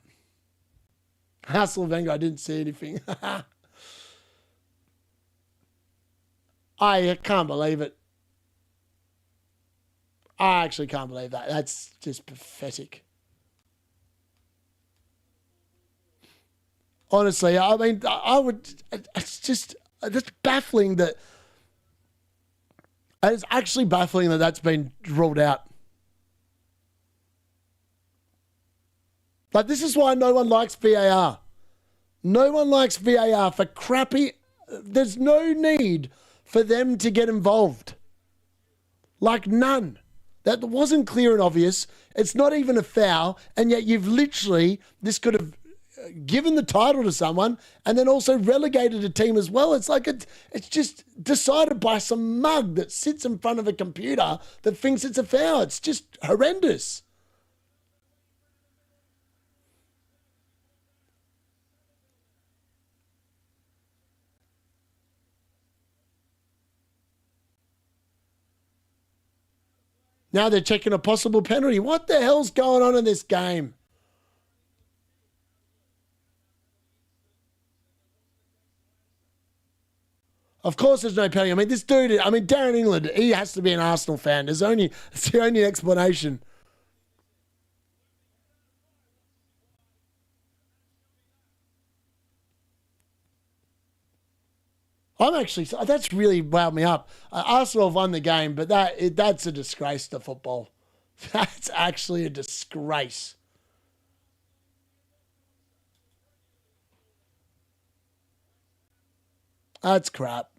Hassel Wenger, I didn't see anything. I can't believe it. I actually can't believe that. That's just pathetic. Honestly, I mean, it's baffling that... It's actually baffling that that's been ruled out. Like, this is why no one likes VAR. No one likes VAR for crappy... There's no need for them to get involved. Like, none. That wasn't clear and obvious. It's not even a foul, and yet you've literally... This could have given the title to someone and then also relegated a team as well. It's like it's just decided by some mug that sits in front of a computer that thinks it's a foul. It's just horrendous. Now they're checking a possible penalty. What the hell's going on in this game? Of course there's no penalty. I mean, this dude, I mean, Darren England, he has to be an Arsenal fan. It's the only explanation. That's really wound me up. Arsenal have won the game, but that's a disgrace to football. That's actually a disgrace. That's crap.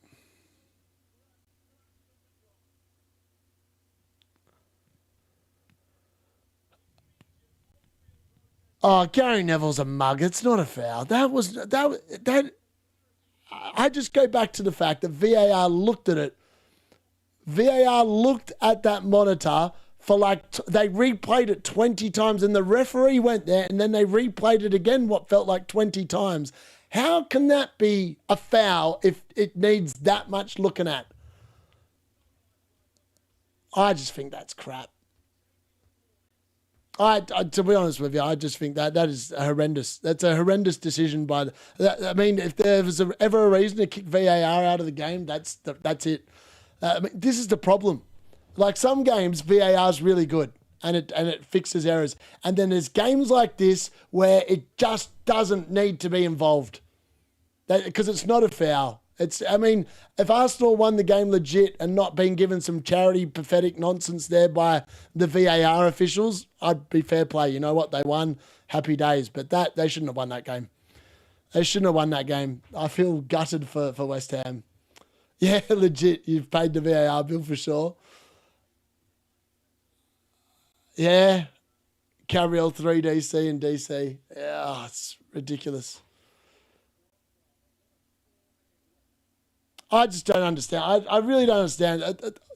Oh, Gary Neville's a mug. It's not a foul. I just go back to the fact that VAR looked at it. VAR looked at that monitor for they replayed it 20 times and the referee went there and then they replayed it again what felt like 20 times. How can that be a foul if it needs that much looking at? I just think that's crap. To be honest with you, I just think that is horrendous. That's a horrendous decision by I mean, if there was ever a reason to kick VAR out of the game, that's it. I mean, this is the problem. Like some games, VAR is really good and it fixes errors, and then there's games like this where it just doesn't need to be involved, because it's not a foul. I mean, if Arsenal won the game legit and not been given some charity pathetic nonsense there by the VAR officials, I'd be fair play. You know what? They won. Happy days. But they shouldn't have won that game. They shouldn't have won that game. I feel gutted for West Ham. Yeah, legit. You've paid the VAR bill for sure. Yeah. Gabriel 3 DC and DC. Yeah, it's ridiculous. I just don't understand. I really don't understand.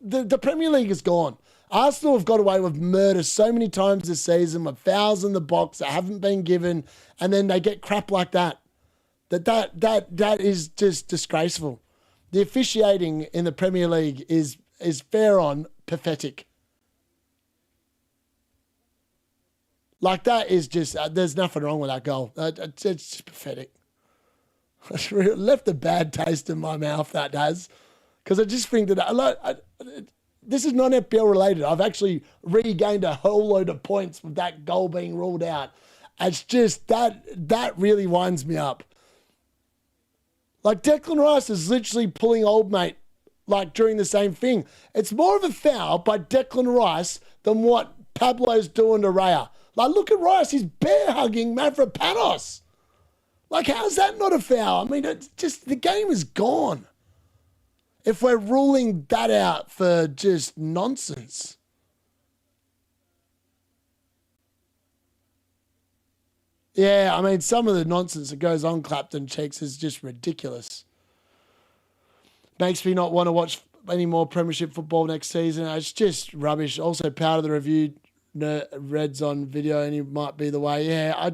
The Premier League is gone. Arsenal have got away with murder so many times this season with fouls in the box that haven't been given, and then they get crap like that. That is just disgraceful. The officiating in the Premier League is fair on pathetic. Like that is just there's nothing wrong with that goal. It's just pathetic. It's left a bad taste in my mouth, that does. Because I just think that this is not FPL related. I've actually regained a whole load of points with that goal being ruled out. It's just that really winds me up. Like Declan Rice is literally pulling old mate like during the same thing. It's more of a foul by Declan Rice than what Pablo's doing to Raya. Like, look at Rice. He's bear hugging Mavropanos. Like, how's that not a foul? I mean, it's just, the game is gone. If we're ruling that out for just nonsense. Yeah, I mean, some of the nonsense that goes on Clapton Cheeks is just ridiculous. Makes me not want to watch any more Premiership football next season. It's just rubbish. Also, part of the review, Red's on video and he might be the way. Yeah,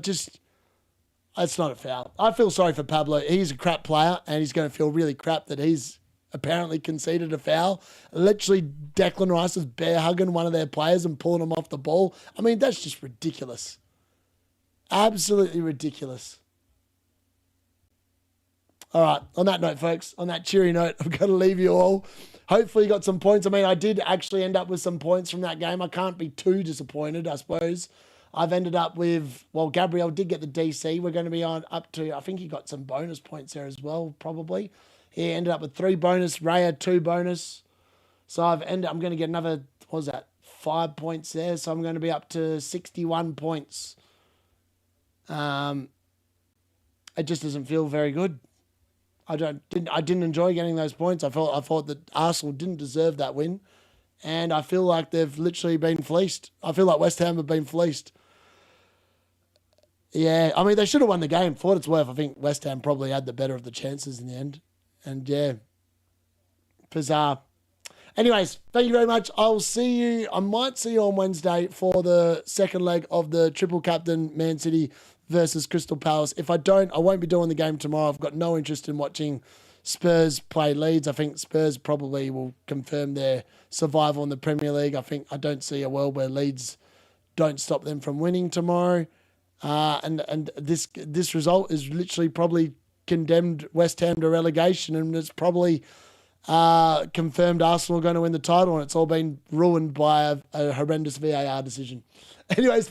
it's not a foul. I feel sorry for Pablo. He's a crap player and he's going to feel really crap that he's apparently conceded a foul. Literally, Declan Rice is bear hugging one of their players and pulling him off the ball. I mean, that's just ridiculous. Absolutely ridiculous. All right, on that note, folks, on that cheery note, I've got to leave you all. Hopefully you got some points. I mean, I did actually end up with some points from that game. I can't be too disappointed, I suppose. I've ended up with, well, Gabriel did get the DC. We're going to be on up to, I think he got some bonus points there as well, probably. He ended up with 3 bonus, Raya 2 bonus. So I'm going to get another, what was that, 5 points there. So I'm going to be up to 61 points. It just doesn't feel very good. I didn't enjoy getting those points. I thought that Arsenal didn't deserve that win. And I feel like they've literally been fleeced. I feel like West Ham have been fleeced. Yeah, I mean, they should have won the game. For what it's worth, I think West Ham probably had the better of the chances in the end. And yeah, bizarre. Anyways, thank you very much. I might see you on Wednesday for the second leg of the triple captain Man City versus Crystal Palace. If I don't, I won't be doing the game tomorrow. I've got no interest in watching Spurs play Leeds. I think Spurs probably will confirm their survival in the Premier League. I don't see a world where Leeds don't stop them from winning tomorrow. And this result is literally probably condemned West Ham to relegation, and it's probably confirmed Arsenal are going to win the title, and it's all been ruined by a horrendous VAR decision. Anyways,